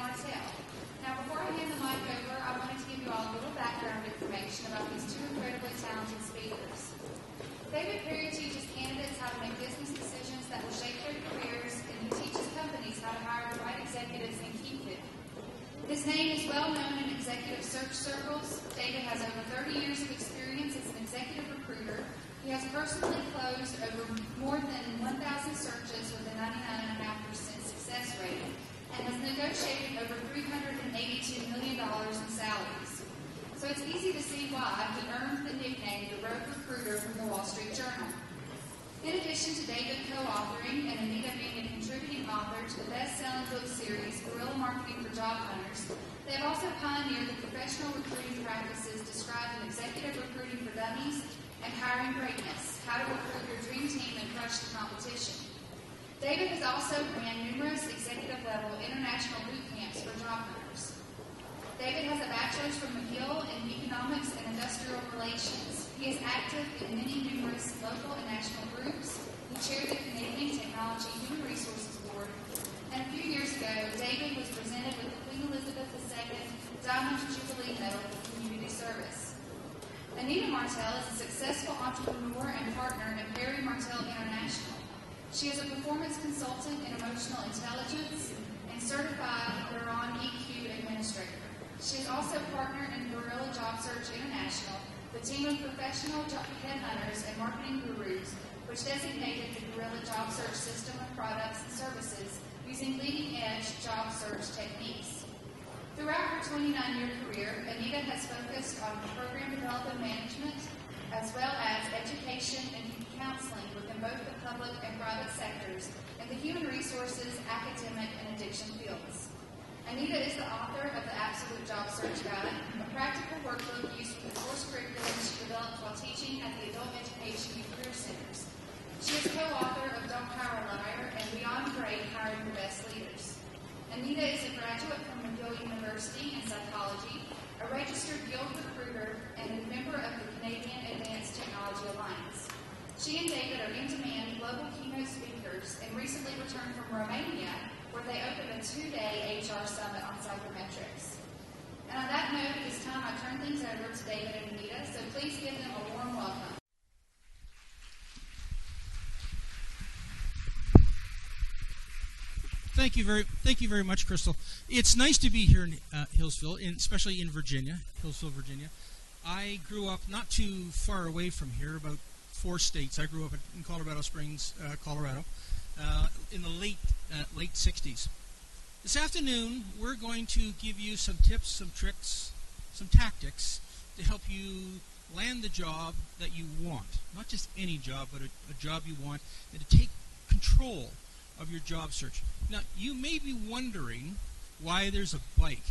Martel. Now, before I hand the mic over, I wanted to give you all a little background information about these two incredibly talented speakers. David Perry teaches candidates how to make business decisions that will shape their careers, and he teaches companies how to hire the right executives and keep them. His name is well known in executive search circles. David has over 30 years of experience as an executive recruiter. He has personally closed over more than 1,000 searches with a 99.5% success rate and has negotiated over $382 million in salaries. So it's easy to see why he earned the nickname the Road Recruiter from the Wall Street Journal. In addition to David co-authoring and Anita being a contributing author to the best-selling book series, Guerrilla Marketing for Job Hunters, they have also pioneered the professional recruiting practices described in Executive Recruiting for Dummies and Hiring Greatness, How to Recruit Your Dream Team and Crush the Competition. David has also ran numerous executive-level international boot camps for job hunters. David has a bachelor's from McGill in Economics and Industrial Relations. He is active in many numerous local and national groups. He chaired the Canadian Technology Human Resources Board. And a few years ago, David was presented with the Queen Elizabeth II Diamond Jubilee Medal for Community Service. Anita Martel is a successful entrepreneur and partner in Perry Martel International. She is a performance consultant in emotional intelligence and certified Neuron EQ administrator. She is also partner in Guerrilla Job Search International, the team of professional headhunters and marketing gurus, which designated the Guerrilla Job Search system of products and services using leading-edge job search techniques. Throughout her 29-year career, Anita has focused on program development management, as well as education and counseling within both the public and private sectors in the human resources, academic, and addiction fields. Anita is the author of the Absolute Job Search Guide, a practical workbook used for the course curriculum she developed while teaching at the Adult Education and Career Centers. She is co-author of Don't Hire a Liar and Beyond Great, Hiring the Best Leaders. Anita is a graduate from McGill University in psychology, a registered Guild recruiter, and a member of the Canadian Advanced Technology Alliance. She and David are in-demand global keynote speakers and recently returned from Romania, where they opened a 2-day HR summit on psychometrics. And on that note, at this time, I turn things over to David and Anita, so please give them a warm welcome. Thank you very much, Crystal. It's nice to be here in Hillsville, especially in Virginia, Hillsville, Virginia. I grew up not too far away from here, about 4 states. I grew up in Colorado Springs, Colorado, in the late 60s. This afternoon, we're going to give you some tips, some tricks, some tactics to help you land the job that you want. Not just any job, but a job you want, and to take control of your job search. Now, you may be wondering why there's a bike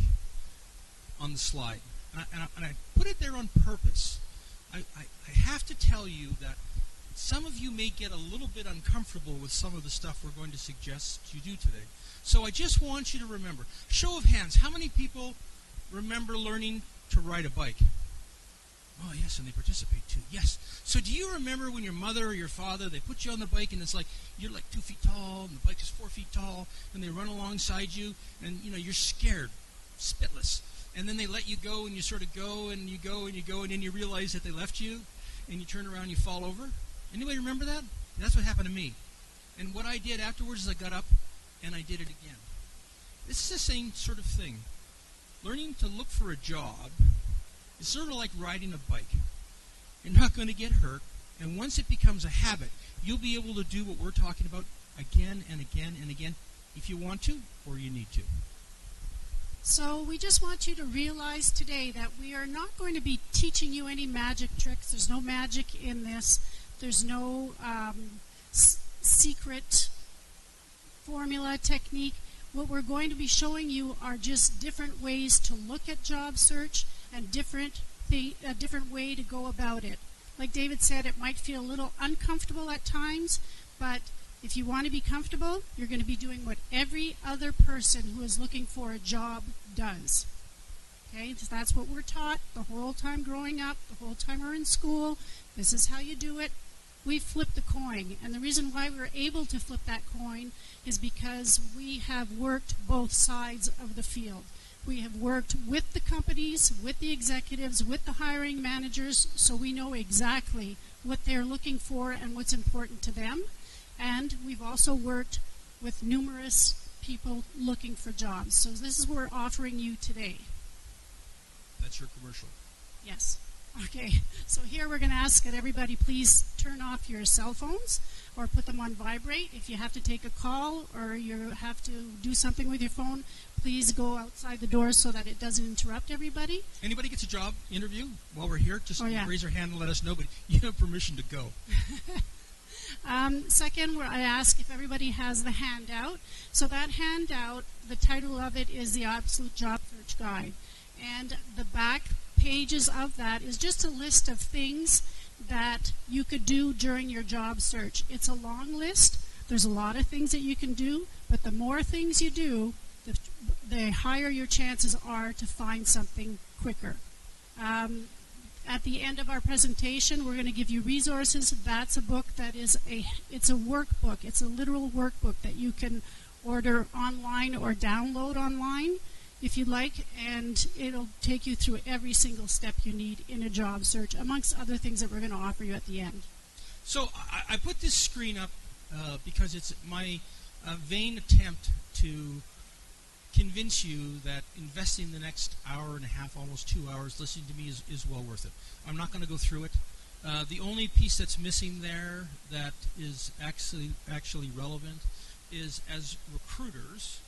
on the slide. And I put it there on purpose. I have to tell you that some of you may get a little bit uncomfortable with some of the stuff we're going to suggest you do today. So I just want you to remember. Show of hands, how many people remember learning to ride a bike? Oh, yes, and they participate too. Yes. So do you remember when your mother or your father, they put you on the bike and it's like, you're like 2 feet tall and the bike is 4 feet tall and they run alongside you and, you're scared, spitless. And then they let you go and you sort of go and you go and you go and then you realize that they left you and you turn around and you fall over. Anybody remember that? That's what happened to me. And what I did afterwards is I got up and I did it again. This is the same sort of thing. Learning to look for a job is sort of like riding a bike. You're not going to get hurt, and once it becomes a habit, you'll be able to do what we're talking about again and again and again if you want to or you need to. So we just want you to realize today that we are not going to be teaching you any magic tricks. There's no magic in this. There's no secret formula technique. What we're going to be showing you are just different ways to look at job search and a different way to go about it. Like David said, it might feel a little uncomfortable at times, but if you want to be comfortable, you're going to be doing what every other person who is looking for a job does. Okay, so that's what we're taught the whole time growing up, the whole time we're in school. This is how you do it. we flipped the coin. And the reason why we're able to flip that coin is because we have worked both sides of the field. We have worked with the companies, with the executives, with the hiring managers, so we know exactly what they're looking for and what's important to them. And we've also worked with numerous people looking for jobs. So this is what we're offering you today. That's your commercial. Yes. Okay. So here we're going to ask that everybody please turn off your cell phones or put them on vibrate. If you have to take a call or you have to do something with your phone, please go outside the door so that it doesn't interrupt everybody. Anybody gets a job interview while we're here, just raise your hand and let us know, but you have permission to go. Second, where I ask if everybody has the handout. So that handout, the title of it is the Absolute Job Search Guide. And the back pages of that is just a list of things that you could do during your job search. It's a long list. There's a lot of things that you can do, but the more things you do, the higher your chances are to find something quicker. At the end of our presentation, we're going to give you resources. That's a book that it's a workbook. It's a literal workbook that you can order online or download online if you'd like, and it'll take you through every single step you need in a job search, amongst other things that we're going to offer you at the end. So I put this screen up because it's my vain attempt to convince you that investing the next hour and a half, almost 2 hours, listening to me is well worth it. I'm not going to go through it. The only piece that's missing there that is actually relevant is, as recruiters,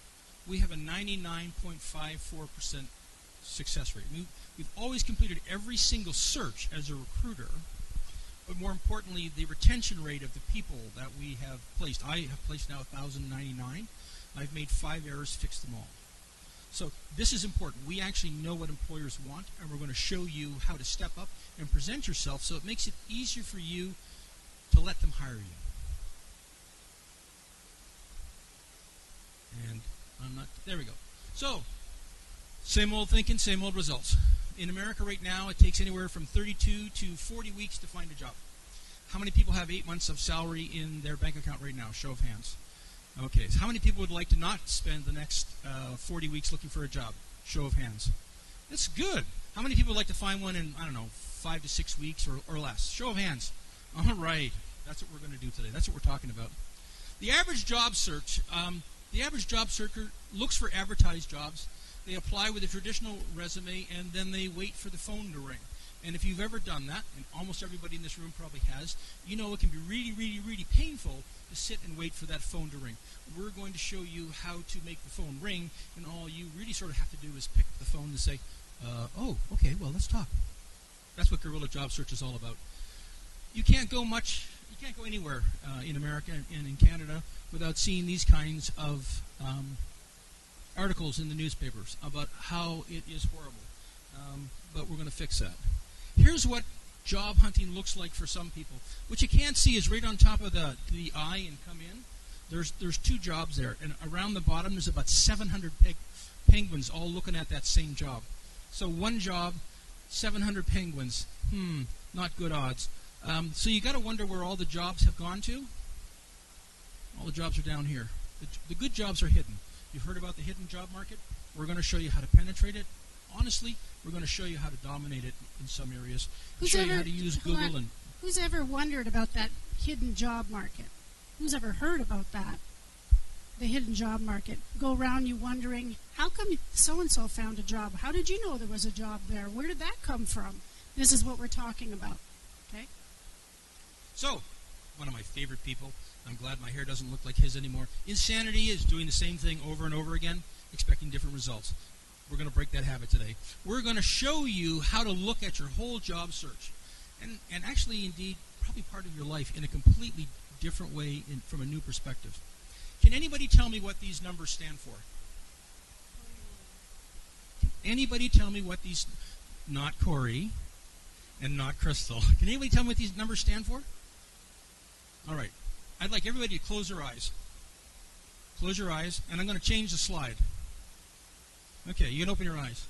we have a 99.54% success rate. We've always completed every single search as a recruiter, but more importantly, the retention rate of the people that we have placed. I have placed now 1,099. I've made 5 errors, fixed them all. So this is important. We actually know what employers want, and we're going to show you how to step up and present yourself so it makes it easier for you to let them hire you. And there we go. So, same old thinking, same old results. In America right now, it takes anywhere from 32 to 40 weeks to find a job. How many people have 8 months of salary in their bank account right now? Show of hands. Okay, so how many people would like to not spend the next 40 weeks looking for a job? Show of hands. That's good. How many people would like to find one in, 5 to 6 weeks or less? Show of hands. All right. That's what we're going to do today. That's what we're talking about. The average job searcher looks for advertised jobs. They apply with a traditional resume, and then they wait for the phone to ring. And if you've ever done that, and almost everybody in this room probably has, you know it can be really, really, really painful to sit and wait for that phone to ring. We're going to show you how to make the phone ring, and all you really sort of have to do is pick up the phone and say, oh, okay, well, let's talk. That's what Guerrilla Job Search is all about. You can't go anywhere in America and in Canada without seeing these kinds of articles in the newspapers about how it is horrible. But we're going to fix that. Here's what job hunting looks like for some people. What you can't see is right on top of the eye and come in. There's 2 jobs there, and around the bottom there's about 700 penguins all looking at that same job. So one job, 700 penguins. Not good odds. So you got to wonder where all the jobs have gone to. All the jobs are down here. The good jobs are hidden. You've heard about the hidden job market? We're going to show you how to penetrate it. Honestly, we're going to show you how to dominate it in some areas. Show you how to use Google. Who's ever wondered about that hidden job market? Who's ever heard about that? The hidden job market. Go around you wondering, how come so-and-so found a job? How did you know there was a job there? Where did that come from? This is what we're talking about. Okay? So, one of my favorite people, I'm glad my hair doesn't look like his anymore. Insanity is doing the same thing over and over again, expecting different results. We're going to break that habit today. We're going to show you how to look at your whole job search, and actually, indeed, probably part of your life in a completely different way from a new perspective. Can anybody tell me what these numbers stand for? Can anybody tell me what these, not Corey and not Crystal, can anybody tell me what these numbers stand for? All right. I'd like everybody to close their eyes. Close your eyes, and I'm going to change the slide. Okay, you can open your eyes.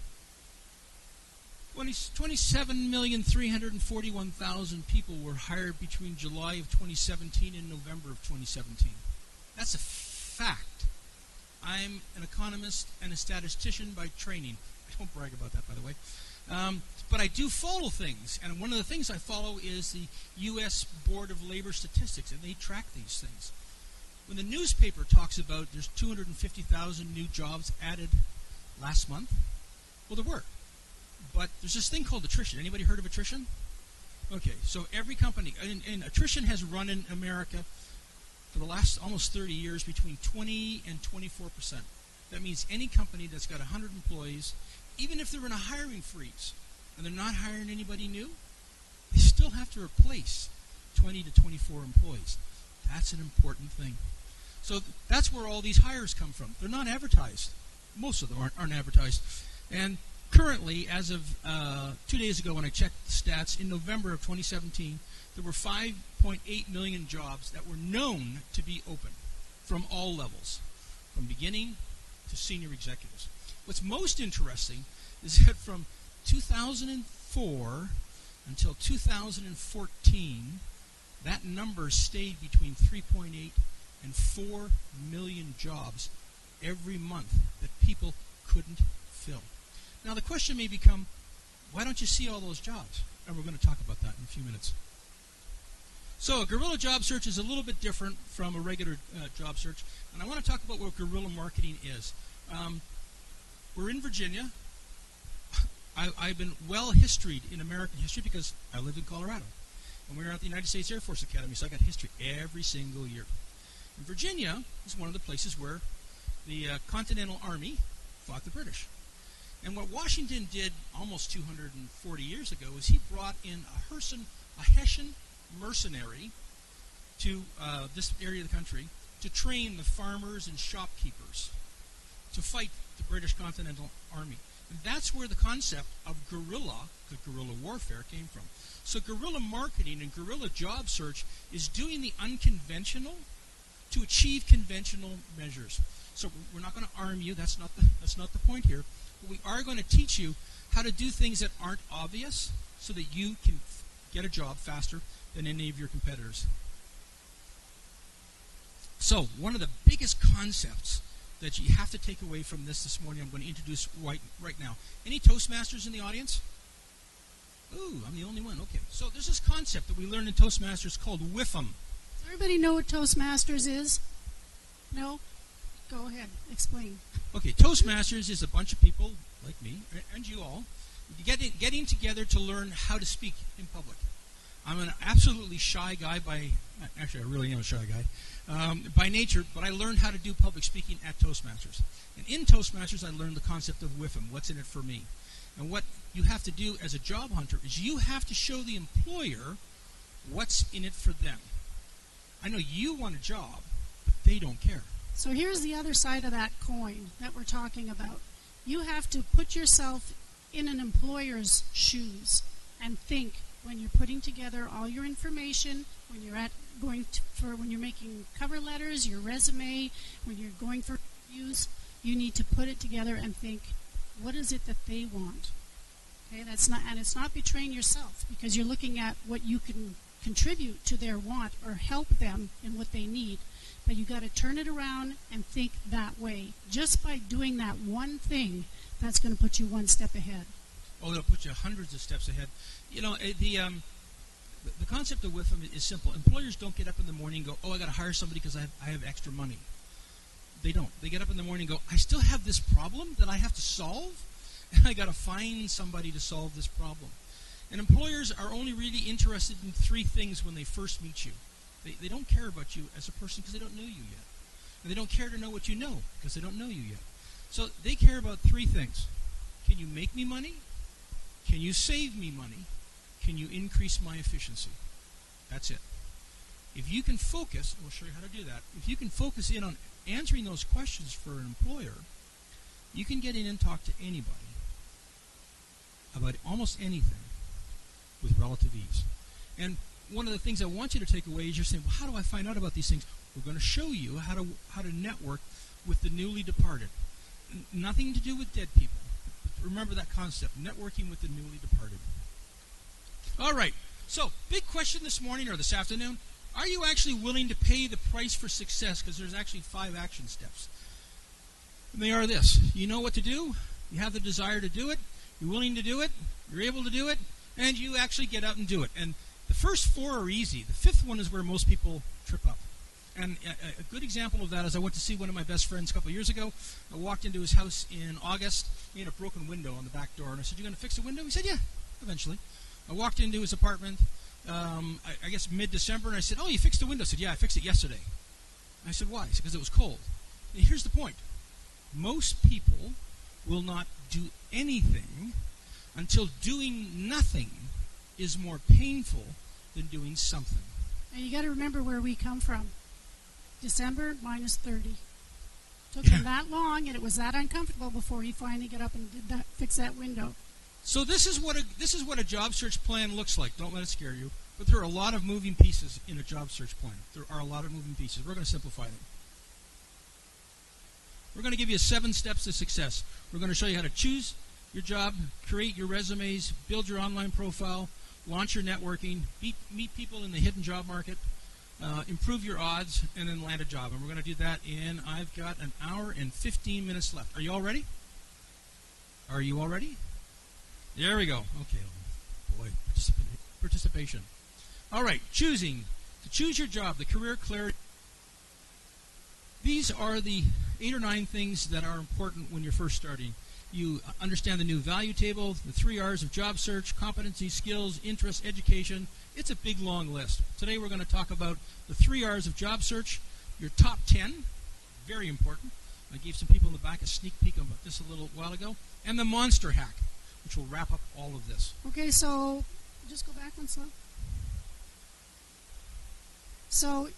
27,341,000 people were hired between July of 2017 and November of 2017. That's a fact. I'm an economist and a statistician by training. I don't brag about that, by the way. But I do follow things, and one of the things I follow is the U.S. Board of Labor Statistics, and they track these things. When the newspaper talks about there's 250,000 new jobs added last month, well, there were. But there's this thing called attrition. Anybody heard of attrition? Okay, so every company, and attrition has run in America for the last almost 30 years between 20 and 24%. That means any company that's got 100 employees, even if they're in a hiring freeze and they're not hiring anybody new, they still have to replace 20 to 24 employees. That's an important thing. So that's where all these hires come from. They're not advertised. Most of them aren't advertised. And currently, as of 2 days ago when I checked the stats, in November of 2017, there were 5.8 million jobs that were known to be open from all levels, from beginning to senior executives. What's most interesting is that from 2004 until 2014, that number stayed between 3.8 and 4 million jobs every month that people couldn't fill. Now the question may become, why don't you see all those jobs? And we're going to talk about that in a few minutes. So a guerrilla job search is a little bit different from a regular job search, and I want to talk about what guerrilla marketing is. We're in Virginia. I've been well historied in American history because I live in Colorado. And we were at the United States Air Force Academy, so I got history every single year. And Virginia is one of the places where the Continental Army fought the British. And what Washington did almost 240 years ago is he brought in a Hessian mercenary to this area of the country to train the farmers and shopkeepers to fight the British Continental Army. And that's where the concept of guerrilla warfare came from. So guerrilla marketing and guerrilla job search is doing the unconventional to achieve conventional measures. So we're not going to arm you. That's not the point here. But we are going to teach you how to do things that aren't obvious so that you can get a job faster than any of your competitors. So one of the biggest concepts that you have to take away from this morning, I'm going to introduce right now. Any Toastmasters in the audience? Ooh, I'm the only one. Okay. So there's this concept that we learned in Toastmasters called WIFM. Does everybody know what Toastmasters is? No? Go ahead. Explain. Okay, Toastmasters is a bunch of people like me and you all getting together to learn how to speak in public. I'm an absolutely shy guy actually I really am a shy guy by nature, but I learned how to do public speaking at Toastmasters. And in Toastmasters I learned the concept of WIFM, what's in it for me. And what you have to do as a job hunter is you have to show the employer what's in it for them. I know you want a job, but they don't care. So here's the other side of that coin that we're talking about. You have to put yourself in an employer's shoes and think when you're putting together all your information, when you're when you're making cover letters, your resume, when you're going for interviews, you need to put it together and think, what is it that they want? Okay, it's not betraying yourself because you're looking at what you can contribute to their want or help them in what they need. But you got to turn it around and think that way. Just by doing that one thing, that's going to put you one step ahead. Oh, it'll put you hundreds of steps ahead. You know, the concept of WIFM is simple. Employers don't get up in the morning and go, oh, I got to hire somebody because I have extra money. They don't. They get up in the morning and go, I still have this problem that I have to solve, and I got to find somebody to solve this problem. And employers are only really interested in three things when they first meet you. They don't care about you as a person because they don't know you yet. And they don't care to know what you know because they don't know you yet. So they care about three things. Can you make me money? Can you save me money? Can you increase my efficiency? That's it. If you can focus, and we'll show you how to do that, if you can focus in on answering those questions for an employer, you can get in and talk to anybody about almost anything with relative ease. And one of the things I want you to take away is you're saying, well, how do I find out about these things? We're going to show you how to network with the newly departed. Nothing to do with dead people. remember that concept, networking with the newly departed. All right, so big question this morning or this afternoon. Are you actually willing to pay the price for success? Because there's actually 5 action steps. And they are this. You know what to do. You have the desire to do it. You're willing to do it. You're able to do it. And you actually get out and do it. And the first 4 are easy. The 5th one is where most people trip up. And a good example of that is I went to see one of my best friends a couple of years ago. I walked into his house in August. He had a broken window on the back door. And I said, "You going to fix the window?" He said, "Yeah, eventually." I walked into his apartment, I guess mid-December, and I said, "Oh, you fixed the window?" He said, "Yeah, I fixed it yesterday." I said, "Why?" He said, "Because it was cold." And here's the point. Most people will not do anything until doing nothing is more painful than doing something. And you got to remember where we come from. December, minus 30. Took him that long, and it was that uncomfortable before he finally got up and did that, fix that window. So this is what a job search plan looks like. Don't let it scare you. But there are a lot of moving pieces in a job search plan. There are a lot of moving pieces. We're going to simplify them. We're going to give you 7 steps to success. We're going to show you how to choose your job, create your resumes, build your online profile, launch your networking, meet people in the hidden job market, improve your odds, and then land a job. And we're going to do that in, I've got an hour and 15 minutes left. Are you all ready? Are you all ready? There we go. Okay. Oh, boy, participation. All right, choosing. To choose your job, the career clarity. These are the 8 or 9 things that are important when you're first starting. You understand the new value table, the 3 R's of job search, competency, skills, interests, education. It's a big, long list. Today we're going to talk about the 3 R's of job search, your top 10, very important. I gave some people in the back a sneak peek about this a little while ago, and the monster hack, which will wrap up all of this. Okay, so just go back one slide. So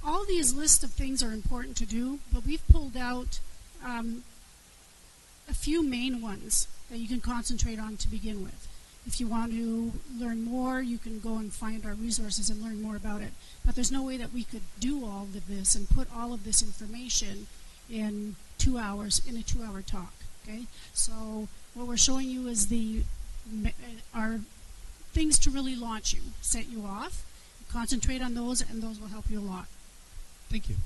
all these lists of things are important to do, but we've pulled out a few main ones that you can concentrate on to begin with. If you want to learn more, you can go and find our resources and learn more about it. But there's no way that we could do all of this and put all of this information in 2 hours, in a 2-hour talk. Okay? So what we're showing you is our things to really launch you, set you off. Concentrate on those, and those will help you a lot. Thank you.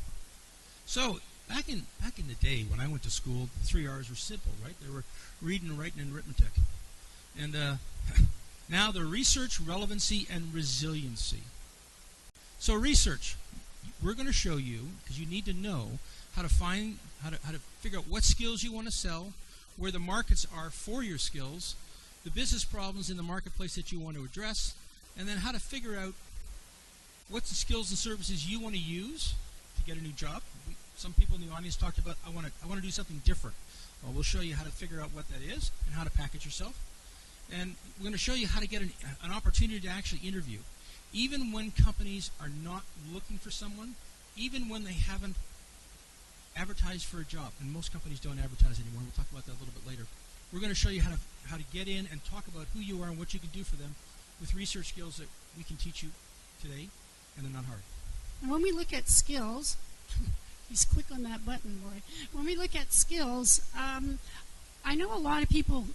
So back in the day when I went to school, the 3 R's were simple, right? They were reading, writing, and arithmetic. And now they're research, relevancy, and resiliency. So research, we're going to show you, because you need to know how to figure out what skills you want to sell, where the markets are for your skills, the business problems in the marketplace that you want to address, and then how to figure out what's the skills and services you want to use to get a new job. Some people in the audience talked about, I want to do something different. Well, we'll show you how to figure out what that is and how to package yourself. And we're going to show you how to get an opportunity to actually interview. Even when companies are not looking for someone, even when they haven't advertised for a job, and most companies don't advertise anymore. We'll talk about that a little bit later. We're going to show you how to get in and talk about who you are and what you can do for them with research skills that we can teach you today, and they're not hard. And when we look at skills, he's quick on that button, boy. When we look at skills, I know a lot of people,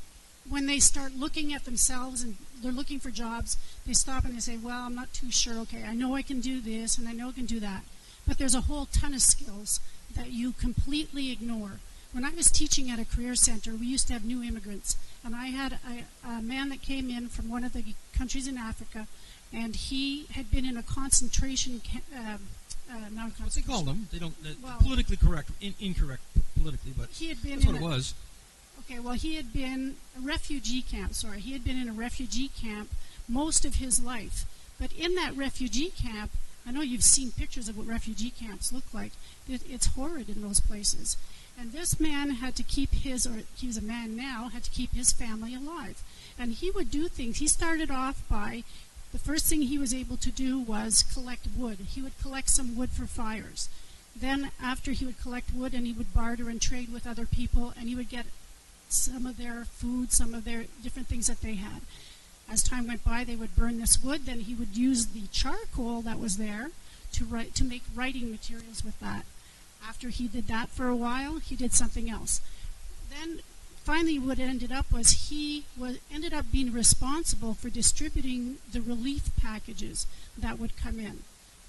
when they start looking at themselves and they're looking for jobs, they stop and they say, well, I'm not too sure. Okay, I know I can do this and I know I can do that. But there's a whole ton of skills that you completely ignore. When I was teaching at a career center, we used to have new immigrants. And I had a man that came in from one of the countries in Africa, and he had been in a concentration camp. What they call them? They don't politically correct, incorrect politically, but he had been that's what it was. Okay, well, he had been a refugee camp. Sorry, he had been in a refugee camp most of his life. But in that refugee camp, I know you've seen pictures of what refugee camps look like. It's horrid in those places. And this man had to keep his, or he's a man now, had to keep his family alive. And he would do things. He started off by, the first thing he was able to do was collect wood. He would collect some wood for fires. Then after he would collect wood, and he would barter and trade with other people, and he would get some of their food, some of their different things that they had. As time went by, they would burn this wood. Then he would use the charcoal that was there to make writing materials with that. After he did that for a while, he did something else. Then finally what ended up was ended up being responsible for distributing the relief packages that would come in.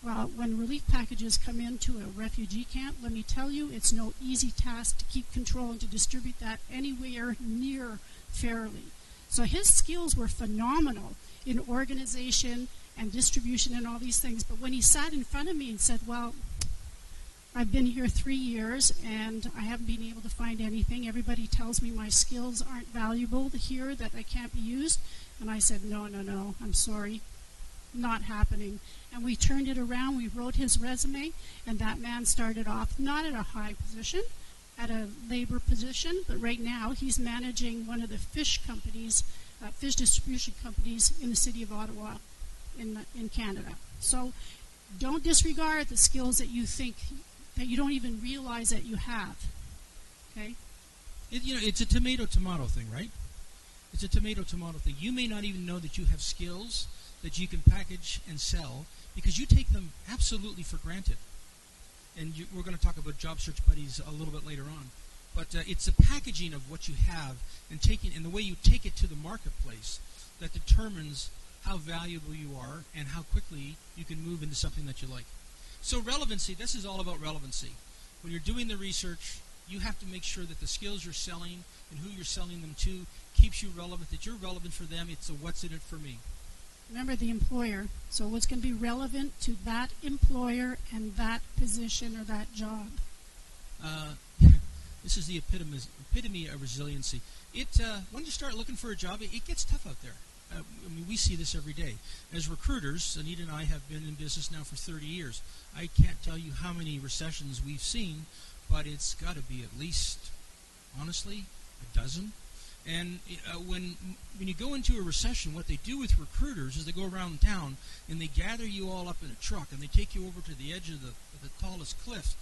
Well, when relief packages come into a refugee camp, let me tell you, it's no easy task to keep control and to distribute that anywhere near fairly. So his skills were phenomenal in organization and distribution and all these things. But when he sat in front of me and said, well, I've been here 3 years and I haven't been able to find anything. Everybody tells me my skills aren't valuable here, that I can't be used. And I said, no, I'm sorry. Not happening. And we turned it around. We wrote his resume, and that man started off not at a high position, at a labor position, but right now he's managing one of the fish companies, fish distribution companies in the city of Ottawa in Canada. So don't disregard the skills that you think, that you don't even realize that you have. Okay? It's a tomato-tomato thing, right? It's a tomato-tomato thing. You may not even know that you have skills that you can package and sell because you take them absolutely for granted. And we're going to talk about job search buddies a little bit later on. But it's the packaging of what you have and the way you take it to the marketplace that determines how valuable you are and how quickly you can move into something that you like. So relevancy, this is all about relevancy. When you're doing the research, you have to make sure that the skills you're selling and who you're selling them to keeps you relevant, that you're relevant for them. It's a what's in it for me. Remember the employer. So what's going to be relevant to that employer and that position or that job? This is the epitome of resiliency. When you start looking for a job, it gets tough out there. We see this every day. As recruiters, Anita and I have been in business now for 30 years. I can't tell you how many recessions we've seen, but it's got to be at least, honestly, a dozen. And when you go into a recession, what they do with recruiters is they go around town and they gather you all up in a truck and they take you over to the edge of the tallest cliff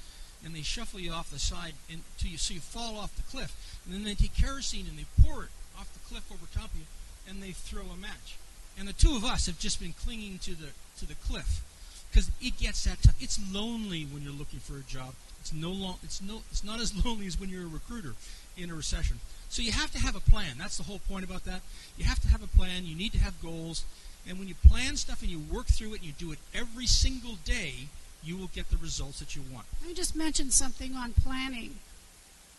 and they shuffle you off the side so you fall off the cliff. And then they take kerosene and they pour it off the cliff over top of you and they throw a match. And the two of us have just been clinging to the cliff because it gets that tough. It's lonely when you're looking for a job. It's not as lonely as when you're a recruiter in a recession. So you have to have a plan. That's the whole point about that. You have to have a plan. You need to have goals. And when you plan stuff and you work through it and you do it every single day, you will get the results that you want. Let me just mention something on planning.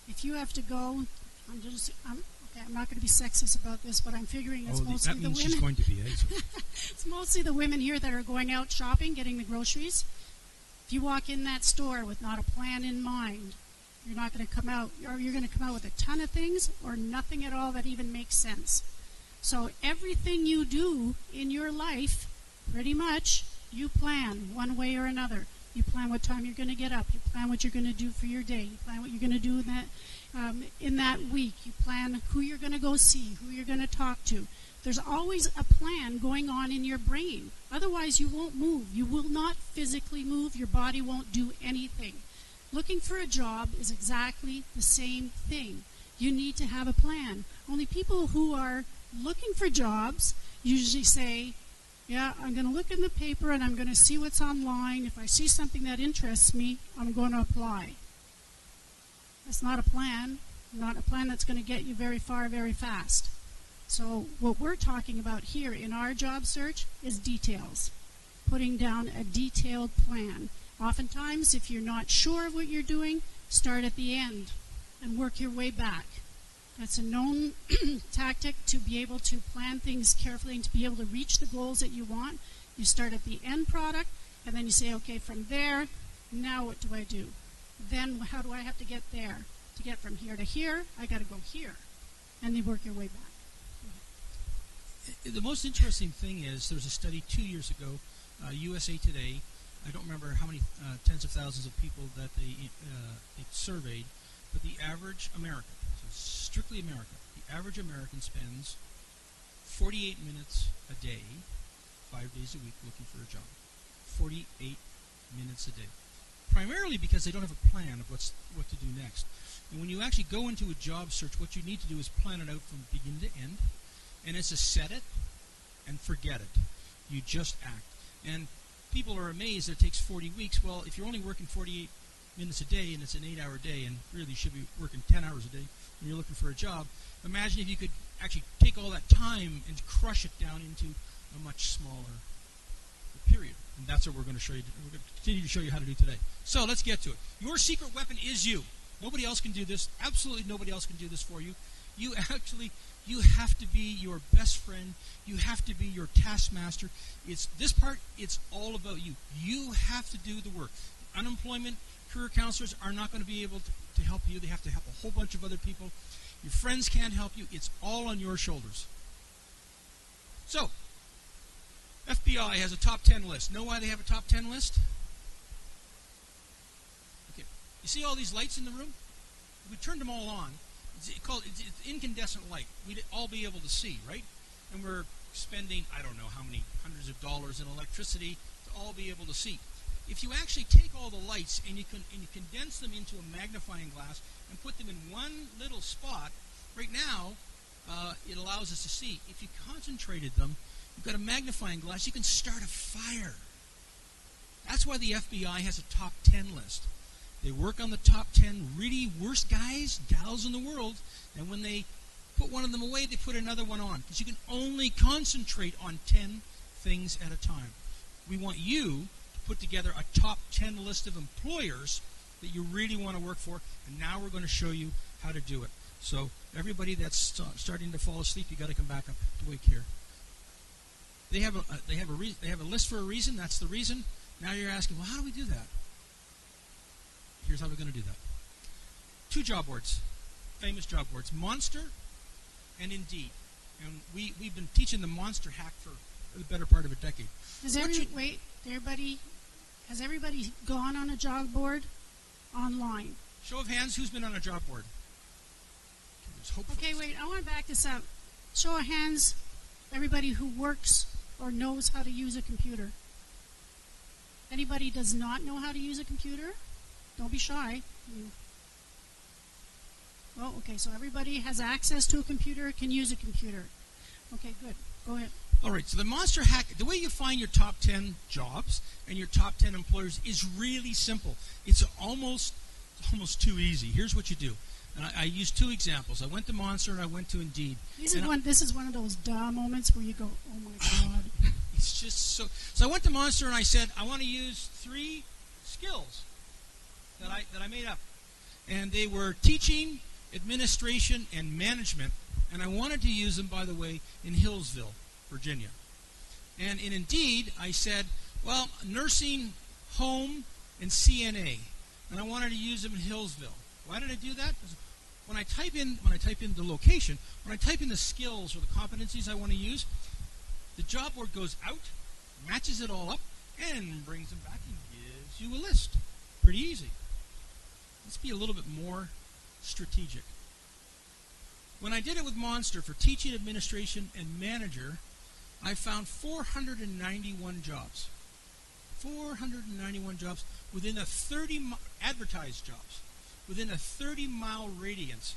If you have to go, I'm not going to be sexist about this, but I'm figuring it's mostly the women. She's going to be. It's mostly the women here that are going out shopping, getting the groceries. If you walk in that store with not a plan in mind, you're not going to come out, or you're going to come out with a ton of things or nothing at all that even makes sense. So everything you do in your life, pretty much, you plan one way or another. You plan what time you're going to get up. You plan what you're going to do for your day. You plan what you're going to do in that week. You plan who you're going to go see, who you're going to talk to. There's always a plan going on in your brain. Otherwise, you won't move. You will not physically move. Your body won't do anything. Looking for a job is exactly the same thing. You need to have a plan. Only people who are looking for jobs usually say, yeah, I'm going to look in the paper and I'm going to see what's online. If I see something that interests me, I'm going to apply. That's not a plan. Not a plan that's going to get you very far, very fast. So what we're talking about here in our job search is details. Putting down a detailed plan. Oftentimes, if you're not sure of what you're doing, start at the end and work your way back. That's a known tactic to be able to plan things carefully and to be able to reach the goals that you want. You start at the end product, and then you say, okay, from there, now what do I do? Then how do I have to get there? To get from here to here, I got to go here. And you work your way back. The most interesting thing is there's a study 2 years ago, USA Today. I don't remember how many tens of thousands of people that they surveyed, but the average American, so strictly America, the average American spends 48 minutes a day, 5 days a week, looking for a job. 48 minutes a day. Primarily because they don't have a plan of what to do next. And when you actually go into a job search, what you need to do is plan it out from beginning to end. And it's a set it and forget it. You just act. And people are amazed that it takes 40 weeks. Well, if you're only working 48 minutes a day and it's an 8-hour day and really you should be working 10 hours a day, when you're looking for a job. Imagine if you could actually take all that time and crush it down into a much smaller period. And that's what we're going to show you. We're going to continue to show you how to do today. So let's get to it. Your secret weapon is you. Nobody else can do this. Absolutely nobody else can do this for you. You have to be your best friend. You have to be your taskmaster. This part, it's all about you. You have to do the work. Unemployment, career counselors are not going to be able to help you. They have to help a whole bunch of other people. Your friends can't help you. It's all on your shoulders. So, FBI has a top 10 list. Know why they have a top 10 list? Okay. You see all these lights in the room? If we turned them all on, it's incandescent light. We'd all be able to see, right? And we're spending, I don't know how many hundreds of dollars in electricity to all be able to see. If you actually take all the lights and you condense them into a magnifying glass and put them in one little spot, right now it allows us to see. If you concentrated them, you've got a magnifying glass, you can start a fire. That's why the FBI has a top 10 list. They work on the top 10 really worst guys, gals in the world, and when they put one of them away, they put another one on. Because you can only concentrate on 10 things at a time. We want you to put together a top 10 list of employers that you really want to work for, and now we're going to show you how to do it. So everybody that's starting to fall asleep, you got to come back up to wake here. They have a list for a reason. That's the reason. Now you're asking, well, how do we do that? Here's how we're going to do that. 2 job boards, famous job boards, Monster and Indeed. And we've been teaching the Monster hack for the better part of a decade. Has everybody gone on a job board online? Show of hands, who's been on a job board? Okay, wait, I want to back this up. Show of hands, everybody who works or knows how to use a computer. Anybody does not know how to use a computer? Don't be shy. Oh, okay, so everybody has access to a computer, can use a computer. Okay, good. Go ahead. All right, so the Monster hack, the way you find your top 10 jobs and your top 10 employers is really simple. It's almost too easy. Here's what you do. And I used 2 examples. I went to Monster and I went to Indeed. This is one of those duh moments where you go, oh my God. It's just so. So I went to Monster and I said, I want to use 3 skills that I made up. And they were teaching, administration, and management. And I wanted to use them, by the way, in Hillsville, Virginia. And in Indeed, I said, well, nursing, home, and CNA. And I wanted to use them in Hillsville. Why did I do that? Because when I type in the location, when I type in the skills or the competencies I want to use, the job board goes out, matches it all up, and brings them back and gives you a list. Pretty easy. Let's be a little bit more strategic. When I did it with Monster for teaching, administration, and manager, I found 491 jobs. 491 jobs within a 30 advertised jobs within a 30-mile radius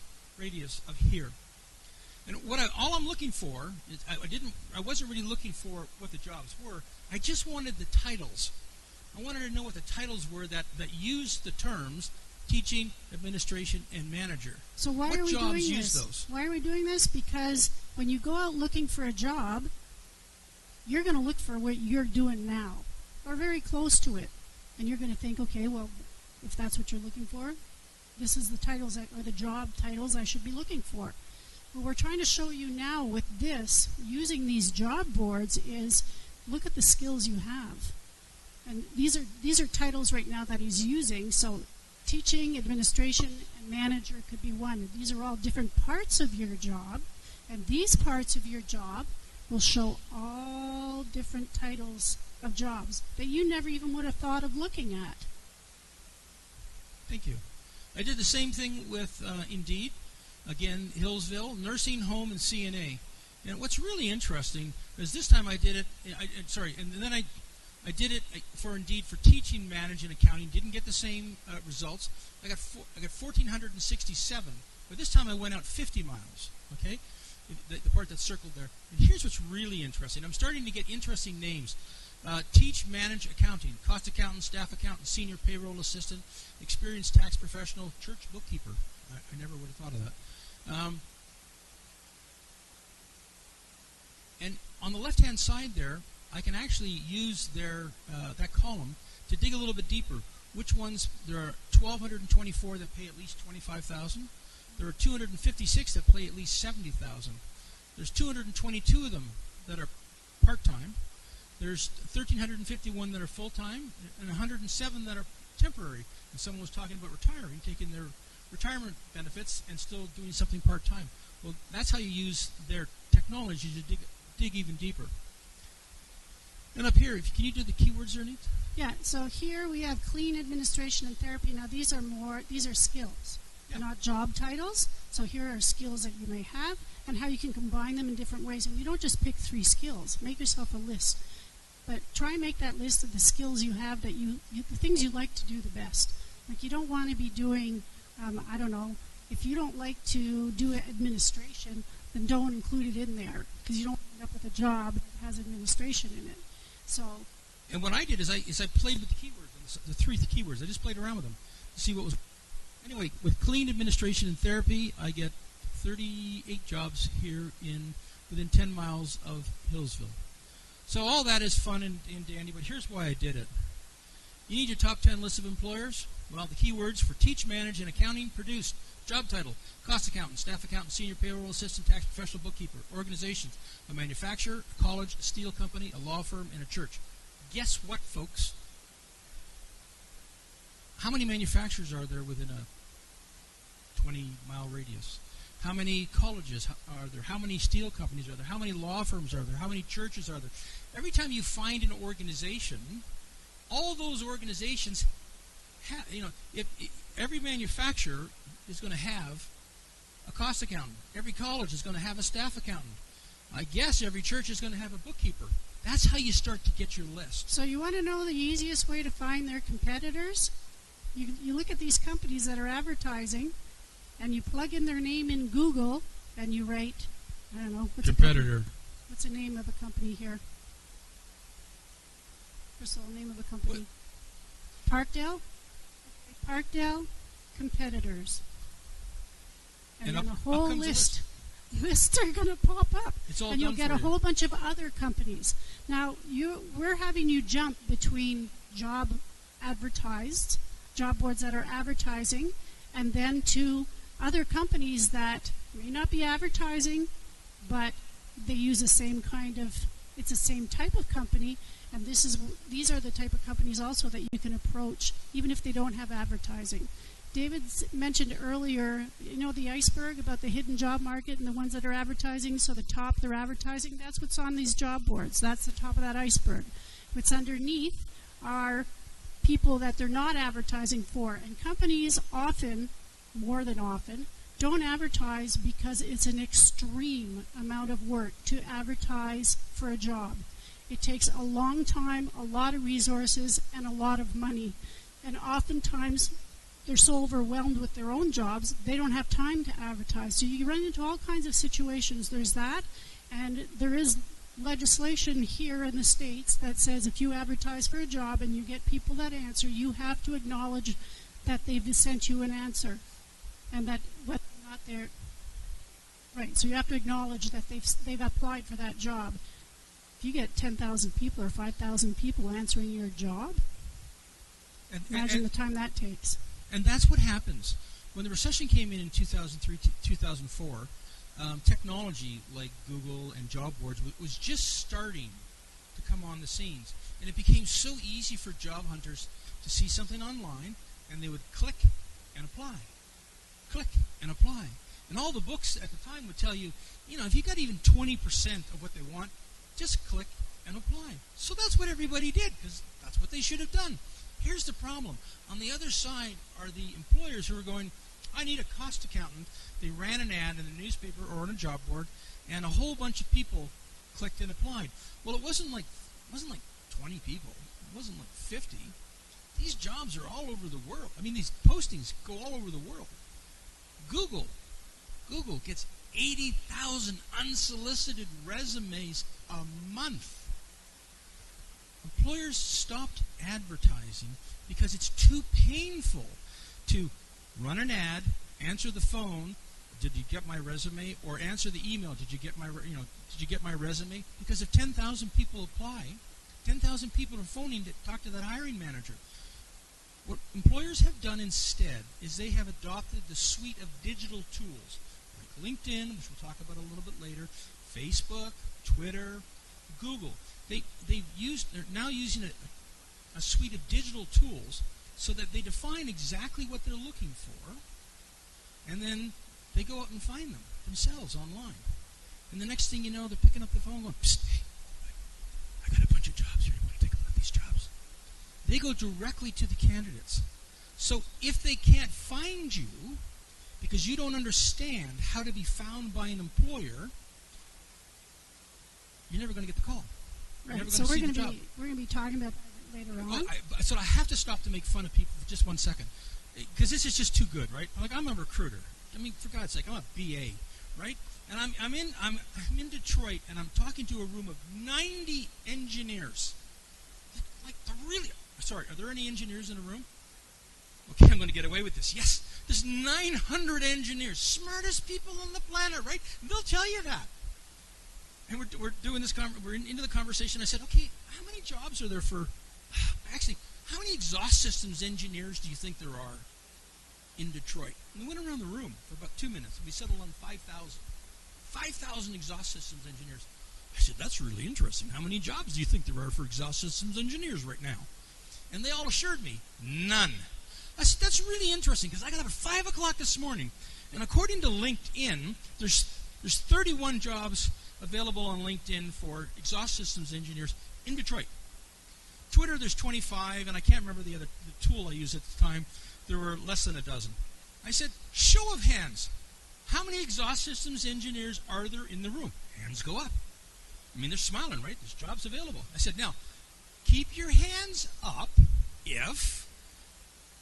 of here. And all I'm looking for is I wasn't really looking for what the jobs were. I just wanted the titles. I wanted to know what the titles were that used the terms teaching, administration, and manager. So why are we doing this? Why are we doing this? Because when you go out looking for a job, you're going to look for what you're doing now, or very close to it. And you're going to think, okay, well, if that's what you're looking for, this is the titles or the job titles I should be looking for. What we're trying to show you now with this, using these job boards, is look at the skills you have. And these are titles right now that he's using. So teaching, administration, and manager could be one. These are all different parts of your job. And these parts of your job will show all different titles of jobs that you never even would have thought of looking at. Thank you. I did the same thing with Indeed. Again, Hillsville, nursing, home, and CNA. And what's really interesting is this time I did it, I did it for Indeed for teaching, managing, accounting. Didn't get the same results. I got 1,467, but this time I went out 50 miles. Okay, the part that's circled there. And here's what's really interesting. I'm starting to get interesting names. Teach, manage, accounting, cost accountant, staff accountant, senior payroll assistant, experienced tax professional, church bookkeeper. I never would have thought of that. And on the left-hand side there, I can actually use that column to dig a little bit deeper. Which ones? There are 1,224 that pay at least $25,000. There are 256 that pay at least $70,000. There's 222 of them that are part-time. There's 1,351 that are full-time, and 107 that are temporary. And someone was talking about retiring, taking their retirement benefits and still doing something part-time. Well, that's how you use their technology to dig even deeper. And up here, can you do the keywords there, Anita? Yeah, so here we have clean administration and therapy. Now these are skills, not job titles. So here are skills that you may have and how you can combine them in different ways. And you don't just pick 3 skills. Make yourself a list. But try and make that list of the skills you have, that the things you like to do the best. Like you don't want to be doing, I don't know, if you don't like to do administration, then don't include it in there because you don't end up with a job that has administration in it. So. And what I did is I played with the keywords, the 3 keywords. I just played around with them to see what was. Anyway, with clean administration and therapy, I get 38 jobs here within 10 miles of Hillsville. So all that is fun and dandy, but here's why I did it. You need your top 10 list of employers? Well, the keywords for teach, manage, and accounting produced. Job title, cost accountant, staff accountant, senior payroll assistant, tax professional, bookkeeper. Organizations, a manufacturer, a college, a steel company, a law firm, and a church. Guess what, folks? How many manufacturers are there within a 20-mile radius? How many colleges are there? How many steel companies are there? How many law firms are there? How many churches are there? Every time you find an organization, all those organizations have, every manufacturer is going to have a cost accountant. Every college is going to have a staff accountant. I guess every church is going to have a bookkeeper. That's how you start to get your list. So you want to know the easiest way to find their competitors? You look at these companies that are advertising, and you plug in their name in Google, and you write, I don't know, competitor. What's the name of a company here? Crystal, name of a company. What? Parkdale? Parkdale competitors. And then a whole list. Lists are going to pop up. It's all and you'll done get for a you. whole bunch of other companies. Now, we're having you jump between job boards that are advertising, and then to other companies that may not be advertising, but they use the same it's the same type of company, and these are the type of companies also that you can approach, even if they don't have advertising. David mentioned earlier, the iceberg about the hidden job market and the ones that are advertising. So the top, they're advertising. That's what's on these job boards. That's the top of that iceberg. What's underneath are people that they're not advertising for. And companies often, more than often, don't advertise because it's an extreme amount of work to advertise for a job. It takes a long time, a lot of resources, and a lot of money. And oftentimes, they're so overwhelmed with their own jobs, they don't have time to advertise. So you run into all kinds of situations. There's that, and there is legislation here in the States that says if you advertise for a job and you get people that answer, you have to acknowledge that they've sent you an answer, and that whether or not they're right. So you have to acknowledge that they've applied for that job. If you get 10,000 people or 5,000 people answering your job, imagine the time that takes. And that's what happens. When the recession came in 2003, 2004, technology like Google and job boards was just starting to come on the scenes. And it became so easy for job hunters to see something online, and they would click and apply. Click and apply. And all the books at the time would tell you, if you got even 20% of what they want, just click and apply. So that's what everybody did, because that's what they should have done. Here's the problem. On the other side are the employers who are going, I need a cost accountant. They ran an ad in the newspaper or on a job board, and a whole bunch of people clicked and applied. Well, it wasn't like 20 people. It wasn't like 50. These jobs are all over the world. I mean, these postings go all over the world. Google gets 80,000 unsolicited resumes a month. Employers stopped advertising because it's too painful to run an ad, answer the phone, did you get my resume? Or answer the email, did you get my resume? Because if 10,000 people apply, 10,000 people are phoning to talk to that hiring manager. What employers have done instead is they have adopted the suite of digital tools, like LinkedIn, which we'll talk about a little bit later, Facebook, Twitter, Google. They're now using a suite of digital tools so that they define exactly what they're looking for, and then they go out and find them themselves online. And the next thing you know, they're picking up the phone going, "Psst, hey, I got a bunch of jobs here. You want to take a look at these jobs?" They go directly to the candidates. So if they can't find you because you don't understand how to be found by an employer, you're never going to get the call. Right. So we're going to be talking about that later on. So I have to stop to make fun of people for just 1 second, because this is just too good, right? Like, I'm a recruiter. I mean, for God's sake, I'm a BA, right? And I'm in Detroit, and I'm talking to a room of 90 engineers. Sorry, are there any engineers in the room? Okay, I'm going to get away with this. Yes, there's 900 engineers, smartest people on the planet, right? And they'll tell you that. And we're doing this. We're into the conversation. I said, okay, how many jobs are there for? Actually, how many exhaust systems engineers do you think there are in Detroit? And we went around the room for about 2 minutes. And we settled on 5,000. 5,000 exhaust systems engineers. I said, that's really interesting. How many jobs do you think there are for exhaust systems engineers right now? And they all assured me, none. I said, that's really interesting, because I got up at 5 o'clock this morning, and according to LinkedIn, there's 31 jobs available on LinkedIn for exhaust systems engineers in Detroit. Twitter, there's 25, and I can't remember the tool I used at the time. There were less than a dozen. I said, show of hands, how many exhaust systems engineers are there in the room? Hands go up. I mean, they're smiling, right? There's jobs available. I said, now, keep your hands up if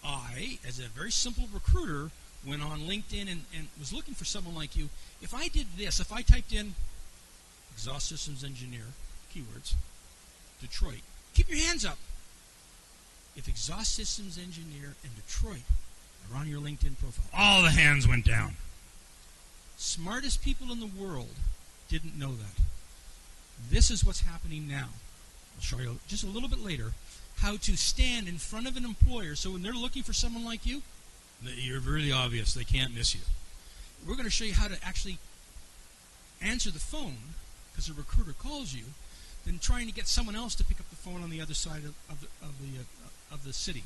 I, as a very simple recruiter, went on LinkedIn and was looking for someone like you. If I did this, if I typed in exhaust systems engineer, keywords, Detroit, keep your hands up. If exhaust systems engineer in Detroit are on your LinkedIn profile, all the hands went down. Smartest people in the world didn't know that. This is what's happening now. I'll show you just a little bit later how to stand in front of an employer so when they're looking for someone like you, you're really obvious. They can't miss you. We're going to show you how to actually answer the phone because a recruiter calls you than trying to get someone else to pick up the phone on the other side of the city.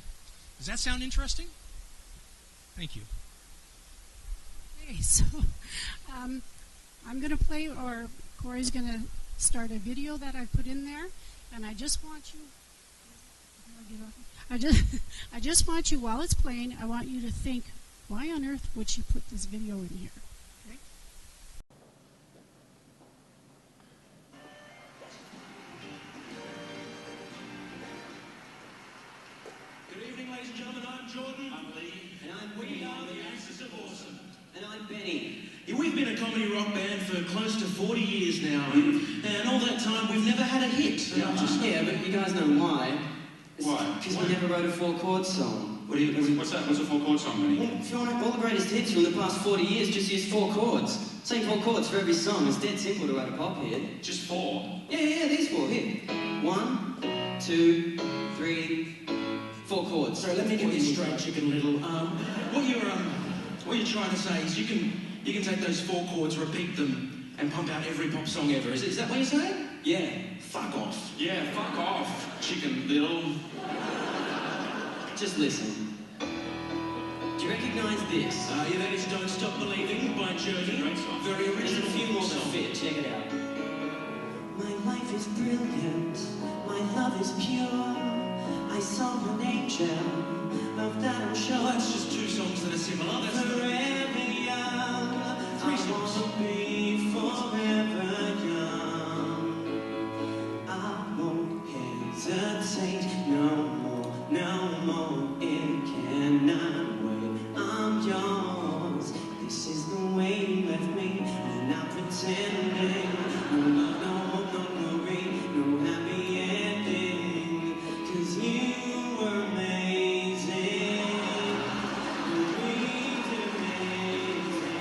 Does that sound interesting? Thank you. Okay, so I'm going to play, or Corey's going to start a video that I put in there, and I just want you. I just want you, while it's playing, I want you to think, why on earth would she put this video in here? Okay? Good evening, ladies and gentlemen. I'm Jordan. I'm Lee. And I'm We are the Axis of Awesome. And I'm Benny. Yeah, we've been a comedy rock band for close to 40 years now, and all that time we've never had a hit. Yeah, but you guys know why. Why? Because we never wrote a 4-chord song. What's that? What's a 4-chord song, Benny? Well, if you want all the greatest hits from the past 40 years, just use 4 chords. Same 4 chords for every song. It's dead simple to write a pop hit. Just 4? Yeah, these 4. Here. 1, 2, 3, 4 chords. So let me get this straight, Chicken Little. What you're trying to say is you can take those 4 chords, repeat them, and pump out every pop song ever. Is that what you're saying? Yeah. Fuck off. Yeah, fuck off, Chicken Little. Just listen. Do you recognise this? Yeah, that is Don't Stop Believing by Journey. Great song. Very There's original a few more that song. fit. Check it out. My life is brilliant, my love is pure. I saw an angel, of that I'm sure. Well, that's just 2 songs that are similar. That's Forever young, I wanna be forever young. I won't hesitate no more, it cannot wait. I'm yours, this is the way you left me. I'm not pretending, no worry, no happy ending. 'Cause you were amazing, you were amazing.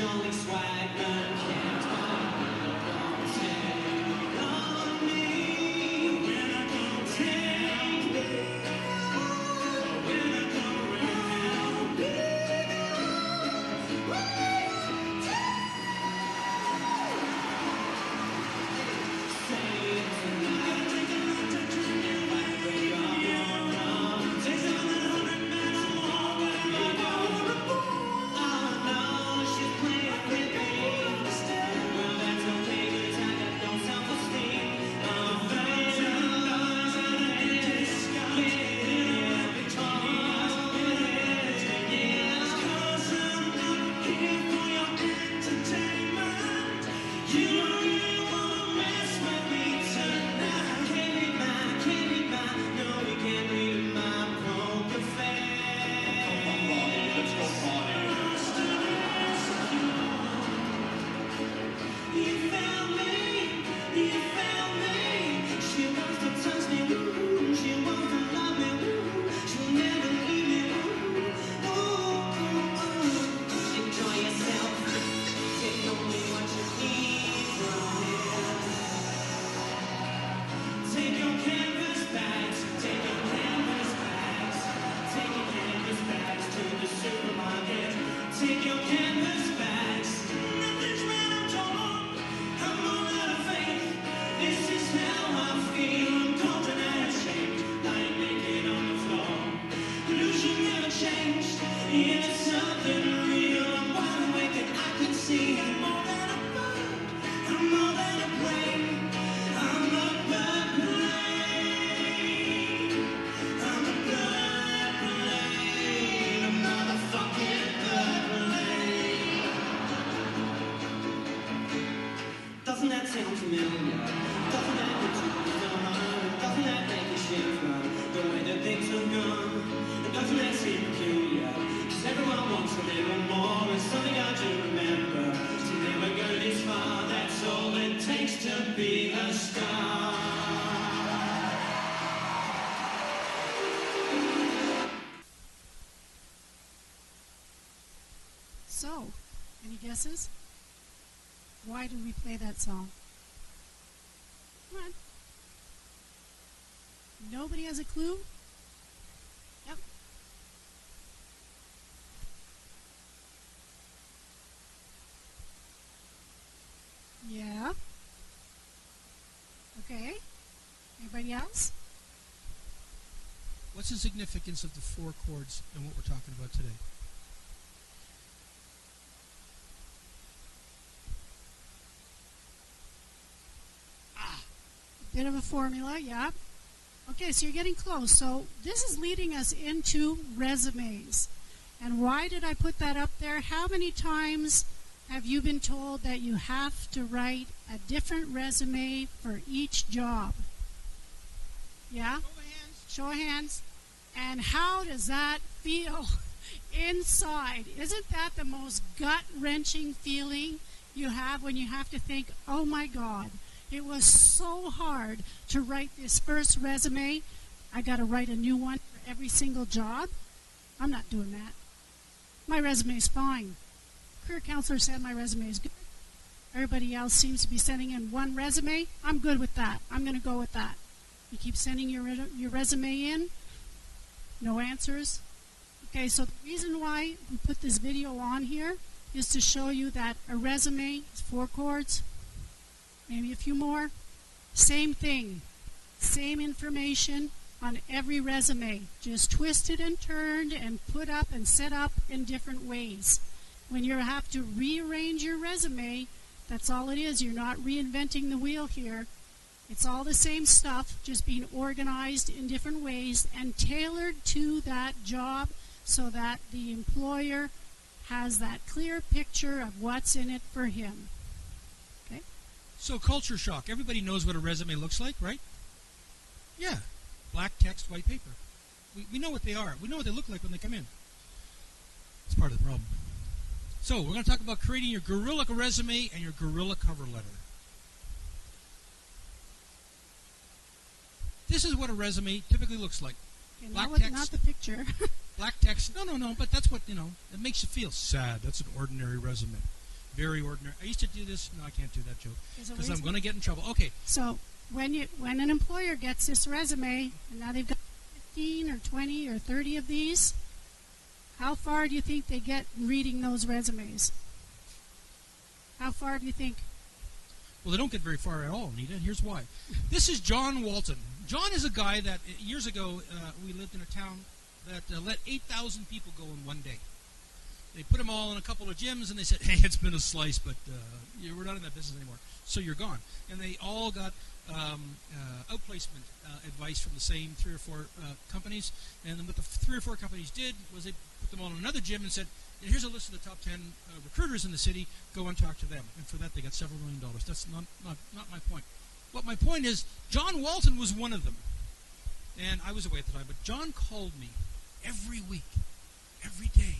Jolly swagman can't take on me. When I come take me, when I come around, say it tonight. Take a lot to drink and wait for you. Take 700 men or more, but I'm gonna report. Oh no, she's playing with me. Well, that's okay, 'cause I got no self-esteem. I'm $1,000 and I just got it. Yes, 'cause I'm not here for your entertainment. You don't really wanna mess with me tonight. Can't be mine, no, we can't read my poker face. Come on, Ronnie, let's go party. You found me. She wants to touch me, ooh. She wants to love me, ooh. She'll never leave me, ooh. Enjoy yourself. Take only what you need from here. Take your canvas bags. Take your canvas bags. Take your canvas bags to the supermarket. Take your canvas bags. Nothing's been torn. I'm all out of faith. This is how I feel. I'm cold and ashamed, lying naked on the floor. Illusion never changed. Yeah, it's something real. I'm wide awake and I can see. I'm more than a bird. I'm more than a plane. I'm a bird plane. I'm a bird plane. A motherfucking bird plane. Doesn't that sound familiar? Doesn't that hit you in the heart? Doesn't that make you shiver? The way that things are gone. And doesn't that seem peculiar? 'Cause everyone wants a little more. And something I do remember. To never go this far. That's all it takes to be a star. So, any guesses? Why did we play that song? Come on. Nobody has a clue? Yep. Yeah. Okay. Anybody else? What's the significance of the 4 chords and what we're talking about today? Bit of a formula, yeah. Okay, so you're getting close. So this is leading us into resumes. And why did I put that up there? How many times have you been told that you have to write a different resume for each job? Yeah? Show of hands. And how does that feel inside? Isn't that the most gut-wrenching feeling you have when you have to think, oh my God, it was so hard to write this first resume. I got to write a new one for every single job. I'm not doing that. My resume is fine. Career counselor said my resume is good. Everybody else seems to be sending in one resume. I'm good with that. I'm going to go with that. You keep sending your resume in. No answers. Okay, so the reason why we put this video on here is to show you that a resume is 4 chords, maybe a few more. Same thing. Same information on every resume. Just twisted and turned and put up and set up in different ways. When you have to rearrange your resume, that's all it is. You're not reinventing the wheel here. It's all the same stuff, just being organized in different ways and tailored to that job so that the employer has that clear picture of what's in it for him. Okay? So culture shock. Everybody knows what a resume looks like, right? Yeah. Black text, white paper. We know what they are. We know what they look like when they come in. It's part of the problem. So we're going to talk about creating your Guerrilla resume and your Guerrilla cover letter. This is what a resume typically looks like. Okay, Black not text. the picture. Black text. No. But that's what, it makes you feel sad. That's an ordinary resume. very ordinary. I used to do this. No, I can't do that joke There's a because I'm reason. going to get in trouble. Okay. So when an employer gets this resume, and now they've got 15 or 20 or 30 of these, how far do you think they get reading those resumes? How far do you think? Well, they don't get very far at all, Anita, and here's why. This is John Walton. John is a guy that, years ago, we lived in a town that let 8,000 people go in one day. They put them all in a couple of gyms, and they said, hey, it's been a slice, but we're not in that business anymore, so you're gone. And they all got outplacement advice from the same 3 or 4 companies, and then what the 3 or 4 companies did was they put them all in another gym and said, here's a list of the top 10 recruiters in the city, go and talk to them. And for that, they got several $1 million. That's not my point. What my point is, John Walton was one of them. And I was away at the time, but John called me every week, every day,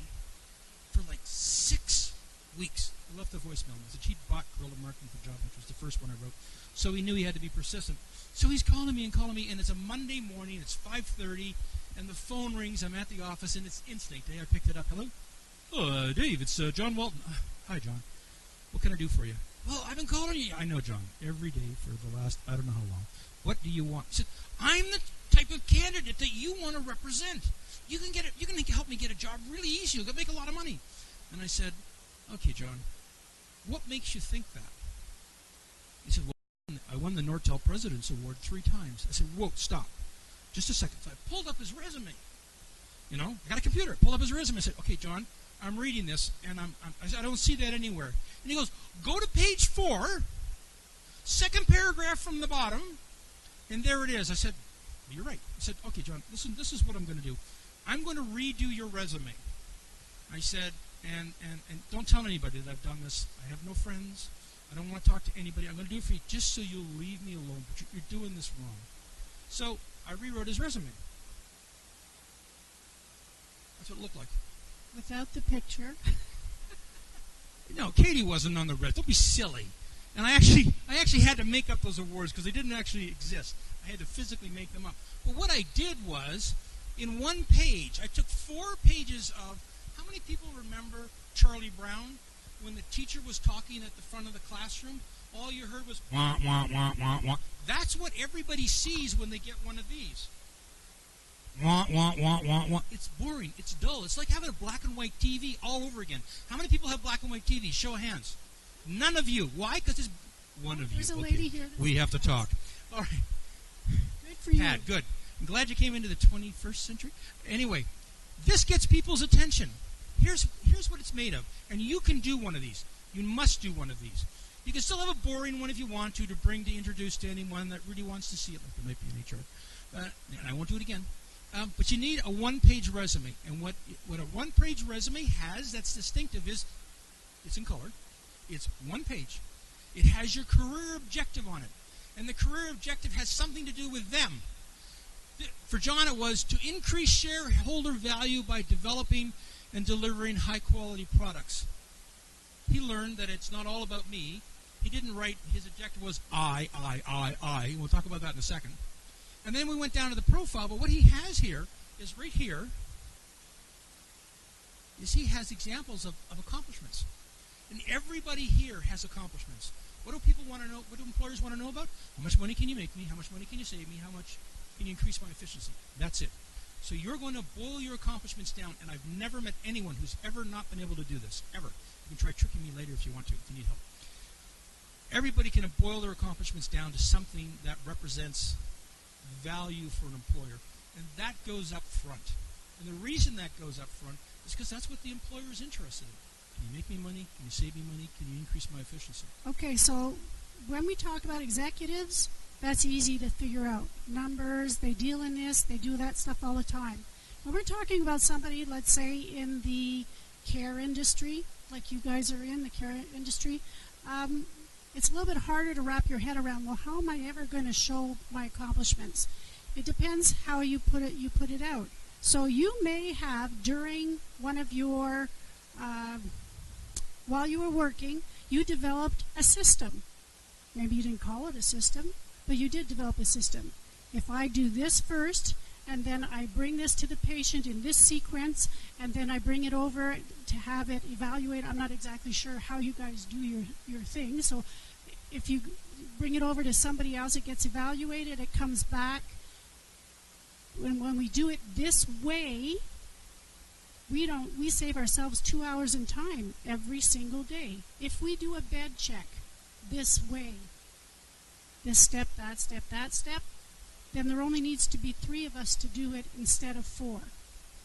for like 6 weeks. I left a voicemail message. He'd bought Guerrilla Marketing for Job, which was the first one I wrote. So he knew he had to be persistent. So he's calling me, and it's a Monday morning, it's 5:30, and the phone rings, I'm at the office, and it's instinct. I picked it up. Hello? Oh, Dave, it's John Walton. Hi, John. What can I do for you? Well, I've been calling you. I know, John, every day for the last, I don't know how long. What do you want? He said, I'm the type of candidate that you want to represent. You can help me get a job really easy. You'll make a lot of money. And I said, okay, John, what makes you think that? He said, well, I won the Martel President's Award 3 times. I said, whoa, stop. Just a second. So I pulled up his resume. I got a computer. Pulled up his resume. I said, okay, John, I'm reading this, and I said, I don't see that anywhere. And he goes, go to page 4, second paragraph from the bottom, and there it is. I said, well, you're right. I said, okay, John, listen, this is what I'm going to do. I'm going to redo your resume. I said, and don't tell anybody that I've done this. I have no friends. I don't want to talk to anybody. I'm going to do it for you just so you'll leave me alone, but you're doing this wrong. So I rewrote his resume. That's what it looked like. Without the picture. No, Katie wasn't on the red. Don't be silly. And I actually had to make up those awards because they didn't actually exist. I had to physically make them up. But what I did was, in one page, I took 4 pages of, how many people remember Charlie Brown? When the teacher was talking at the front of the classroom, all you heard was, wah, wah, wah, wah, wah. That's what everybody sees when they get one of these. Wah, wah, wah, wah, wah. It's boring. It's dull. It's like having a black and white TV all over again. How many people have black and white TVs? Show of hands. None of you. Why? Because it's one of you. There's a lady here. We have to talk. All right. Good for you. Pat, good. I'm glad you came into the 21st century. Anyway, this gets people's attention. Here's what it's made of. And you can do one of these. You must do one of these. You can still have a boring one if you want to bring to introduce to anyone that really wants to see it, like there might be an HR. And I won't do it again. But you need a one-page resume. And what a one-page resume has that's distinctive is it's in color. It's one page. It has your career objective on it. And the career objective has something to do with them. For John, it was to increase shareholder value by developing and delivering high-quality products. He learned that it's not all about me. He didn't write, his objective was I. We'll talk about that in a second. And then we went down to the profile, but what he has here is right here, is he has examples of accomplishments. And everybody here has accomplishments. What do people want to know? What do employers want to know about? How much money can you make me? How much money can you save me? How much can you increase my efficiency? That's it. So you're going to boil your accomplishments down, and I've never met anyone who's ever not been able to do this, ever. You can try tricking me later if you want to, if you need help. Everybody can boil their accomplishments down to something that represents value for an employer, and that goes up front. And the reason that goes up front is because that's what the employer is interested in. Can you make me money? Can you save me money? Can you increase my efficiency? Okay, so when we talk about executives, that's easy to figure out. Numbers, they deal in this, they do that stuff all the time. When we're talking about somebody, let's say, in the care industry, like you guys are in, the care industry, it's a little bit harder to wrap your head around, well, how am I ever going to show my accomplishments? It depends how you put it out. So you may have, during one of your, while you were working, you developed a system. Maybe you didn't call it a system, but you did develop a system. If I do this first, and then I bring this to the patient in this sequence, and then I bring it over to have it evaluate. I'm not exactly sure how you guys do your thing, so if you bring it over to somebody else, it gets evaluated, it comes back. When we do it this way, we save ourselves 2 hours in time every single day. If we do a bed check this way, this step, that step, then there only needs to be 3 of us to do it instead of 4.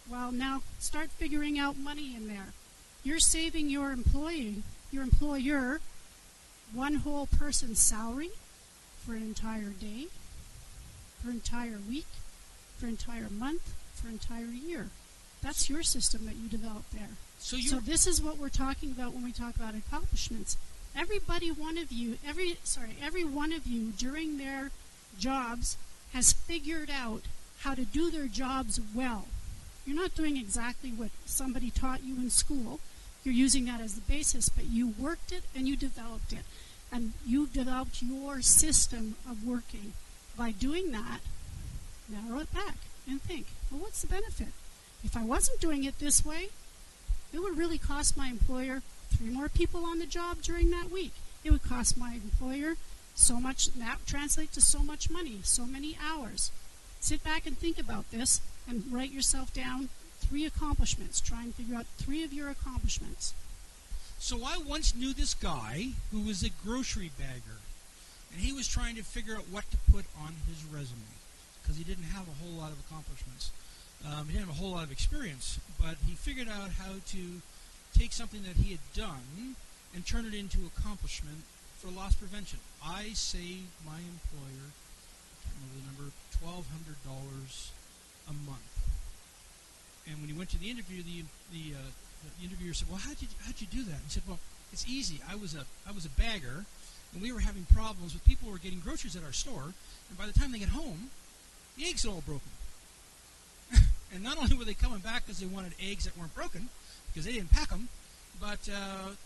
Well, now start figuring out money in there. You're saving your employer, one whole person's salary for an entire day, for an entire week, for an entire month, for an entire year. That's your system that you developed there. So this is what we're talking about when we talk about accomplishments. Every one of you during their jobs has figured out how to do their jobs well. You're not doing exactly what somebody taught you in school. You're using that as the basis, but you worked it and you developed it. And you developed your system of working. By doing that, narrow it back and think, well, what's the benefit? If I wasn't doing it this way, it would really cost my employer 3 more people on the job during that week. It would cost my employer so much, that translates to so much money, so many hours. Sit back and think about this and write yourself down 3 accomplishments. Try and figure out 3 of your accomplishments. So I once knew this guy who was a grocery bagger, and he was trying to figure out what to put on his resume because he didn't have a whole lot of accomplishments. He didn't have a whole lot of experience, but he figured out how to take something that he had done and turn it into accomplishment for loss prevention. I saved my employer, I can't remember the number, $1,200 a month. And when he went to the interview, the interviewer said, "Well, how'd you do that?" And he said, "Well, it's easy. I was a bagger, and we were having problems with people who were getting groceries at our store, and by the time they get home, the eggs had all broken." And not only were they coming back because they wanted eggs that weren't broken, because they didn't pack them, but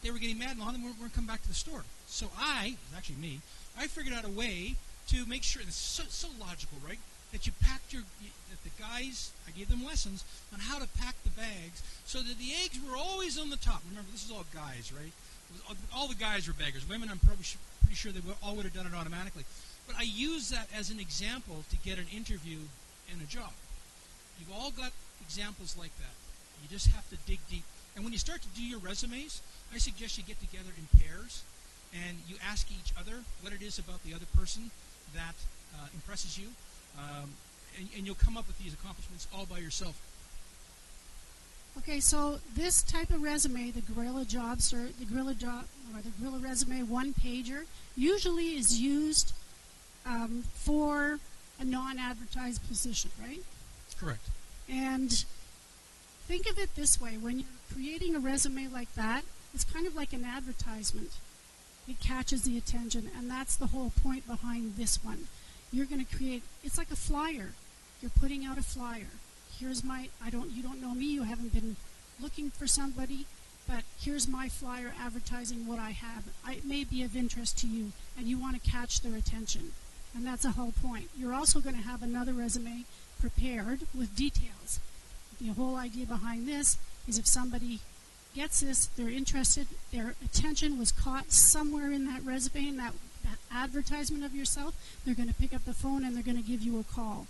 they were getting mad and a lot of them weren't coming back to the store. So it was actually me, I figured out a way to make sure, it's so logical, right? That you packed that the guys, I gave them lessons on how to pack the bags so that the eggs were always on the top. Remember, this is all guys, right? All the guys were baggers. Women, I'm probably pretty sure they all would have done it automatically. But I use that as an example to get an interview and a job. You've all got examples like that. You just have to dig deep. And when you start to do your resumes, I suggest you get together in pairs and you ask each other what it is about the other person that impresses you, and you'll come up with these accomplishments all by yourself. Okay, so this type of resume, the Guerrilla Job Search, the Guerrilla Resume one-pager, usually is used for a non-advertised position, right? Correct. And think of it this way: when you're creating a resume like that, it's kind of like an advertisement. It catches the attention, and that's the whole point behind this one. You're going to create, it's like a flyer. You're putting out a flyer. Here's my, you don't know me, you haven't been looking for somebody, but here's my flyer advertising what I have. It may be of interest to you, and you want to catch their attention. And that's the whole point. You're also going to have another resume prepared with details. The whole idea behind this is if somebody gets this, they're interested, their attention was caught somewhere in that resume, in that advertisement of yourself, they're going to pick up the phone and they're going to give you a call.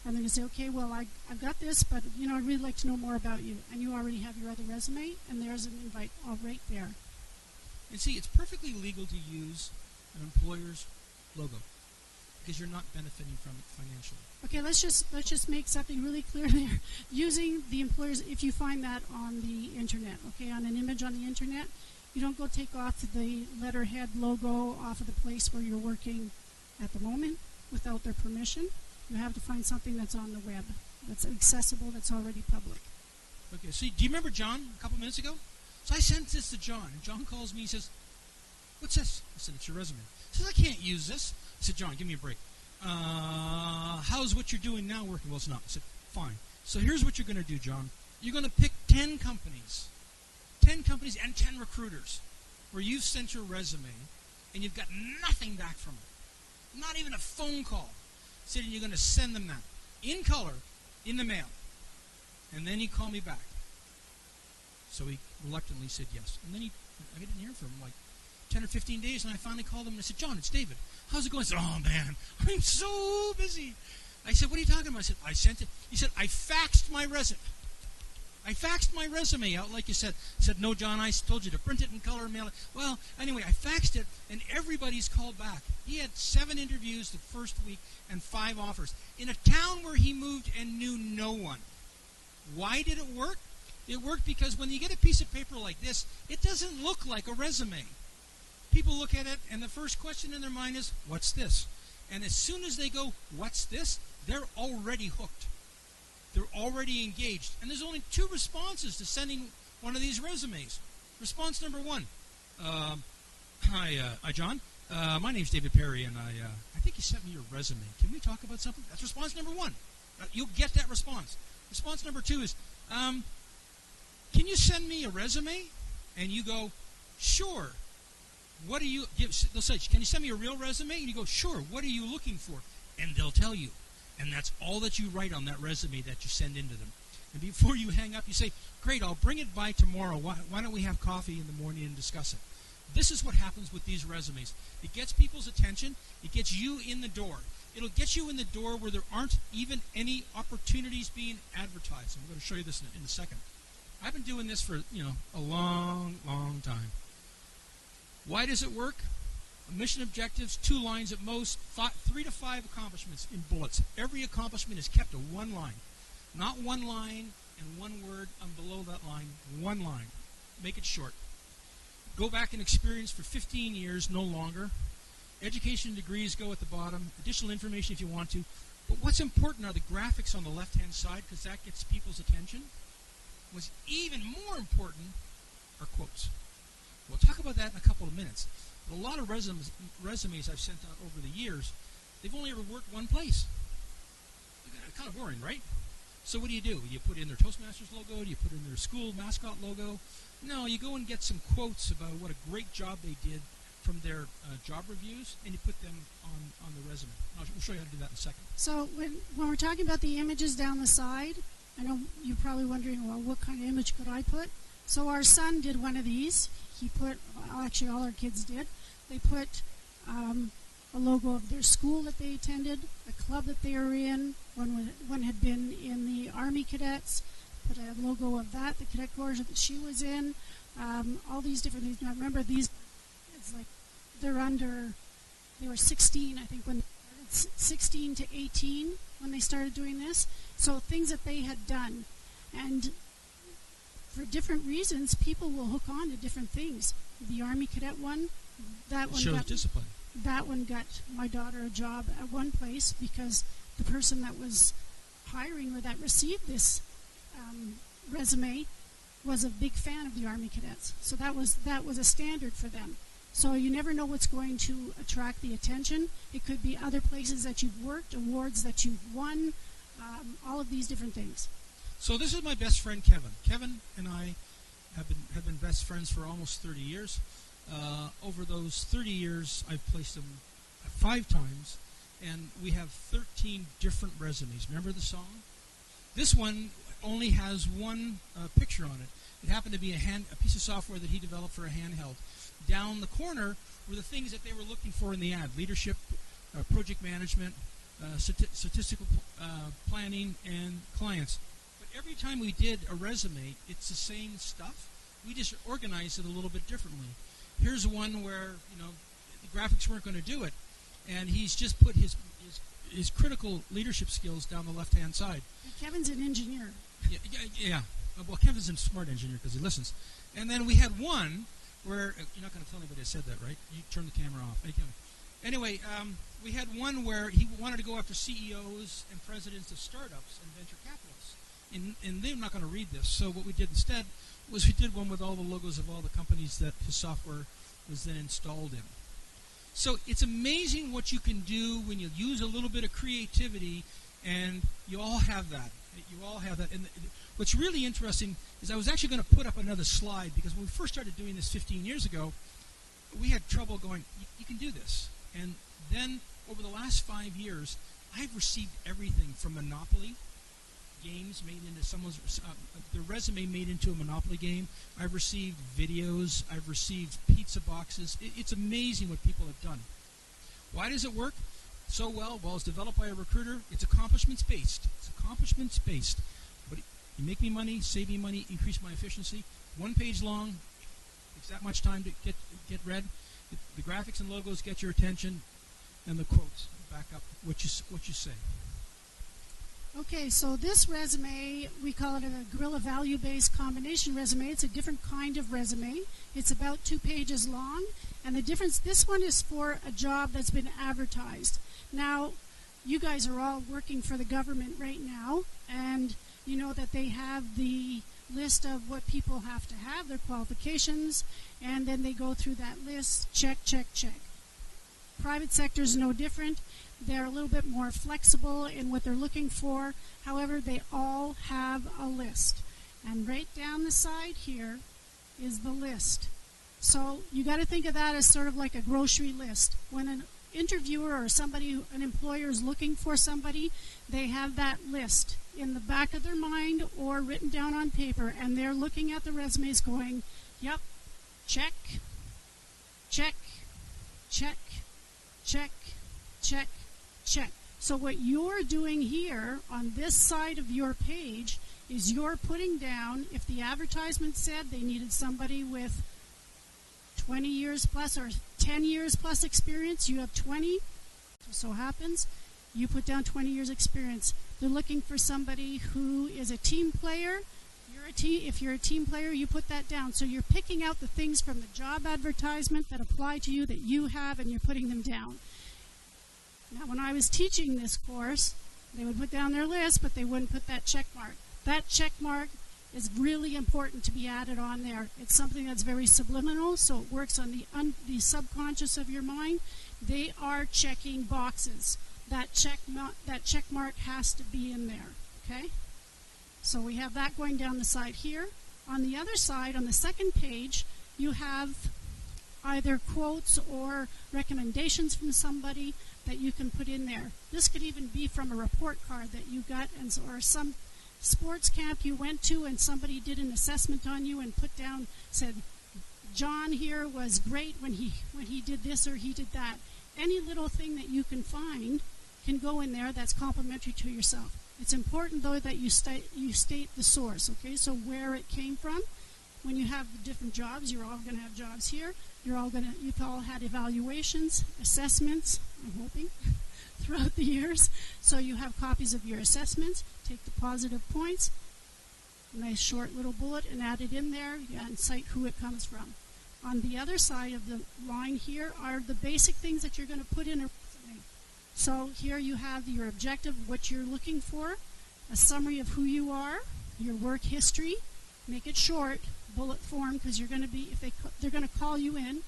And they're going to say, okay, well, I've got this, but, I'd really like to know more about you. And you already have your other resume, and there's an invite all right there. And see, it's perfectly legal to use an employer's logo because you're not benefiting from it financially. Okay, let's just make something really clear there. Using the employers, if you find that on the internet, okay, on an image on the internet, you don't go take off the letterhead logo off of the place where you're working at the moment without their permission. You have to find something that's on the web, that's accessible, that's already public. Okay, so do you remember John a couple minutes ago? So I sent this to John, and John calls me and says, "What's this?" I said, "It's your resume." He says, "I can't use this." I said, "John, give me a break. How's what you're doing now working?" "Well, it's not." I said, "Fine. So here's what you're going to do, John. You're going to pick 10 companies and 10 recruiters where you've sent your resume and you've got nothing back from it. Not even a phone call. Said you're going to send them that in color in the mail. And then he called me back. So he reluctantly said yes. And then I didn't hear from him like 10 or 15 days, and I finally called him and I said, John, it's David. How's it going? He said, oh, man, I'm so busy. I said, what are you talking about? I said, I sent it. He said, I faxed my resume. I faxed my resume out like you said. I said, no, John, I told you to print it in color and mail it. Well, anyway, I faxed it, and everybody's called back. He had 7 interviews the first week and 5 offers in a town where he moved and knew no one. Why did it work? It worked because when you get a piece of paper like this, it doesn't look like a resume. People look at it, and the first question in their mind is, what's this? And as soon as they go, what's this? They're already hooked. They're already engaged. And there's only 2 responses to sending one of these resumes. Response number 1. Hi, John. My name's David Perry, and I think you sent me your resume. Can we talk about something? That's response number 1. You'll get that response. Response number 2 is, can you send me a resume? And you go, sure. What do you give? They'll say, can you send me a real resume? And you go, sure. What are you looking for? And they'll tell you. And that's all that you write on that resume that you send into them. And before you hang up, you say, great, I'll bring it by tomorrow. Why don't we have coffee in the morning and discuss it? This is what happens with these resumes. It gets people's attention. It gets you in the door. It'll get you in the door where there aren't even any opportunities being advertised. I'm going to show you this in a second. I've been doing this for, a long, long time. Why does it work? Mission objectives, 2 lines at most, 3 to 5 accomplishments in bullets. Every accomplishment is kept to 1 line. Not 1 line and 1 word, and below that line, 1 line. Make it short. Go back and experience for 15 years, no longer. Education and degrees go at the bottom. Additional information if you want to. But what's important are the graphics on the left-hand side, because that gets people's attention. What's even more important are quotes. We'll talk about that in a couple of minutes. But a lot of resumes I've sent out over the years, they've only ever worked one place. Kind of boring, right? So what do? You put in their Toastmasters logo? Do you put in their school mascot logo? No, you go and get some quotes about what a great job they did from their job reviews, and you put them on the resume. We'll show you how to do that in a second. So when we're talking about the images down the side, I know you're probably wondering, well, what kind of image could I put? So our son did one of these. He put, actually all our kids did, they put a logo of their school that they attended, a club that they were in. One had been in the Army Cadets, put a logo of that, the Cadet Corps that she was in, all these different things. Now remember, these, it's like they were 16, I think, when 16 to 18 when they started doing this. So things that they had done. And for different reasons, people will hook on to different things. The Army Cadet one, that one shows discipline. That one got my daughter a job at one place because the person that was hiring or that received this resume was a big fan of the Army Cadets. So that was a standard for them. So you never know what's going to attract the attention. It could be other places that you've worked, awards that you've won, all of these different things. So this is my best friend, Kevin. Kevin and I have been best friends for almost 30 years. Over those 30 years, I've placed him 5 times, and we have 13 different resumes. Remember the song? This one only has 1 picture on it. It happened to be a piece of software that he developed for a handheld. Down the corner were the things that they were looking for in the ad: leadership, project management, statistical planning, and clients. But every time we did a resume, it's the same stuff. We just organized it a little bit differently. Here's one where the graphics weren't going to do it, and he's just put his critical leadership skills down the left-hand side. Kevin's an engineer. Yeah. Well, Kevin's a smart engineer because he listens. And then we had one where you're not going to tell anybody I said that, right? You turn the camera off. Anyway, we had one where he wanted to go after CEOs and presidents of startups and venture capitalists. And they're not going to read this. So what we did instead was we did one with all the logos of all the companies that his software was then installed in. So it's amazing what you can do when you use a little bit of creativity, and you all have that. You all have that. And what's really interesting is I was actually going to put up another slide, because when we first started doing this 15 years ago, we had trouble going, you can do this. And then over the last 5 years, I've received everything from Monopoly, games made into someone's their resume made into a Monopoly game. I've received videos. I've received pizza boxes. It's amazing what people have done. Why does it work so well? Well, it's developed by a recruiter. It's accomplishments-based. It's accomplishments-based. But you make me money, save me money, increase my efficiency. 1 page long. Takes that much time to get read. The graphics and logos get your attention, and the quotes back up what you say. Okay, so this resume, we call it a Guerrilla value-based combination resume. It's a different kind of resume. It's about 2 pages long, and the difference, this one is for a job that's been advertised. Now, you guys are all working for the government right now, and you know that they have the list of what people have to have, their qualifications, and then they go through that list, check, check, check. Private sector is no different. They're a little bit more flexible in what they're looking for. However, they all have a list. And right down the side here is the list. So you got to think of that as sort of like a grocery list. When an interviewer or somebody, an employer is looking for somebody, they have that list in the back of their mind or written down on paper, and they're looking at the resumes going, yep, check, check, check, check, check, check. So what you're doing here on this side of your page is you're putting down, if the advertisement said they needed somebody with 20 years plus or 10 years plus experience, you have 20, so happens, you put down 20 years experience. They're looking for somebody who is a team player. If you're a team player, you put that down. So you're picking out the things from the job advertisement that apply to you that you have, and you're putting them down. Now, when I was teaching this course, they would put down their list, but they wouldn't put that check mark. That check mark is really important to be added on there. It's something that's very subliminal, so it works on the subconscious of your mind. They are checking boxes. That check mark has to be in there, okay? So we have that going down the side here. On the other side, on the second page, you have either quotes or recommendations from somebody that you can put in there. This could even be from a report card that you got, or some sports camp you went to and somebody did an assessment on you and put down, said, John here was great when he did this or he did that. Any little thing that you can find can go in there that's complimentary to yourself. It's important, though, that you state the source, okay, so where it came from. When you have different jobs, you're all going to have jobs here. You've all had evaluations, assessments, I'm hoping, throughout the years. So you have copies of your assessments. Take the positive points, a nice short little bullet, and add it in there and cite who it comes from. On the other side of the line here are the basic things that you're going to put in a resume. So here you have your objective, what you're looking for, a summary of who you are, your work history. Make it short, bullet form, because you're going to be, if they're going to call you in,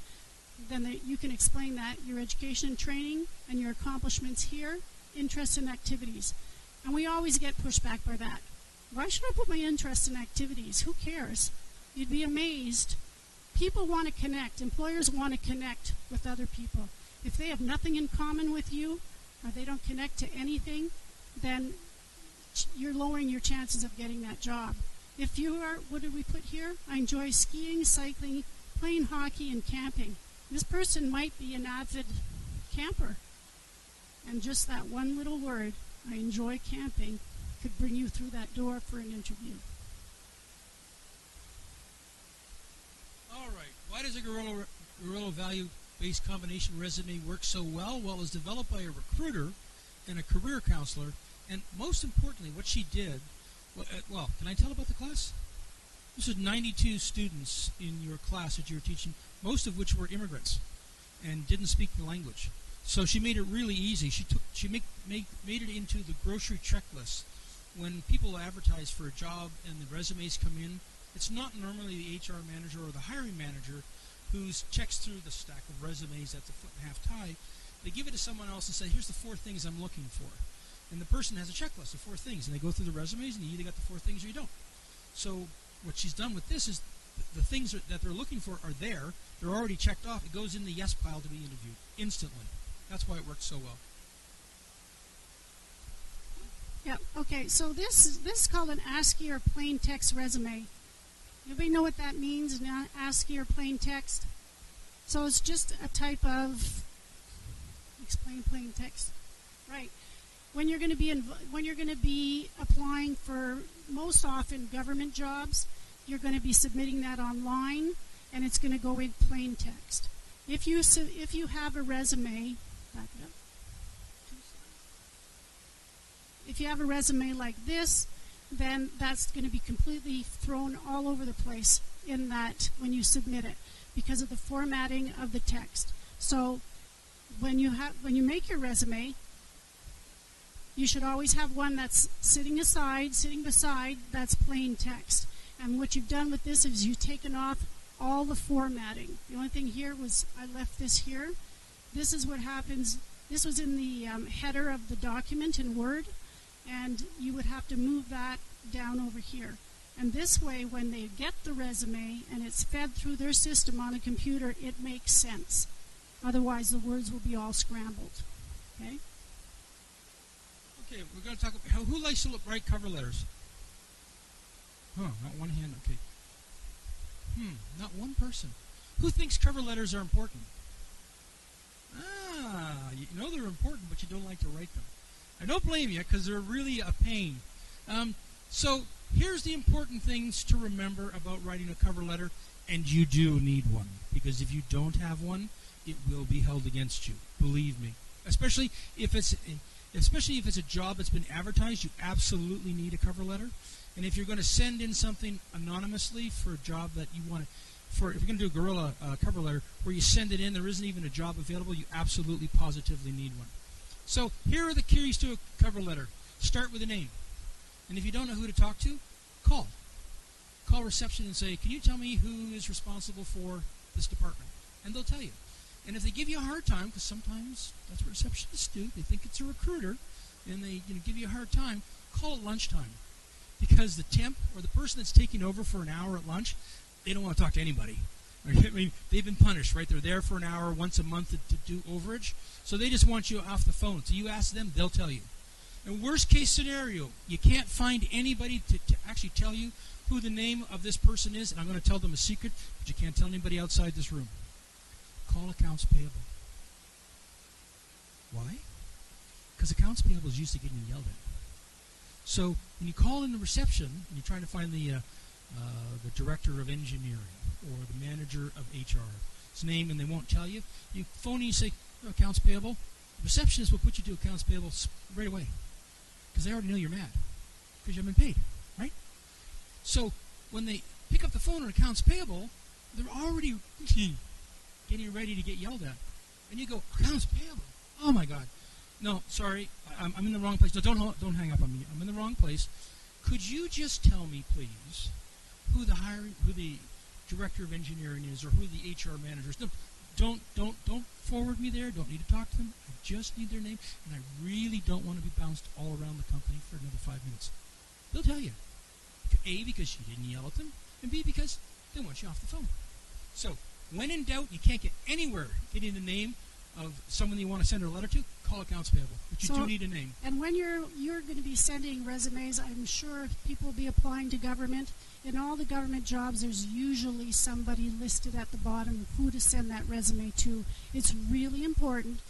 then you can explain that, your education and training and your accomplishments here, interests and activities. And we always get pushback by that. Why should I put my interests and activities? Who cares? You'd be amazed. People want to connect. Employers want to connect with other people. If they have nothing in common with you, or they don't connect to anything, then you're lowering your chances of getting that job. If you are, what did we put here? I enjoy skiing, cycling, playing hockey, and camping. This person might be an avid camper. And just that one little word, I enjoy camping, could bring you through that door for an interview. All right. Why does a Guerrilla value-based combination resume work so well? Well, it was developed by a recruiter and a career counselor. And most importantly, what she did, well, can I tell about the class? This is 92 students in your class that you were teaching, most of which were immigrants and didn't speak the language. So she made it really easy. She made it into the grocery checklist. When people advertise for a job and the resumes come in, it's not normally the HR manager or the hiring manager who checks through the stack of resumes that's a foot and a half high. They give it to someone else and say, here's the 4 things I'm looking for. And the person has a checklist of 4 things, and they go through the resumes, and you either got the 4 things or you don't. So what she's done with this is the things that they're looking for are there. They're already checked off. It goes in the yes pile to be interviewed instantly. That's why it works so well. Yeah, okay, so this is called an ASCII or plain text resume. Anybody know what that means, an ASCII or plain text? So it's just a type of, explain plain text, right? When you're going to be applying for, most often, government jobs, you're going to be submitting that online, and it's going to go in plain text. If you have a resume, back it up. If you have a resume like this, then that's going to be completely thrown all over the place in that when you submit it because of the formatting of the text. So when you make your resume, you should always have one that's sitting beside, that's plain text. And what you've done with this is you've taken off all the formatting. The only thing here was I left this here. This is what happens. This was in the header of the document in Word, and you would have to move that down over here. And this way, when they get the resume and it's fed through their system on a computer, it makes sense. Otherwise, the words will be all scrambled. Okay? Okay, we're going to talk about who likes to write cover letters. Huh, not one hand, okay. Not one person. Who thinks cover letters are important? You know they're important, but you don't like to write them. I don't blame you, because they're really a pain. So here's the important things to remember about writing a cover letter, and you do need one, because if you don't have one, it will be held against you. Believe me. Especially if it's a job that's been advertised, you absolutely need a cover letter. And if you're going to send in something anonymously for a job that you want to, if you're going to do a guerrilla cover letter where you send it in, there isn't even a job available, you absolutely, positively need one. So here are the keys to a cover letter. Start with a name. And if you don't know who to talk to, call. Call reception and say, can you tell me who is responsible for this department? And they'll tell you. And if they give you a hard time, because sometimes that's what receptionists do, they think it's a recruiter, and they give you a hard time, call at lunchtime. Because the temp or the person that's taking over for an hour at lunch, they don't want to talk to anybody. I mean, they've been punished, right? They're there for an hour once a month to do overage, so they just want you off the phone. So you ask them, they'll tell you. And worst case scenario, you can't find anybody to actually tell you who the name of this person is, and I'm going to tell them a secret, but you can't tell anybody outside this room. Call accounts payable. Why? Because accounts payable is used to getting yelled at. So when you call in the reception and you're trying to find the director of engineering or the manager of HR's name and they won't tell you, you phone and you say, oh, accounts payable. The receptionist will put you to accounts payable right away because they already know you're mad because you haven't been paid, right? So when they pick up the phone on accounts payable, they're already getting ready to get yelled at. And you go, accounts payable? Oh, my God. No, sorry, I'm in the wrong place. No, don't hang up on me. I'm in the wrong place. Could you just tell me, please, who the director of engineering is, or who the HR manager is? No, don't forward me there. Don't need to talk to them. I just need their name, and I really don't want to be bounced all around the company for another 5 minutes. They'll tell you. A, because you didn't yell at them, and B, because they want you off the phone. So, when in doubt, you can't get anywhere getting the name of someone you want to send a letter to, call accounts payable. But you do need a name. And when you're going to be sending resumes, I'm sure people will be applying to government. In all the government jobs, there's usually somebody listed at the bottom who to send that resume to. It's really important,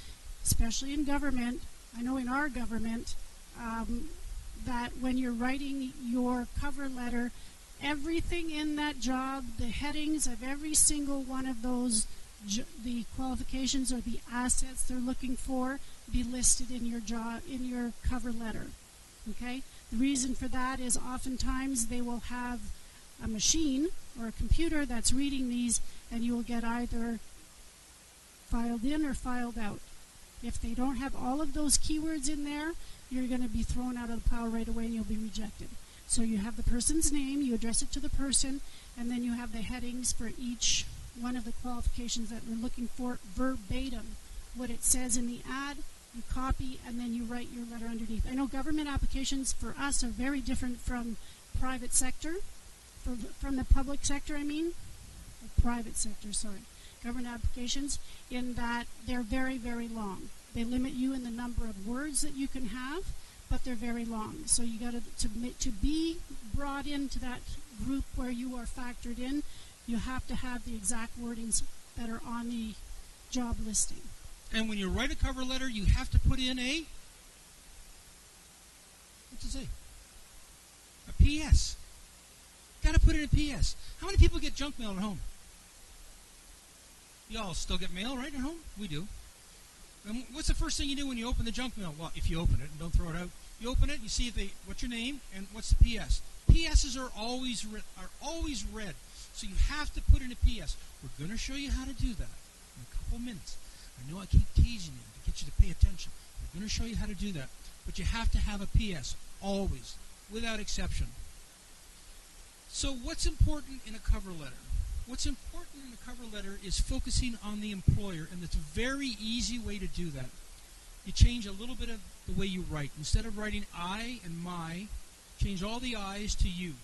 especially in government. I know in our government, that when you're writing your cover letter, everything in that job, the headings of every single one of those, the qualifications or the assets they're looking for, be listed in your job, in your cover letter. Okay? The reason for that is oftentimes they will have a machine or a computer that's reading these, and you will get either filed in or filed out. If they don't have all of those keywords in there, you're going to be thrown out of the pile right away and you'll be rejected. So you have the person's name, you address it to the person, and then you have the headings for each one of the qualifications that we're looking for verbatim. What it says in the ad, you copy, and then you write your letter underneath. I know government applications for us are very different from private sector, from the public sector, I mean. Private sector, sorry. Government applications, in that they're very, very long. They limit you in the number of words that you can have, but they're very long. So you got to be brought into that group where you are factored in, you have to have the exact wordings that are on the job listing. And when you write a cover letter, you have to put in what's it say? A PS. Got to put in a PS. How many people get junk mail at home? Y'all still get mail, right, at home? We do. And what's the first thing you do when you open the junk mail? Well, if you open it, and don't throw it out, you open it, you see what's your name, and what's the PS. PSs are always read, so you have to put in a PS. We're going to show you how to do that in a couple minutes. I know I keep teasing you to get you to pay attention. We're going to show you how to do that, but you have to have a PS, always, without exception. So what's important in a cover letter? What's important in a cover letter is focusing on the employer, and it's a very easy way to do that. You change a little bit of the way you write. Instead of writing I and my, change all the I's to you.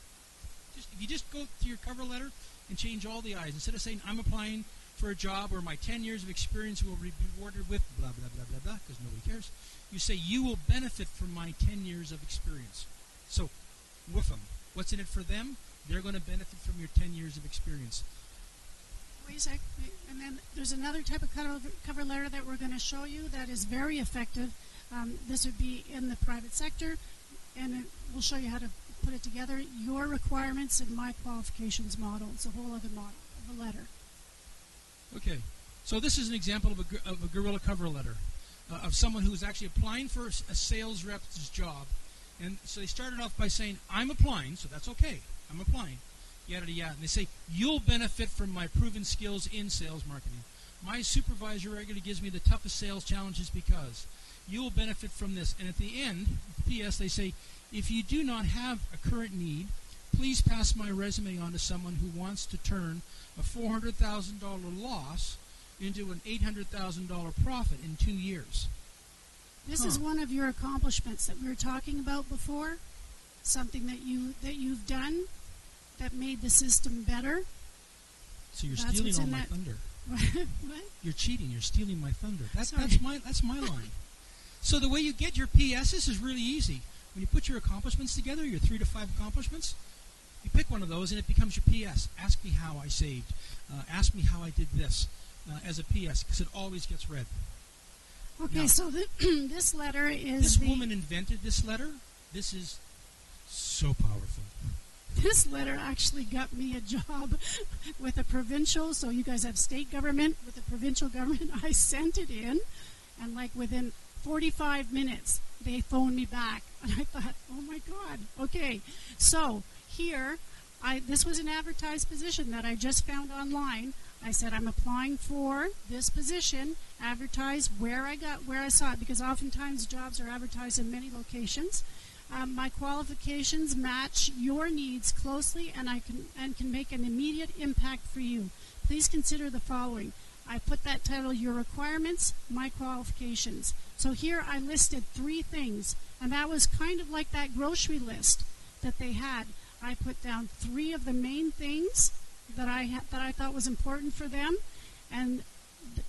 If you just go to your cover letter and change all the I's, instead of saying I'm applying for a job where my 10 years of experience will be rewarded with blah, blah, blah, blah, blah, because nobody cares, you say you will benefit from my 10 years of experience. So, with them. What's in it for them? They're going to benefit from your 10 years of experience. Wait a sec. And then there's another type of cover letter that we're going to show you that is very effective. This would be in the private sector, and we'll show you how to put it together. Your requirements and my qualifications model. It's a whole other model of a letter. Okay. So this is an example of a guerrilla cover letter of someone who's actually applying for a sales rep's job. And so they started off by saying, I'm applying, so that's okay. I'm applying, yada, yada. And they say, you'll benefit from my proven skills in sales marketing. My supervisor regularly gives me the toughest sales challenges because you'll benefit from this. And at the end, P.S., they say, if you do not have a current need, please pass my resume on to someone who wants to turn a $400,000 loss into an $800,000 profit in 2 years. This is one of your accomplishments that we were talking about before, something that you've done that made the system better. So you're stealing all my thunder. What? You're cheating. You're stealing my thunder. That's my line. So the way you get your PSs is really easy. When you put your accomplishments together, your 3 to 5 accomplishments, you pick one of those and it becomes your PS. Ask me how I saved. Ask me how I did this as a PS, because it always gets read. Okay, now, so this letter is... This woman invented this letter. This is so powerful. This letter actually got me a job with a provincial, so you guys have state government, with the provincial government. I sent it in, and like within 45 minutes, they phoned me back. And I thought, oh my God, okay. So here, this was an advertised position that I just found online. I said, I'm applying for this position, advertise where I saw it, because oftentimes jobs are advertised in many locations. My qualifications match your needs closely, and can make an immediate impact for you. Please consider the following. I put that title, your requirements, my qualifications. So here I listed 3 things, and that was kind of like that grocery list that they had. I put down 3 of the main things that I thought was important for them,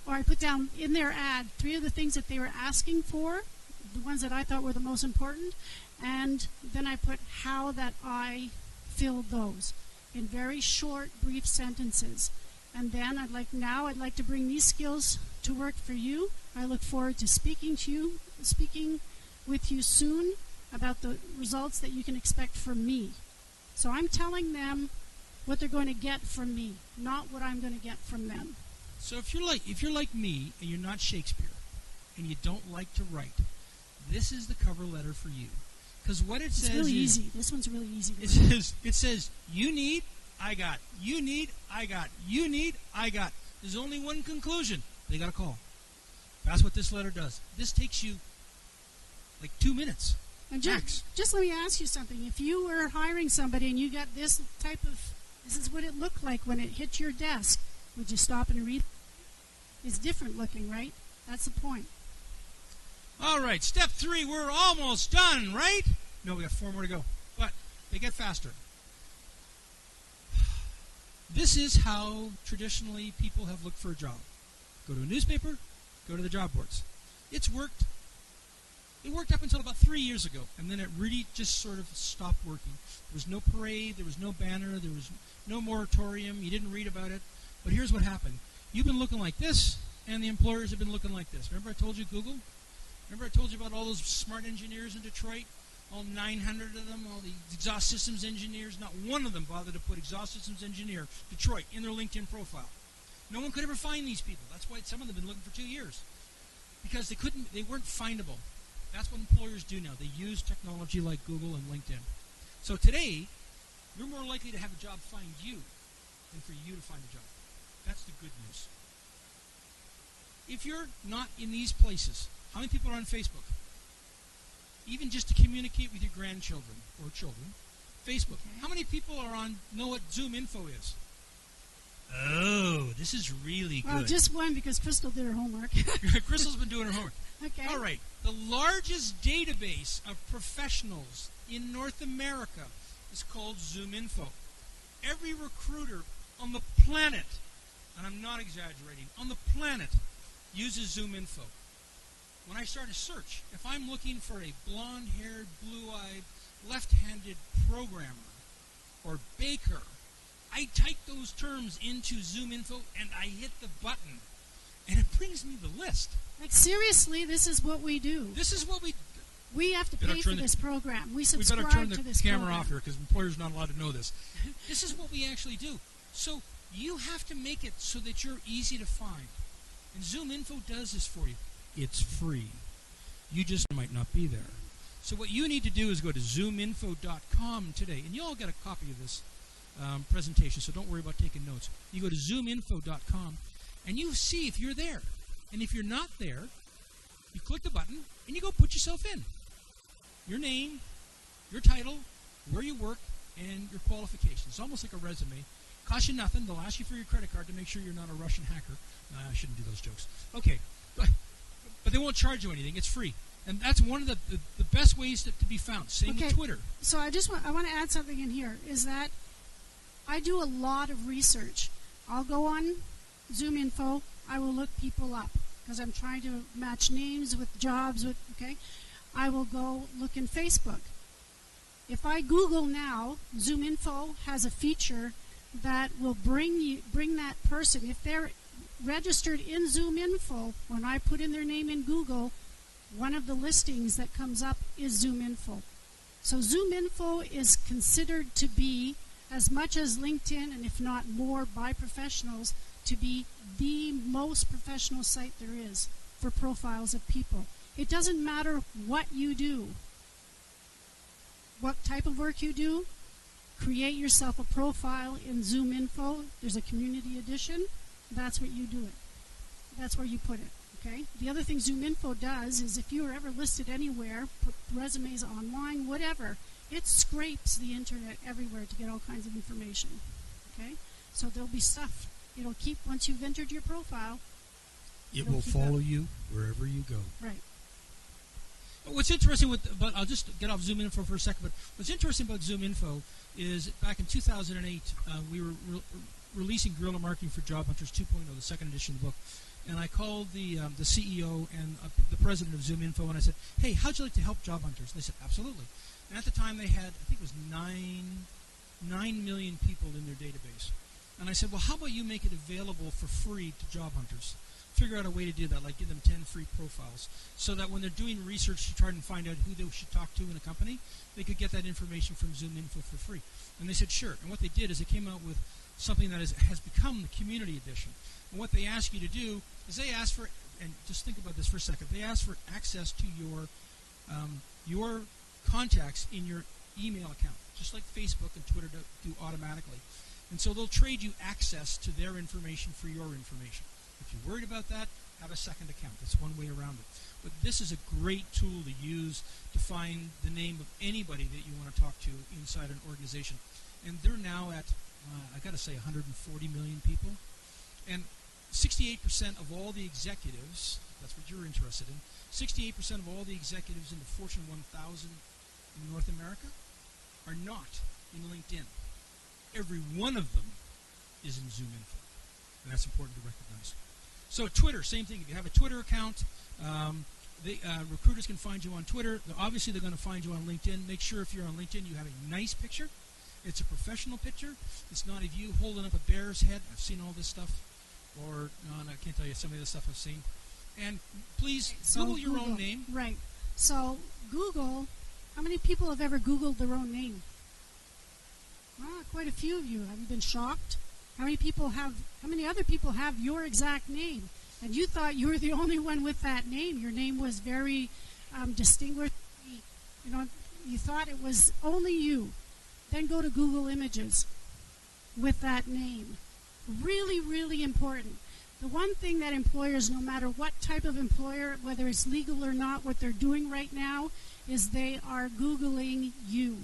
or I put down in their ad 3 of the things that they were asking for, the ones that I thought were the most important, and then I put how that I filled those in very short, brief sentences. And then I'd like to bring these skills to work for you. I look forward to speaking with you soon about the results that you can expect from me. So I'm telling them what they're going to get from me, not what I'm going to get from them. So if you're like me and you're not Shakespeare and you don't like to write, this is the cover letter for you. Because what it says is... It's really easy. This one's really easy. It says, you need, I got. You need, I got. You need, I got. There's only one conclusion. They got a call. That's what this letter does. This takes you like 2 minutes. And just let me ask you something. If you were hiring somebody and you got this is what it looked like when it hit your desk, would you stop and read? It's different looking, right? That's the point. All right, step 3, we're almost done, right? No, we got 4 more to go, but they get faster. This is how traditionally people have looked for a job. Go to a newspaper, go to the job boards. It's worked It worked up until about 3 years ago, and then it really just sort of stopped working. There was no parade, there was no banner, there was no moratorium, you didn't read about it. But here's what happened. You've been looking like this, and the employers have been looking like this. Remember I told you Google? Remember I told you about all those smart engineers in Detroit? All 900 of them, all the exhaust systems engineers. Not one of them bothered to put exhaust systems engineer, Detroit, in their LinkedIn profile. No one could ever find these people. That's why some of them have been looking for 2 years. Because they weren't findable. That's what employers do now. They use technology like Google and LinkedIn. So today, you're more likely to have a job find you than for you to find a job. That's the good news. If you're not in these places, how many people are on Facebook? Even just to communicate with your grandchildren or children. Facebook. Okay. How many people know what Zoom info is? Oh, this is really good. Well, just one because Crystal did her homework. Crystal's been doing her homework. Okay. All right. The largest database of professionals in North America is called Zoom Info. Every recruiter on the planet, and I'm not exaggerating, on the planet uses Zoom Info. When I start a search, if I'm looking for a blonde-haired, blue-eyed, left-handed programmer or baker, I type those terms into Zoom Info and I hit the button, and it brings me the list. Like, seriously, this is what we do. This is what We have to pay for this program. We subscribe better turn to the this camera program. off here because employers are not allowed to know this. This is what we actually do. So you have to make it so that you're easy to find. And Zoom Info does this for you. It's free. You just might not be there. So what you need to do is go to zoominfo.com today. And you all get a copy of this presentation, so don't worry about taking notes. You go to zoominfo.com, and you see if you're there. And if you're not there, you click the button, and you go put yourself in. Your name, your title, where you work, and your qualifications. It's almost like a resume. Costs you nothing. They'll ask you for your credit card to make sure you're not a Russian hacker. I shouldn't do those jokes. Okay. But they won't charge you anything. It's free. And that's one of the best ways to be found. Same with Twitter. So I want to add something in here, is that I do a lot of research. I'll go on Zoom Info. I will look people up because I'm trying to match names with jobs. Okay. I will go look in Facebook. If I Google now, Zoom Info has a feature that will bring that person. If they're registered in Zoom Info, when I put in their name in Google, one of the listings that comes up is Zoom Info. So Zoom Info is considered to be, as much as LinkedIn, and if not more by professionals, to be the most professional site there is for profiles of people. It doesn't matter what you do, what type of work you do, create yourself a profile in Zoom Info. There's a community edition. That's what you do it. That's where you put it. Okay. The other thing Zoom Info does is if you are ever listed anywhere, put resumes online, whatever, it scrapes the internet everywhere to get all kinds of information. Okay. So there'll be stuff. It'll keep, once you've entered your profile, it will follow you wherever you go. Right. What's interesting but I'll just get off Zoom Info for a second, but what's interesting about Zoom Info is back in 2008, we were releasing Guerrilla Marketing for Job Hunters 2.0, the second edition of the book, and I called the CEO and the president of Zoom Info, and I said, hey, how'd you like to help job hunters? And they said, absolutely. And at the time they had, I think it was 9 million people in their database. And I said, well, how about you make it available for free to job hunters? Figure out a way to do that, like give them 10 free profiles, so that when they're doing research to try and find out who they should talk to in a company, they could get that information from Zoom Info for free. And they said, sure. And what they did is they came out with something that has become the community edition. And what they ask you to do is they ask for, and just think about this for a second, they ask for access to your contacts in your email account, just like Facebook and Twitter do automatically. And so they'll trade you access to their information for your information. If you're worried about that, have a second account. That's one way around it. But this is a great tool to use to find the name of anybody that you want to talk to inside an organization. And they're now at, I got to say, 140 million people. And 68% of all the executives, that's what you're interested in, 68% of all the executives in the Fortune 1000 in North America are not in LinkedIn. Every one of them is in Zoom Info. And that's important to recognize. So Twitter, same thing. If you have a Twitter account, Recruiters can find you on Twitter. Obviously, they're going to find you on LinkedIn. Make sure if you're on LinkedIn, you have a nice picture. It's a professional picture. It's not of you holding up a bear's head. I've seen all this stuff. Or, no, I can't tell you some of the stuff I've seen. And please, Google your own name. Right. So, Google, how many people have ever Googled their own name? Quite a few of you. Have you been shocked? How many other people have your exact name? And you thought you were the only one with that name. Your name was very distinguished. You thought it was only you. Then go to Google Images with that name. Really, really important. The one thing that employers, no matter what type of employer, whether it's legal or not, what they're doing right now is they are Googling you.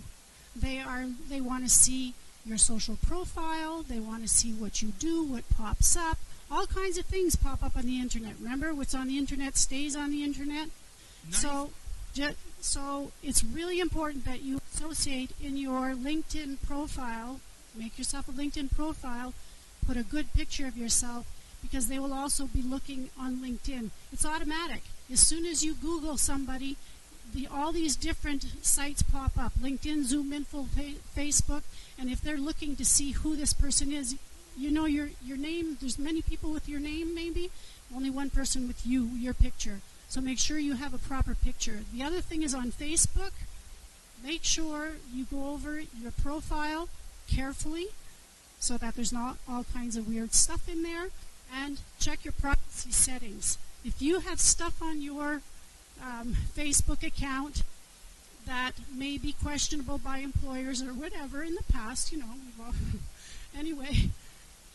They want to see your social profile. They want to see what you do, what pops up. All kinds of things pop up on the internet. Remember, what's on the internet stays on the internet. Nice. So it's really important that you associate in your LinkedIn profile, make yourself a LinkedIn profile, put a good picture of yourself, because they will also be looking on LinkedIn. It's automatic. As soon as you Google somebody, all these different sites pop up. LinkedIn, Zoom Info, Facebook, and if they're looking to see who this person is, you know your name, there's many people with your name maybe, only one person with your picture. So make sure you have a proper picture. The other thing is on Facebook, make sure you go over your profile carefully so that there's not all kinds of weird stuff in there, and check your privacy settings. If you have stuff on your Facebook account that may be questionable by employers or whatever in the past, anyway,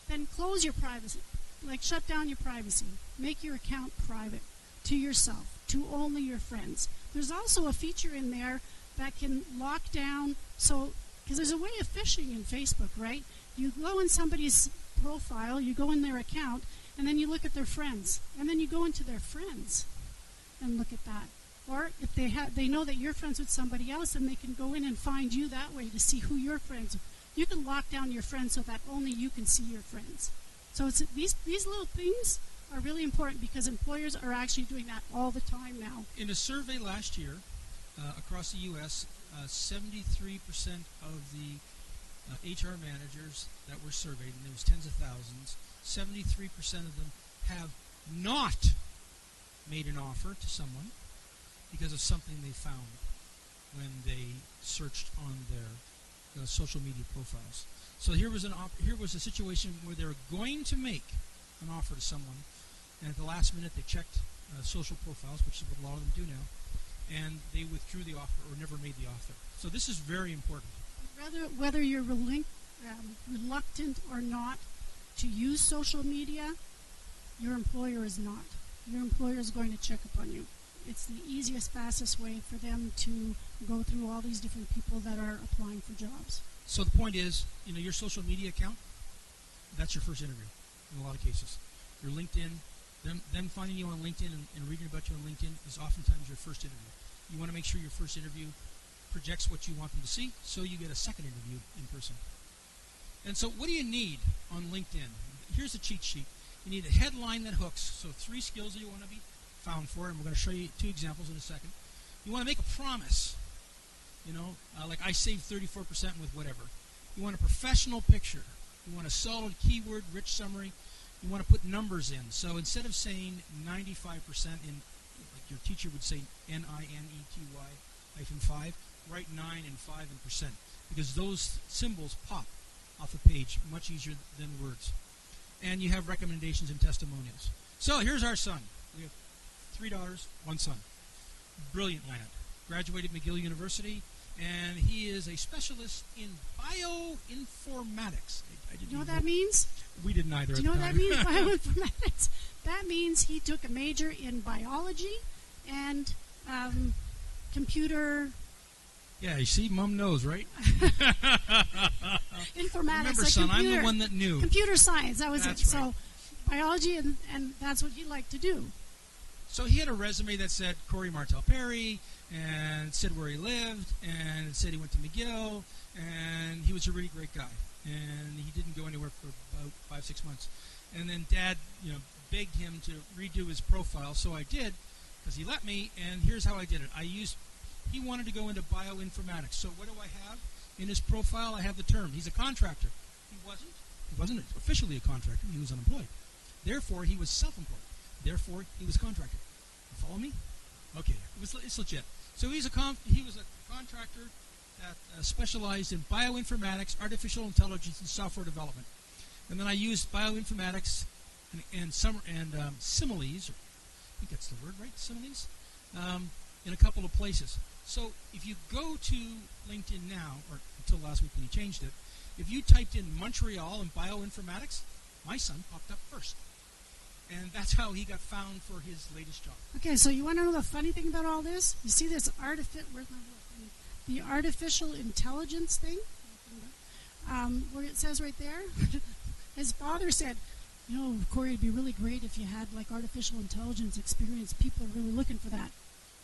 then close your privacy. Like, shut down your privacy. Make your account private to yourself, to only your friends. There's also a feature in there that can lock down, because there's a way of phishing in Facebook, right? You go in somebody's profile, you go in their account, and then you look at their friends. And then you go into their friends and look at that. Or if they know that you're friends with somebody else, then they can go in and find you that way to see who you're friends with. You can lock down your friends so that only you can see your friends. So these little things are really important because employers are actually doing that all the time now. In a survey last year across the U.S., 73% of the HR managers that were surveyed, and there was tens of thousands, 73% of them have not made an offer to someone because of something they found when they searched on their social media profiles. So here was a situation where they were going to make an offer to someone, and at the last minute they checked social profiles, which is what a lot of them do now, and they withdrew the offer or never made the offer. So this is very important. Whether you're reluctant or not to use social media, your employer is not. Your employer is going to check up on you. It's the easiest, fastest way for them to go through all these different people that are applying for jobs. So the point is, your social media account, that's your first interview in a lot of cases. Your LinkedIn, them finding you on LinkedIn and reading about you on LinkedIn is oftentimes your first interview. You want to make sure your first interview projects what you want them to see, so you get a second interview in person. And so what do you need on LinkedIn? Here's a cheat sheet. You need a headline that hooks, so 3 skills that you want to be found for, and we're going to show you 2 examples in a second. You want to make a promise, like I saved 34% with whatever. You want a professional picture. You want a solid keyword, rich summary. You want to put numbers in. So instead of saying 95% in, like your teacher would say NINETY-5, write 9 and 5 in percent, because those symbols pop off a page much easier than words. And you have recommendations and testimonials. So here's our son. We have 3 daughters, 1 son. Brilliant lad. Graduated McGill University, and he is a specialist in bioinformatics. You know what that means? We didn't either. Do you know what that means, bioinformatics? That means he took a major in biology and computer. Yeah, you see, Mom knows, right? Informatics. Remember, like son, computer, I'm the one that knew. Computer science, that was That's it. right. So biology, and that's what he liked to do. So he had a resume that said Corey Martel Perry, and said where he lived, and it said he went to McGill, and he was a really great guy. And he didn't go anywhere for about 5-6 months. And then Dad, begged him to redo his profile, so I did. because he let me, and here's how I did it. He wanted to go into bioinformatics. So what do I have in his profile? I have the term. He's a contractor. He wasn't officially a contractor. He was unemployed. Therefore, he was self-employed. Therefore, he was a contractor. You follow me? Okay, it's legit. So he was a contractor that specialized in bioinformatics, artificial intelligence, and software development. And then I used bioinformatics and similes, I think that's the word, right? Similes, in a couple of places. So if you go to LinkedIn now, or until last week when he changed it, if you typed in Montreal and bioinformatics, my son popped up first. And that's how he got found for his latest job. Okay, so you want to know the funny thing about all this? You see this the artificial intelligence thing? Where it says right there? His father said, you know, Corey, it'd be really great if you had like artificial intelligence experience. People are really looking for that.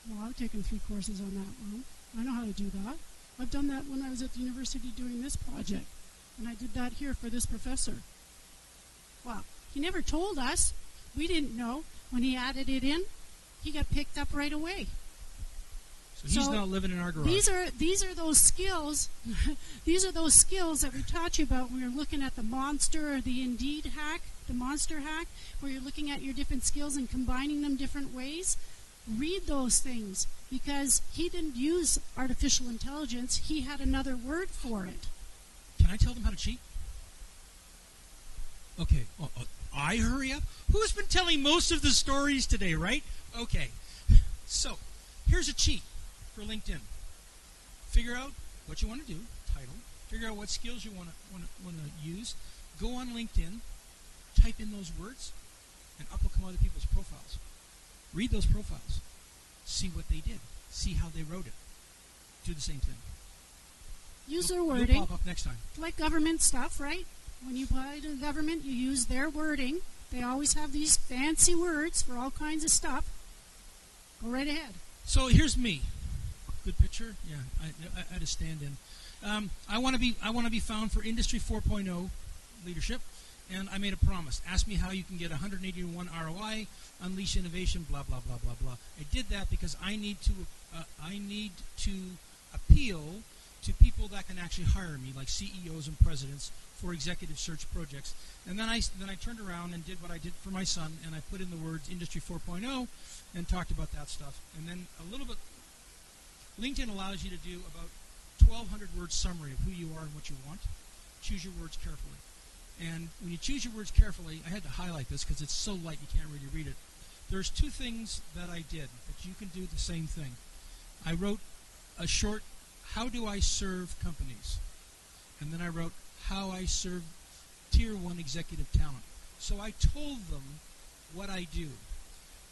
Well, I've taken 3 courses on that. Well, I know how to do that. I've done that when I was at the university doing this project. And I did that here for this professor. Well, he never told us. We didn't know. When he added it in, he got picked up right away. So he's now living in our garage. These are those skills. These are those skills that we taught you about when we were looking at the monster or the Indeed hack, the monster hack, where you're looking at your different skills and combining them different ways. Read those things, because he didn't use artificial intelligence. He had another word for it. Can I tell them how to cheat? Okay. I hurry up? Who's been telling most of the stories today, right? Okay. So, here's a cheat for LinkedIn. Figure out what you want to do, title. Figure out what skills you want to use. Go on LinkedIn, type in those words, and up will come other people's profiles. Read those profiles. See what they did. See how they wrote it. Do the same thing. Use their wording. You'll pop up next time. Like government stuff, right? When you apply to the government, you use their wording. They always have these fancy words for all kinds of stuff. Go right ahead. So here's me. Good picture. Yeah, I had to stand in. I want to be found for Industry 4.0 leadership, and I made a promise. Ask me how you can get 181 ROI, unleash innovation, blah blah blah blah blah. I did that because I need to appeal to people that can actually hire me, like CEOs and presidents, for executive search projects. And then I turned around and did what I did for my son, and I put in the words Industry 4.0 and talked about that stuff. And then a little bit, LinkedIn allows you to do about 1,200 word summary of who you are and what you want. Choose your words carefully. And when you choose your words carefully, I had to highlight this because it's so light you can't really read it. There's 2 things that I did, but you can do the same thing. I wrote a short, how do I serve companies? And then I wrote, how I serve Tier 1 executive talent. So I told them what I do.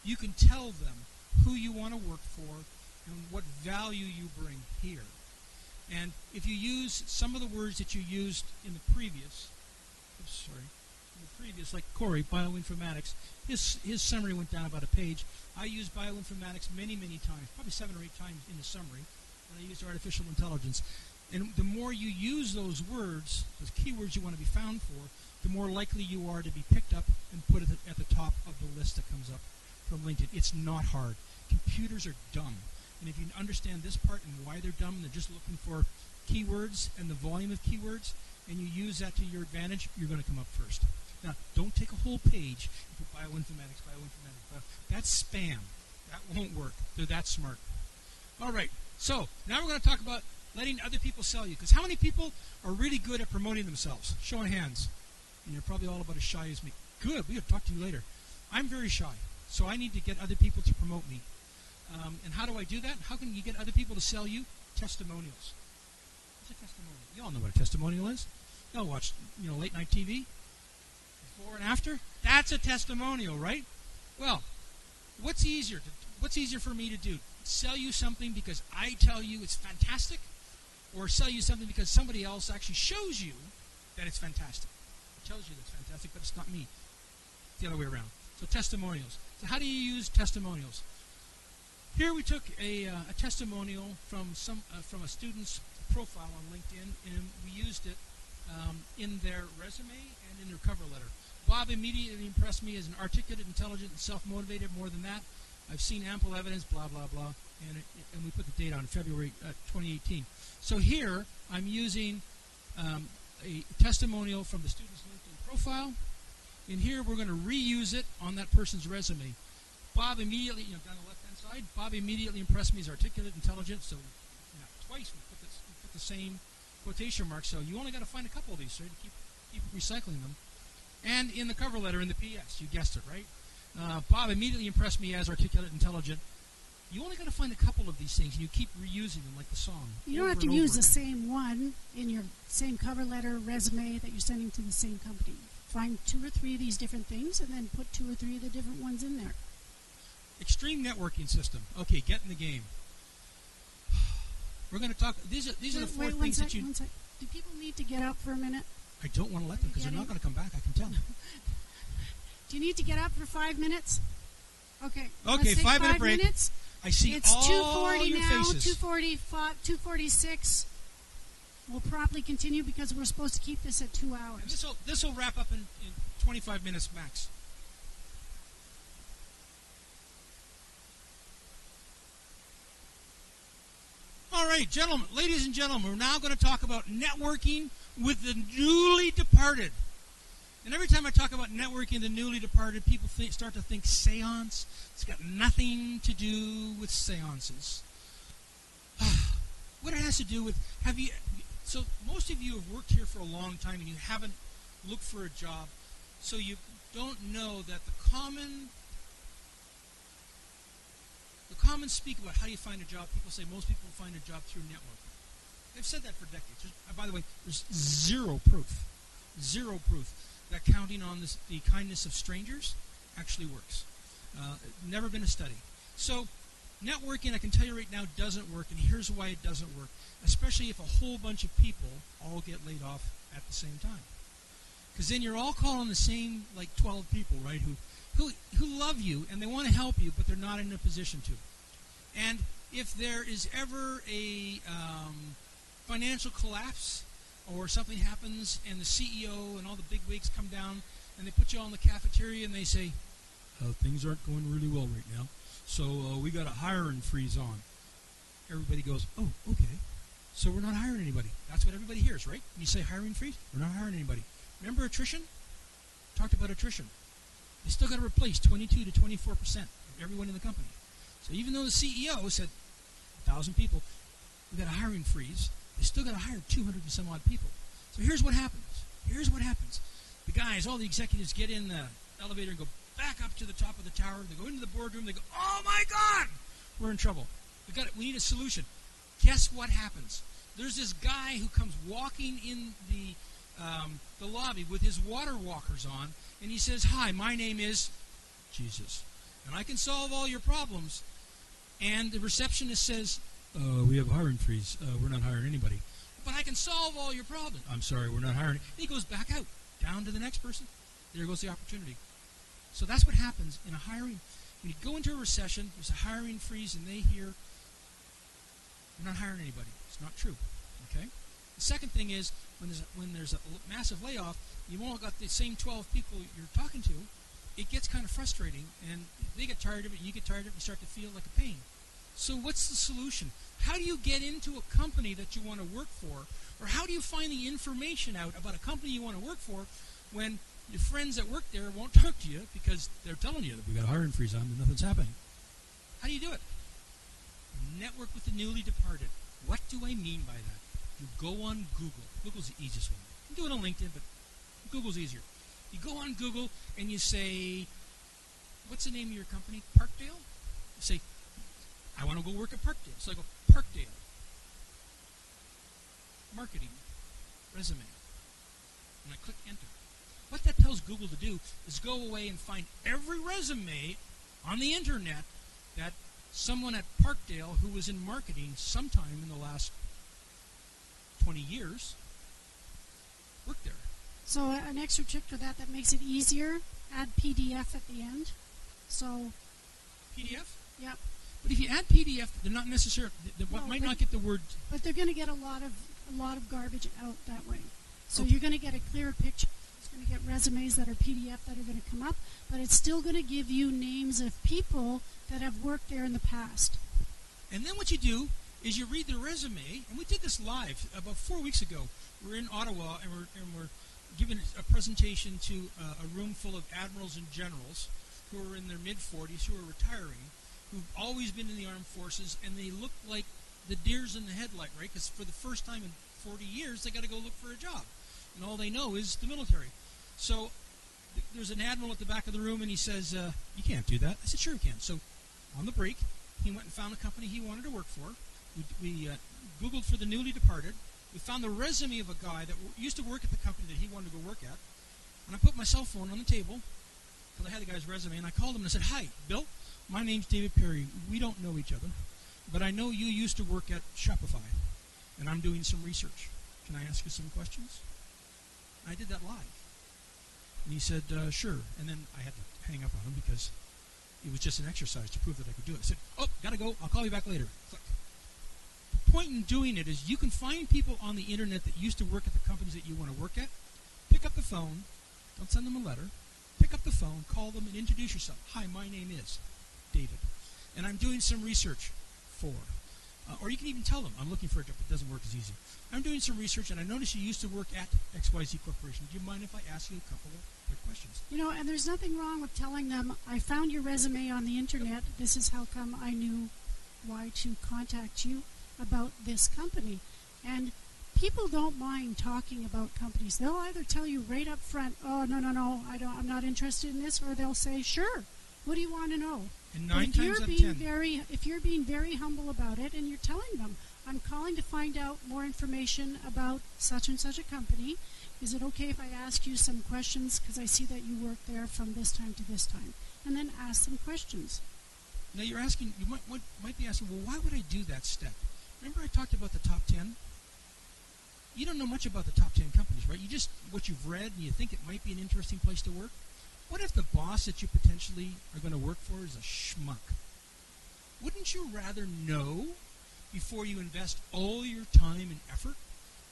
You can tell them who you want to work for and what value you bring here. And if you use some of the words that you used in the previous, like Corey, bioinformatics, his summary went down about a page. I used bioinformatics many, many times, probably 7 or 8 times in the summary, and I used artificial intelligence. And the more you use those words, those keywords you want to be found for, the more likely you are to be picked up and put at the top of the list that comes up from LinkedIn. It's not hard. Computers are dumb. And if you understand this part and why they're dumb, they're just looking for keywords and the volume of keywords, and you use that to your advantage, you're going to come up first. Now, don't take a whole page and put bioinformatics. That's spam. That won't work. They're that smart. All right. So, now we're going to talk about letting other people sell you. Because how many people are really good at promoting themselves? Show of hands. And you're probably all about as shy as me. Good. We're going to talk to you later. I'm very shy. So I need to get other people to promote me. And how do I do that? How can you get other people to sell you? Testimonials. What's a testimonial? You all know what a testimonial is. Y'all watch, late night TV. Before and after. That's a testimonial, right? Well, what's easier for me to do? Sell you something because I tell you it's fantastic, or sell you something because somebody else actually shows you that it's fantastic. It tells you that it's fantastic, but it's not me. It's the other way around. So testimonials. So how do you use testimonials? Here we took a testimonial from a student's profile on LinkedIn, and we used it in their resume and in their cover letter. Bob immediately impressed me as an articulate, intelligent, and self-motivated. More than that, I've seen ample evidence, blah, blah, blah, and we put the date on February 2018. So here, I'm using a testimonial from the student's LinkedIn profile. In here, we're going to reuse it on that person's resume. Bob immediately, down the left-hand side, Bob immediately impressed me as articulate, intelligent, so twice we put the same quotation marks, so you only got to find a couple of these, so you keep recycling them. And in the cover letter, in the PS, you guessed it, right? Bob immediately impressed me as articulate, intelligent. You only got to find a couple of these things, and you keep reusing them like the song. You don't have to use the same one in your same cover letter resume that you're sending to the same company. Find 2 or 3 of these different things, and then put 2 or 3 of the different ones in there. Extreme networking system. Okay, get in the game. We're going to talk. These are the 4 things that you. One sec. Do people need to get up for a minute? I don't want to let them because they're not going to come back. I can tell. Do you need to get up for 5 minutes? Okay. Okay, 5-minute break. Minutes. I see it's all 2:40 your now. faces. 2:45. 2:46. We'll probably continue because we're supposed to keep this at 2 hours. This will wrap up in 25 minutes max. All right, gentlemen, ladies and gentlemen, we're now going to talk about networking with the newly departed. And every time I talk about networking the newly departed, people start to think seance. It's got nothing to do with seances. What it has to do with, so most of you have worked here for a long time and you haven't looked for a job, so you don't know that the common speak about how you find a job. People say most people find a job through networking. They've said that for decades. By the way, there's zero proof that counting on the kindness of strangers actually works. Never been a study. So networking, I can tell you right now, doesn't work, and here's why it doesn't work, especially if a whole bunch of people all get laid off at the same time. Because then you're all calling the same, 12 people, right, who love you, and they want to help you, but they're not in a position to. And if there is ever a financial collapse or something happens and the CEO and all the big wigs come down and they put you all in the cafeteria and they say, things aren't going really well right now, so we got a hiring freeze on. Everybody goes, oh, okay, so we're not hiring anybody. That's what everybody hears, right? When you say hiring freeze, we're not hiring anybody. Remember attrition? Talked about attrition. They still got to replace 22 to 24% of everyone in the company. So even though the CEO said 1,000 people, we got a hiring freeze, they still got to hire 200 and some odd people. So here's what happens. The guys, all the executives get in the elevator and go back up to the top of the tower. They go into the boardroom. They go, oh, my God, we're in trouble. We need a solution. Guess what happens? There's this guy who comes walking in the lobby with his water walkers on, and he says, hi, my name is Jesus, and I can solve all your problems. And the receptionist says, we have a hiring freeze. We're not hiring anybody. But I can solve all your problems. I'm sorry, we're not hiring. And he goes back out, down to the next person. There goes the opportunity. So that's what happens in a hiring. When you go into a recession, there's a hiring freeze, and they hear, we're not hiring anybody. It's not true. Okay? The second thing is, when there's a massive layoff, you've all got the same 12 people you're talking to, it gets kind of frustrating, and they get tired of it, and you get tired of it, and you start to feel like a pain. So what's the solution? How do you get into a company that you want to work for, or how do you find the information out about a company you want to work for when your friends that work there won't talk to you because they're telling you that we got a hiring freeze on and nothing's happening? How do you do it? Network with the newly departed. What do I mean by that? You go on Google. Google's the easiest one. You can do it on LinkedIn, but Google's easier. You go on Google and you say, what's the name of your company? Parkdale? You say, I want to go work at Parkdale. So I go, Parkdale. Marketing. Resume. And I click enter. What that tells Google to do is go away and find every resume on the internet that someone at Parkdale who was in marketing sometime in the last 20 years worked there. So an extra trick for that makes it easier, add PDF at the end. So PDF? Yep. But if you add PDF, they're not necessarily, might not get the word. But they're going to get a lot of garbage out that way. So you're going to get a clearer picture. It's going to get resumes that are PDF that are going to come up, but it's still going to give you names of people that have worked there in the past. And then what you do is you read the resume, and we did this live about 4 weeks ago. We're in Ottawa, and we're giving a presentation to a room full of admirals and generals who are in their mid-40s, who are retiring, who've always been in the armed forces, and they look like the deers in the headlight, right? Because for the first time in 40 years, they got to go look for a job. And all they know is the military. So there's an admiral at the back of the room, and he says, you can't do that. I said, sure you can. So on the break, he went and found a company he wanted to work for. We Googled for the newly departed. We found the resume of a guy that used to work at the company that he wanted to go work at. And I put my cell phone on the table, because I had the guy's resume, and I called him and I said, hi, Bill, my name's David Perry. We don't know each other, but I know you used to work at Shopify, and I'm doing some research. Can I ask you some questions? And I did that live. And he said, sure. And then I had to hang up on him because it was just an exercise to prove that I could do it. I said, oh, gotta go. I'll call you back later. Click. The point in doing it is you can find people on the internet that used to work at the companies that you want to work at. Pick up the phone. Don't send them a letter. Pick up the phone, call them, and introduce yourself. Hi, my name is David, and I'm doing some research for. Or you can even tell them, I'm looking for a job. It doesn't work as easy. I'm doing some research, and I noticed you used to work at XYZ Corporation. Do you mind if I ask you a couple of quick questions? You know, and there's nothing wrong with telling them, I found your resume on the internet. This is how come I knew why to contact you about this company. And people don't mind talking about companies. They'll either tell you right up front, oh, no, I'm not interested in this, or they'll say, sure, what do you want to know? And 9 times out of 10. If you're being very humble about it and you're telling them, I'm calling to find out more information about such and such a company, is it okay if I ask you some questions because I see that you work there from this time to this time? And then ask some questions. Now you might be asking, well, why would I do that step? Remember I talked about the top 10? You don't know much about the top 10 companies, right? You just, what you've read, and you think it might be an interesting place to work. What if the boss that you potentially are going to work for is a schmuck? Wouldn't you rather know before you invest all your time and effort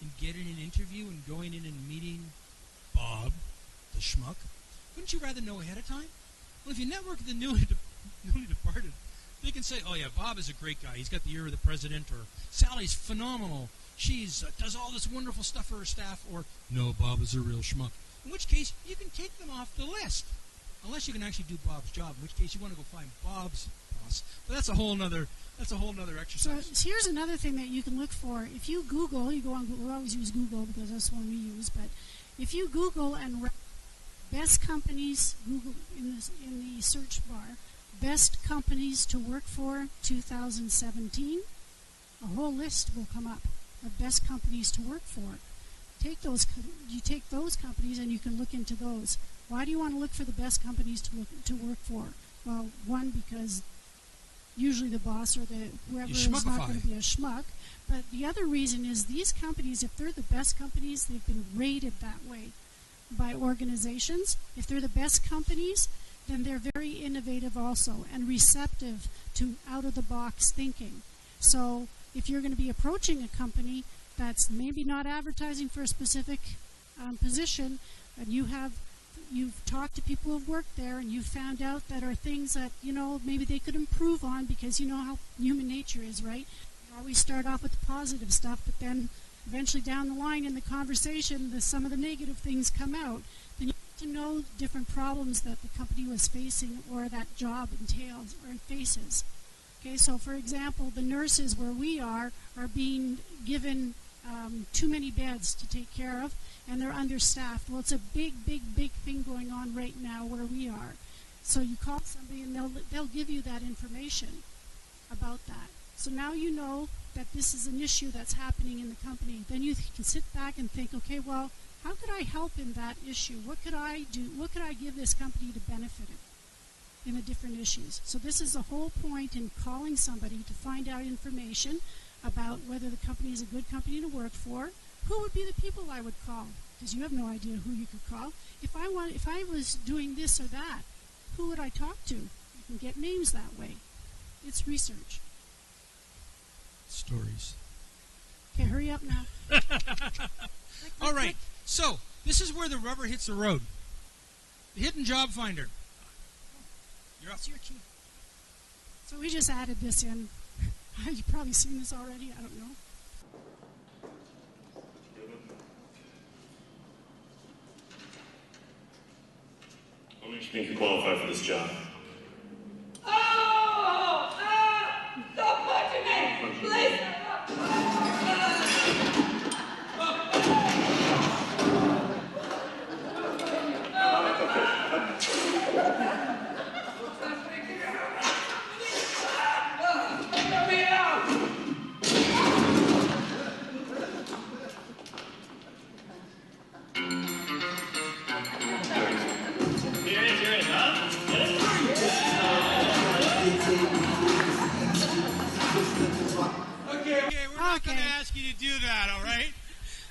in getting an interview and going in and meeting Bob, the schmuck? Wouldn't you rather know ahead of time? Well, if you network with the newly departed, they can say, oh yeah, Bob is a great guy. He's got the ear of the president, or Sally's phenomenal. She's does all this wonderful stuff for her staff, or no, Bob is a real schmuck. In which case, you can take them off the list. Unless you can actually do Bob's job, in which case you want to go find Bob's boss. But that's a whole nother exercise. So here's another thing that you can look for. If you Google, you go on Google, we always use Google because that's the one we use, but if you Google and best companies, Google in the search bar, best companies to work for 2017, a whole list will come up of best companies to work for. You take those companies and you can look into those. Why do you want to look for the best companies to work for? Well, one, because usually the boss or whoever is not going to be a schmuck. But the other reason is these companies, if they're the best companies, they've been rated that way by organizations. If they're the best companies, then they're very innovative also and receptive to out-of-the-box thinking. So if you're going to be approaching a company that's maybe not advertising for a specific position, and you've talked to people who've worked there, and you've found out that are things that, maybe they could improve on, because you know how human nature is, right? You always start off with the positive stuff, but then eventually down the line in the conversation, some of the negative things come out. Then you have to know different problems that the company was facing or that job entails or faces. Okay, so for example, the nurses where we are being given too many beds to take care of, and they're understaffed. Well, it's a big thing going on right now where we are. So you call somebody and they'll give you that information about that. So now you know that this is an issue that's happening in the company. Then you can sit back and think, okay, well, how could I help in that issue? What could I do? What could I give this company to benefit it in the different issues? So this is the whole point in calling somebody to find out information about whether the company is a good company to work for. Who would be the people I would call? Because you have no idea who you could call. If I was doing this or that, who would I talk to? You can get names that way. It's research. Stories. Okay, hurry up now. All right. So This is where the rubber hits the road. The hidden job finder. You're up. It's your key. So we just added this in. You've probably seen this already. I don't know. What makes you think you qualify for this job? Stop punching me! Please! Let me out! Here it is, huh? Get it? Okay, we're not going to ask you to do that, all right?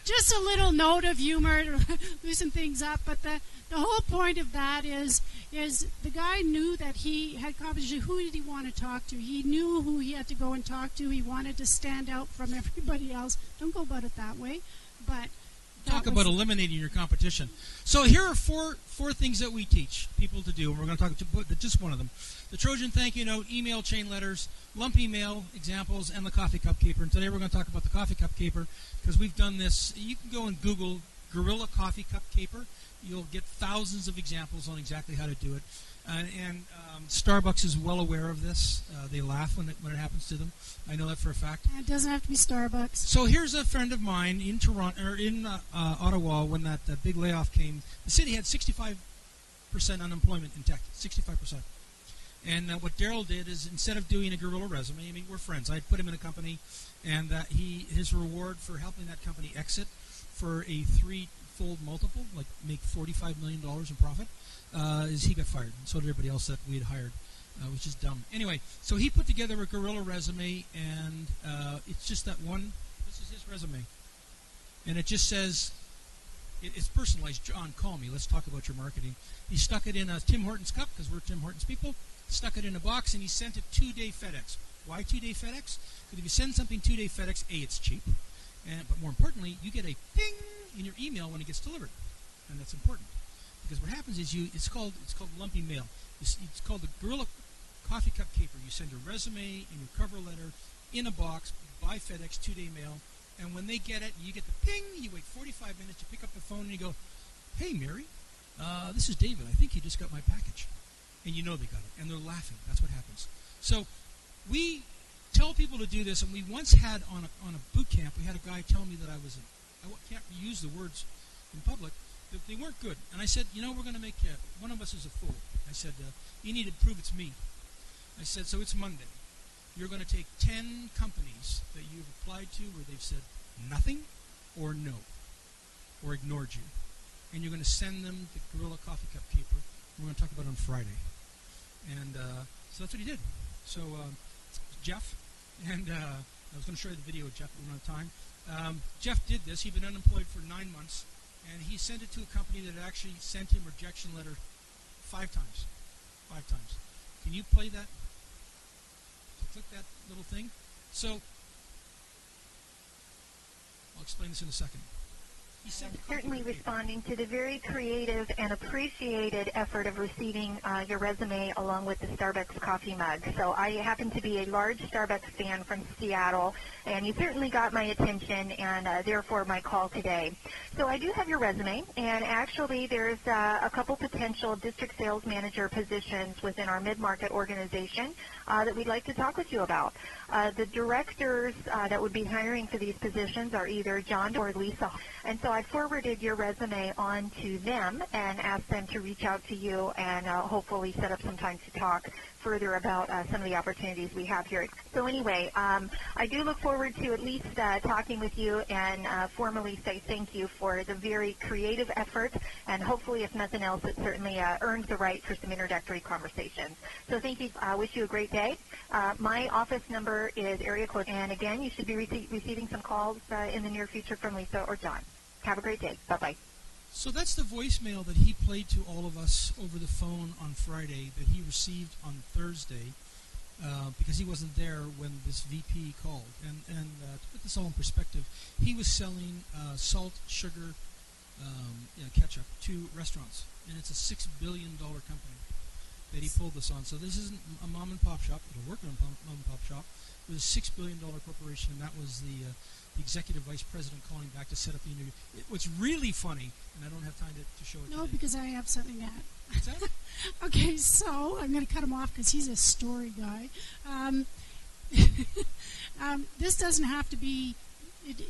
Just a little note of humor to loosen things up, but the whole point of that is the guy knew that he had competition. Who did he want to talk to? He knew who he had to go and talk to. He wanted to stand out from everybody else. Don't go about it that way, but Talk about eliminating your competition. So here are four things that we teach people to do, and we're going to talk about just one of them. The Trojan thank you note, email chain letters, lump email examples, and the coffee cup caper. And today we're going to talk about the coffee cup caper because we've done this. You can go and Google Guerrilla Coffee Cup Caper. You'll get thousands of examples on exactly how to do it. And Starbucks is well aware of this. They laugh when it happens to them. I know that for a fact. it doesn't have to be Starbucks. So here's a friend of mine in Toronto or in Ottawa when that big layoff came. The city had 65% unemployment in tech, 65%. And what Daryl did is instead of doing a Guerrilla Resume, I mean we're friends. I put him in a company, and his reward for helping that company exit for a threefold multiple, like make $45 million in profit, is he got fired. And so did everybody else that we had hired, which is dumb. Anyway, so he put together a Guerrilla Resume, and it's just that one. This is his resume. And it just says, it's personalized. John, call me. Let's talk about your marketing. He stuck it in a Tim Hortons cup, because we're Tim Hortons people. Stuck it in a box, and he sent it 2-day FedEx. Why 2-day FedEx? Because if you send something 2-day FedEx, A, it's cheap. But more importantly, you get a ping in your email when it gets delivered. And that's important. Because what happens is it's called lumpy mail. It's called the Guerrilla Coffee Cup Caper. You send your resume and your cover letter in a box by FedEx 2-day mail, and when they get it, you get the ping. You wait 45 minutes. You pick up the phone and you go, "Hey, Mary, this is David. I think you just got my package," and you know they got it, and they're laughing. That's what happens. So we tell people to do this, and we once had on a boot camp, we had a guy tell me that I can't use the words in public. They weren't good. And I said, we're going to make one of us is a fool. I said, you need to prove it's me. I said, so it's Monday. You're going to take 10 companies that you've applied to where they've said nothing or no or ignored you. And you're going to send them the Guerrilla Coffee Cup Caper. We're going to talk about it on Friday. And so that's what he did. So Jeff, and I was going to show you the video of Jeff, but we don't have time. Jeff did this. He'd been unemployed for 9 months. And he sent it to a company that actually sent him a rejection letter 5 times. 5 times. Can you play that? So click that little thing. So, I'll explain this in a second. He sent the Certainly responding to the very creative and appreciated effort of receiving your resume along with the Starbucks coffee mug. So I happen to be a large Starbucks fan from Seattle, and you certainly got my attention and therefore my call today. So I do have your resume, and actually there's a couple potential district sales manager positions within our mid-market organization that we'd like to talk with you about. The directors that would be hiring for these positions are either John or Lisa. And so I forwarded your resume on to them and asked them to reach out to you and hopefully set up some time to talk further about some of the opportunities we have here. So anyway, I do look forward to at least talking with you and formally say thank you for the very creative effort, and hopefully, if nothing else, it certainly earns the right for some introductory conversations. So thank you. I wish you a great day. My office number is area code, and again, you should be receiving some calls in the near future from Lisa or John. Have a great day. Bye-bye. So that's the voicemail that he played to all of us over the phone on Friday that he received on Thursday because he wasn't there when this VP called. And to put this all in perspective, he was selling salt, sugar, ketchup to restaurants, and it's a $6 billion company that he pulled this on. So this isn't a mom and pop shop. It'll work in a mom and pop shop. It was a $6 billion corporation, and that was the executive vice president calling back to set up the interview. What's really funny, and I don't have time to show it No, today. because I have something to add. What's that? Okay, so I'm going to cut him off because he's a story guy. This doesn't have to be,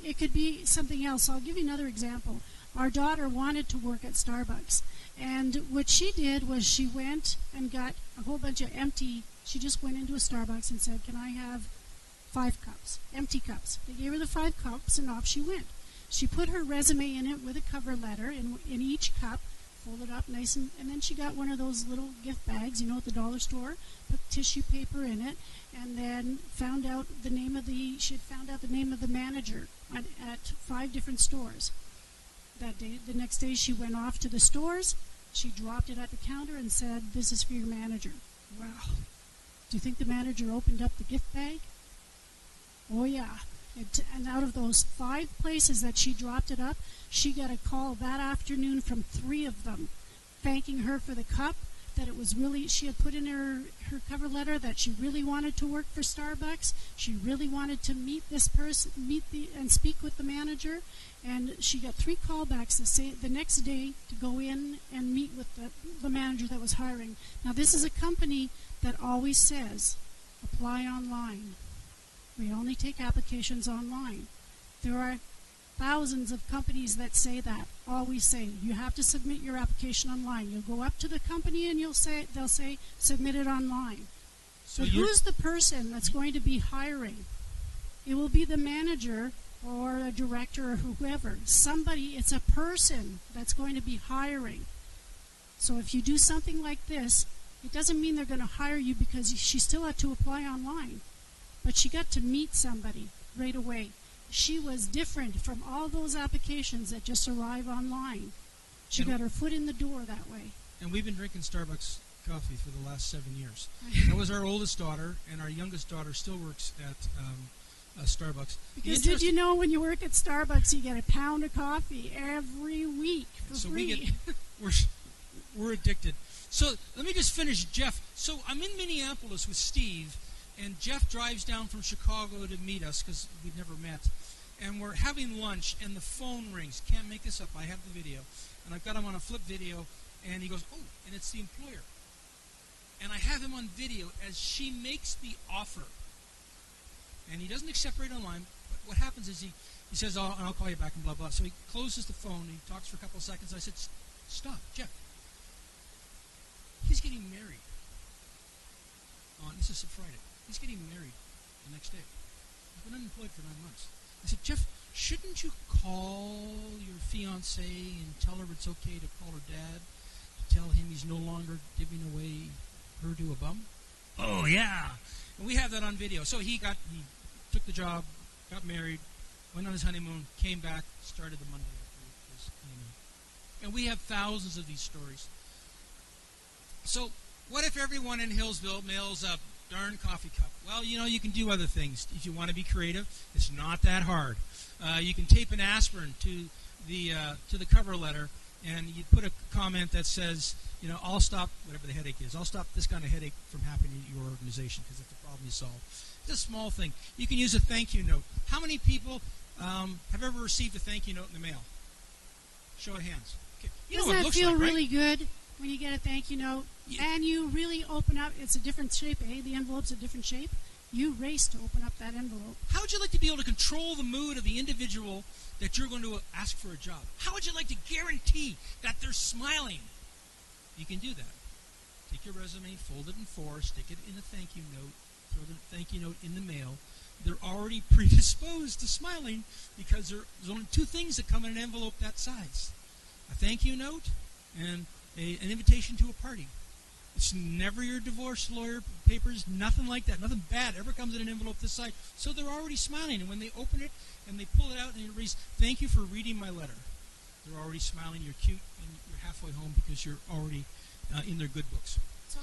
it could be something else. I'll give you another example. Our daughter wanted to work at Starbucks, and what she did was she went and got a whole bunch of she just went into a Starbucks and said, "Can I have 5 cups, empty cups?" They gave her the 5 cups, and off she went. She put her resume in it with a cover letter in each cup, folded up nice, and then she got one of those little gift bags, at the dollar store, put tissue paper in it, and then found out the name of the manager at 5 different stores. That day, the next day, she went off to the stores. She dropped it at the counter and said, "This is for your manager." Wow. Do you think the manager opened up the gift bag? Oh, yeah. And out of those 5 places that she dropped it up, she got a call that afternoon from 3 of them thanking her for the cup, that it was really, she had put in her cover letter that she really wanted to work for Starbucks. She really wanted to meet this person, and speak with the manager. And she got 3 callbacks the next day to go in and meet with the manager that was hiring. Now, this is a company that always says, apply online. We only take applications online. There are thousands of companies that say that, always say, you have to submit your application online. You'll go up to the company and they'll say, submit it online. So but who's the person that's going to be hiring? It will be the manager or a director or whoever. Somebody, it's a person that's going to be hiring. So if you do something like this, it doesn't mean they're going to hire you, because she still had to apply online. But she got to meet somebody right away. She was different from all those applications that just arrive online. She got her foot in the door that way. And we've been drinking Starbucks coffee for the last 7 years. That was our oldest daughter, and our youngest daughter still works at Starbucks. Because did you know when you work at Starbucks, you get a pound of coffee every week for free? We're addicted. So let me just finish, Jeff. So I'm in Minneapolis with Steve, and Jeff drives down from Chicago to meet us because we'd never met. And we're having lunch, and the phone rings. Can't make this up. I have the video. And I've got him on a flip video, and he goes, "Oh," and it's the employer. And I have him on video as she makes the offer. And he doesn't accept right online, but what happens is he says, I'll call you back, and blah, blah. So he closes the phone, and he talks for a couple of seconds. I said, "Stop, Jeff. He's getting married. This is a Friday. He's getting married the next day. He's been unemployed for 9 months." I said, "Jeff, shouldn't you call your fiancée and tell her it's okay to call her dad, to tell him he's no longer giving away her to a bum?" "Oh, yeah." And we have that on video. So he took the job, got married, went on his honeymoon, came back, started the Monday after his honeymoon. And we have thousands of these stories. So what if everyone in Hillsville mails a darn coffee cup? Well, you can do other things. If you want to be creative, it's not that hard. You can tape an aspirin to the cover letter, and you put a comment that says, "I'll stop whatever the headache is. I'll stop this kind of headache from happening at your organization because it's a problem you solve." It's a small thing. You can use a thank you note. How many people have ever received a thank you note in the mail? Show of hands. Okay. Doesn't that feel really good when you get a thank you note? Yeah. And you really open up, it's a different shape, the envelope's a different shape. You race to open up that envelope. How would you like to be able to control the mood of the individual that you're going to ask for a job? How would you like to guarantee that they're smiling? You can do that. Take your resume, fold it in 4, stick it in a thank you note, throw the thank you note in the mail. They're already predisposed to smiling because there's only 2 things that come in an envelope that size: a thank you note and an invitation to a party. It's never your divorce lawyer papers, nothing like that. Nothing bad ever comes in an envelope this size. So they're already smiling. And when they open it and they pull it out and it reads, "Thank you for reading my letter," they're already smiling. You're cute and you're halfway home because you're already in their good books.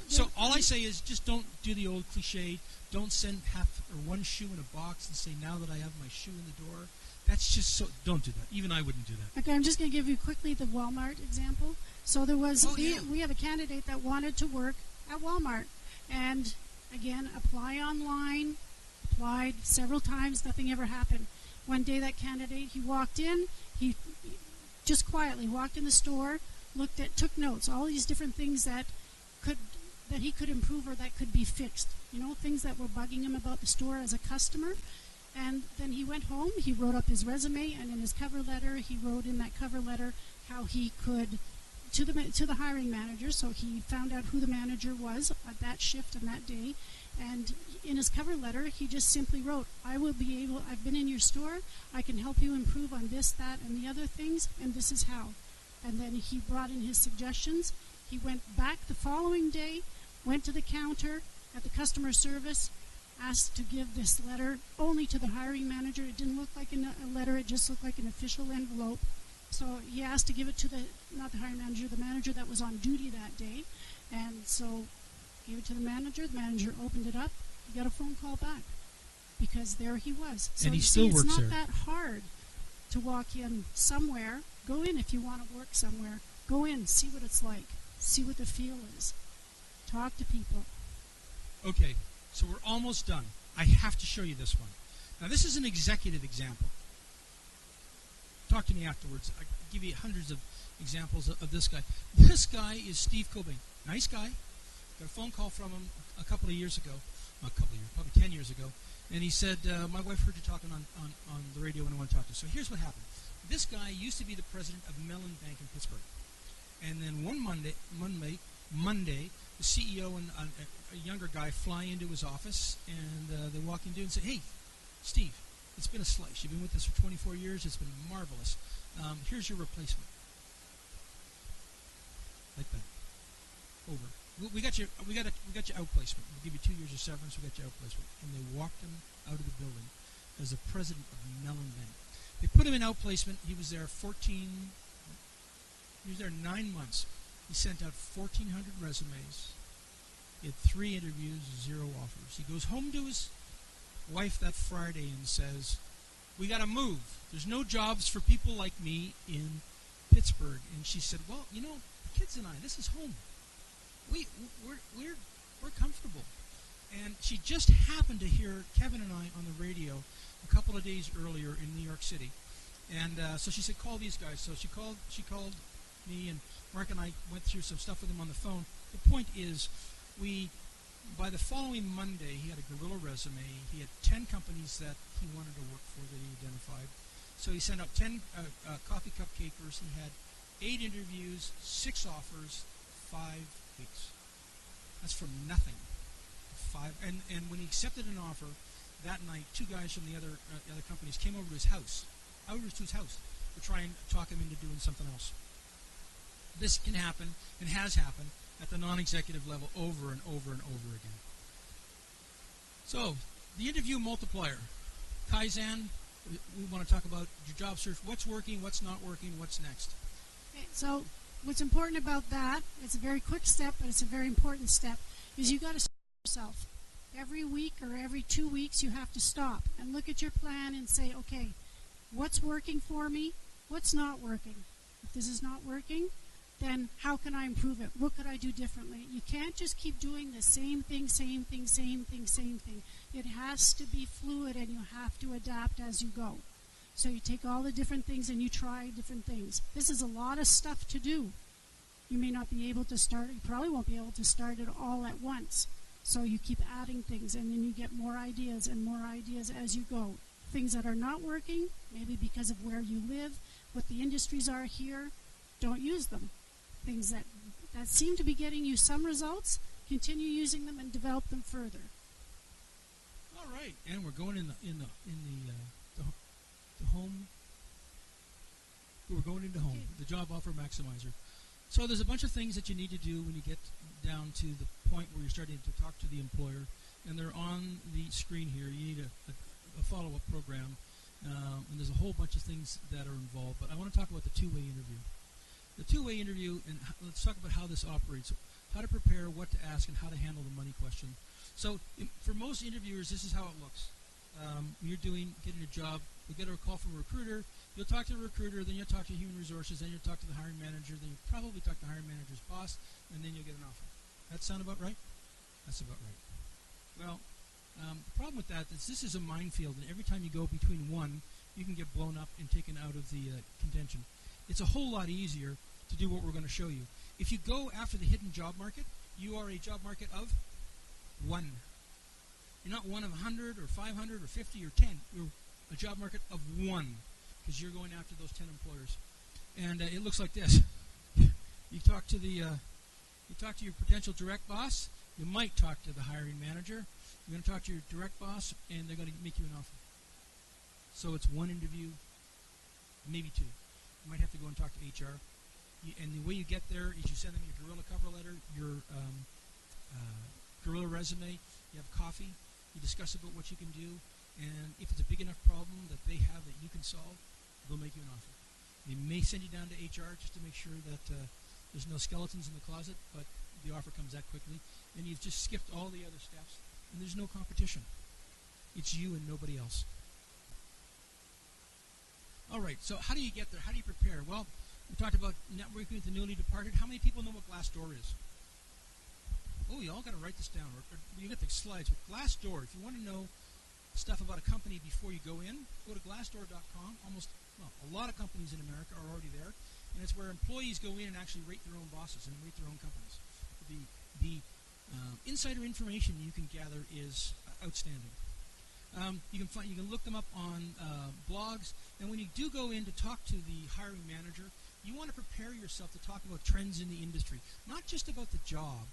So all I say is just don't do the old cliche. Don't send half or one shoe in a box and say, "Now that I have my shoe in the door, That's just so. Don't do that. Even I wouldn't do that. Okay, I'm just going to give you quickly the Walmart example. So there was yeah. we have a candidate that wanted to work at Walmart, and again, apply online, applied several times, nothing ever happened. One day that candidate, he walked in, he just quietly walked in the store, took notes, all these different things that he could improve or that could be fixed. You know, things that were bugging him about the store as a customer. And then he went home, he wrote up his resume, and in his cover letter, he wrote in that cover letter how he could, to the hiring manager, so he found out who the manager was at that shift and that day. And in his cover letter, he just simply wrote, I've been in your store, I can help you improve on this, that, and the other things, and this is how. And then he brought in his suggestions. He went back the following day, went to the counter at the customer service, asked to give this letter only to the hiring manager. It didn't look like a letter, it just looked like an official envelope. So he asked to give it to not the hiring manager, the manager that was on duty that day. And so gave it to the manager opened it up, he got a phone call back. Because there he was. So and he still works it's there. not that hard to walk in somewhere. Go in if you want to work somewhere. Go in, see what it's like. See what the feel is. Talk to people. Okay, so we're almost done. I have to show you this one. Now, this is an executive example. Talk to me afterwards. I'll give you hundreds of examples of this guy. This guy is Steve Cobain. Nice guy. Got a phone call from him a couple of years ago. Not a couple of years, probably 10 years ago. And he said, my wife heard you talking on the radio and I want to talk to you. So here's what happened. This guy used to be the president of Mellon Bank in Pittsburgh. And then one Monday, the CEO and a younger guy fly into his office, and they walk into and say, hey, Steve, it's been a slice. You've been with us for 24 years. It's been marvelous. Here's your replacement. Like that. Over. We got you outplacement. We'll give you 2 years of severance. We got you outplacement. And they walked him out of the building as the president of Mellon Bank. They put him in outplacement. He was there 9 months. He sent out 1,400 resumes. He had 3 interviews, 0 offers. He goes home to his wife that Friday and says, we got to move. There's no jobs for people like me in Pittsburgh. And she said, well, you know, the kids and I, this is home. We're comfortable. And she just happened to hear Kevin and I on the radio a couple of days earlier in New York City. And so she said, call these guys. So she called me, and Mark and I went through some stuff with him on the phone. The point is, by the following Monday, he had a Guerrilla Resume. He had 10 companies that he wanted to work for that he identified. So he sent out 10 coffee cupcakers. He had 8 interviews, 6 offers, 5 weeks. That's from nothing. 5, and when he accepted an offer that night, 2 guys from the other companies came over to his house, to try and talk him into doing something else. This can happen and has happened at the non-executive level over and over and over again. So, the interview multiplier. Kaizen, we want to talk about your job search. What's working, what's not working, what's next? Okay, so what's important about that, it's a very quick step, but it's a very important step, is you got to stop yourself. Every week or every 2 weeks you have to stop and look at your plan and say, okay, what's working for me? What's not working? If this is not working, then how can I improve it? What could I do differently? You can't just keep doing the same thing. It has to be fluid, and you have to adapt as you go. So you take all the different things and you try different things. This is a lot of stuff to do. You may not be able to start, you probably won't be able to start it all at once. So you keep adding things, and then you get more ideas and more ideas as you go. Things that are not working, maybe because of where you live, what the industries are here, don't use them. Things that seem to be getting you some results, continue using them and develop them further. All right, and we're going in the home. We're going into home, the job offer maximizer. So there's a bunch of things that you need to do when you get down to the point where you're starting to talk to the employer, and they're on the screen here. You need a follow-up program, and there's a whole bunch of things that are involved. But I want to talk about the two-way interview. The two-way interview, and let's talk about how this operates, how to prepare, what to ask, and how to handle the money question. So for most interviewers, this is how it looks. You're getting a job You'll get a call from a recruiter. You'll talk to the recruiter, then you'll talk to human resources, then you'll talk to the hiring manager, then you'll probably talk to the hiring manager's boss, and then you'll get an offer. That sound about right? That's about right. Well, the problem with that is this is a minefield, and every time you go between one, you can get blown up and taken out of the contention. It's a whole lot easier to do what we're going to show you. If you go after the hidden job market, you are a job market of one. You're not one of 100 or 500 or 50 or 10. You're a job market of one because you're going after those 10 employers. And it looks like this. You talk to your potential direct boss. You might talk to the hiring manager. You're going to talk to your direct boss, and they're going to make you an offer. So it's one interview, maybe two. You might have to go and talk to HR. And the way you get there is you send them your Guerrilla cover letter, your Guerrilla resume. You have coffee. You discuss about what you can do. And if it's a big enough problem that they have that you can solve, they'll make you an offer. They may send you down to HR just to make sure that there's no skeletons in the closet, but the offer comes that quickly. And you've just skipped all the other steps, and there's no competition. It's you and nobody else. All right, so how do you get there? How do you prepare? Well, we talked about networking with the newly departed. How many people know what Glassdoor is? Oh, you all got to write this down. Or you get the slides. With Glassdoor, if you want to know stuff about a company before you go in, go to glassdoor.com. A lot of companies in America are already there, and it's where employees go in and actually rate their own bosses and rate their own companies. The insider information you can gather is outstanding. You can look them up on blogs, and when you do go in to talk to the hiring manager, you want to prepare yourself to talk about trends in the industry, not just about the job,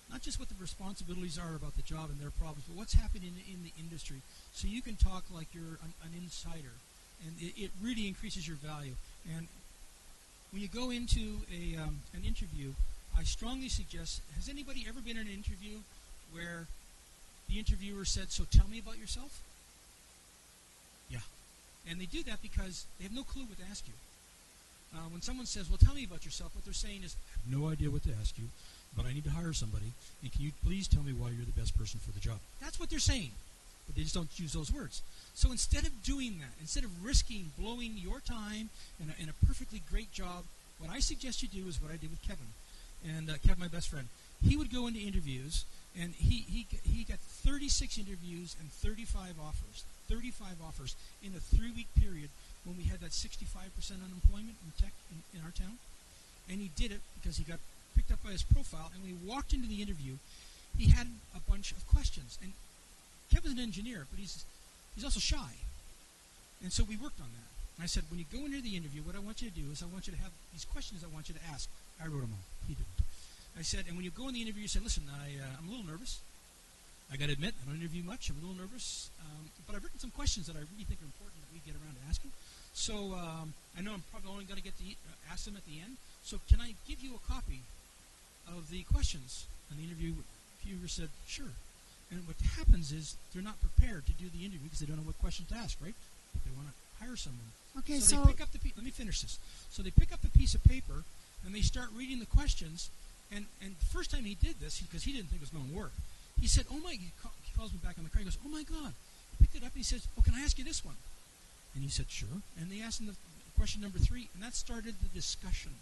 not just what the responsibilities are about the job and their problems, but what's happening in the industry, so you can talk like you're an insider, and it really increases your value. And when you go into an interview, I strongly suggest, has anybody ever been in an interview where the interviewer said, "So tell me about yourself"? Yeah. And they do that because they have no clue what to ask you. When someone says, "Well, tell me about yourself," what they're saying is, "I have no idea what to ask you, but I need to hire somebody, and can you please tell me why you're the best person for the job?" That's what they're saying, but they just don't use those words. So instead of doing that, instead of risking blowing your time in a perfectly great job, what I suggest you do is what I did with Kevin. And Kevin, my best friend, he would go into interviews, and he got 36 interviews and 35 offers. 35 offers in a 3-week period when we had that 65% unemployment in tech in our town. And he did it because he got picked up by his profile, and when he walked into the interview, he had a bunch of questions. And Kevin's an engineer, but he's also shy. And so we worked on that. And I said, when you go into the interview, what I want you to do is I want you to have these questions I want you to ask. I wrote them all. He didn't. I said, and when you go in the interview, you say, "Listen, I'm a little nervous. I got to admit, I don't interview much. I'm a little nervous. But I've written some questions that I really think are important that we get around to asking. So I know I'm probably only going to get to ask them at the end. So can I give you a copy of the questions?" And the interviewer said, "Sure." And what happens is they're not prepared to do the interview because they don't know what questions to ask, right? But they want to hire someone. Okay, so they pick up let me finish this. So they pick up a piece of paper and they start reading the questions. And the first time he did this, because he didn't think it was going to work, he said, he calls me back on the car. He goes, "Oh my God." He picked it up and he says, "Oh, can I ask you this one?" And he said, "Sure." And they asked him the question number 3, and that started the discussion.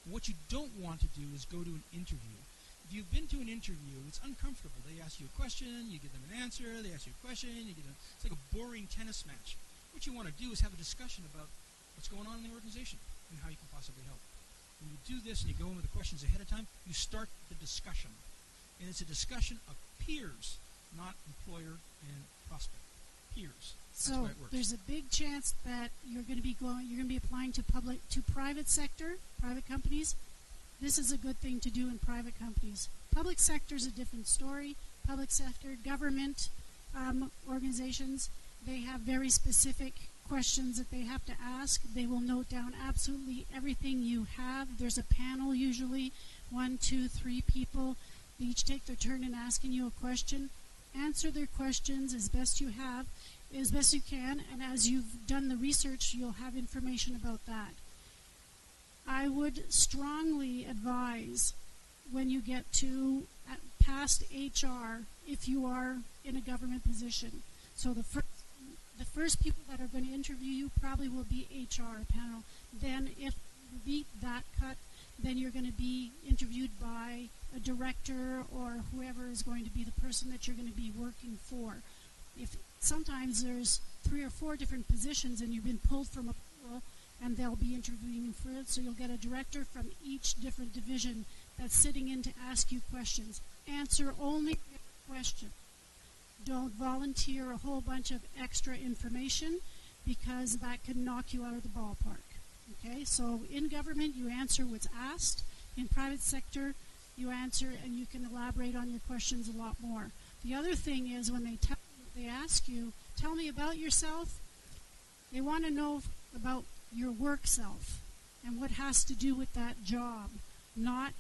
What you don't want to do is go to an interview. If you've been to an interview, it's uncomfortable. They ask you a question, you give them an answer, they ask you a question, it's like a boring tennis match. What you want to do is have a discussion about what's going on in the organization and how you can possibly help. When you do this and you go in with the questions ahead of time, you start the discussion. And it's a discussion of peers, not employer and prospect. Peers. That's so why it works. There's a big chance that you're going to be applying to private sector, private companies. This is a good thing to do in private companies. Public sector is a different story. Public sector, government organizations, they have very specific questions that they have to ask. They will note down absolutely everything you have. There's a panel usually, 1, 2, 3 people. They each take their turn in asking you a question. Answer their questions as best you can, and as you've done the research, you'll have information about that. I would strongly advise when you get to past HR if you are in a government position. So the the first people that are going to interview you probably will be HR panel. Then if you beat that cut, then you're going to be interviewed by a director or whoever is going to be the person that you're going to be working for. If sometimes there's 3 or 4 different positions and you've been pulled from a pool, and they'll be interviewing for it, so you'll get a director from each different division that's sitting in to ask you questions. Answer only a question. Don't volunteer a whole bunch of extra information, because that can knock you out of the ballpark. Okay, so in government you answer what's asked. In private sector you answer and you can elaborate on your questions a lot more. The other thing is when they ask you, tell me about yourself, they want to know about your work self and what has to do with that job. Not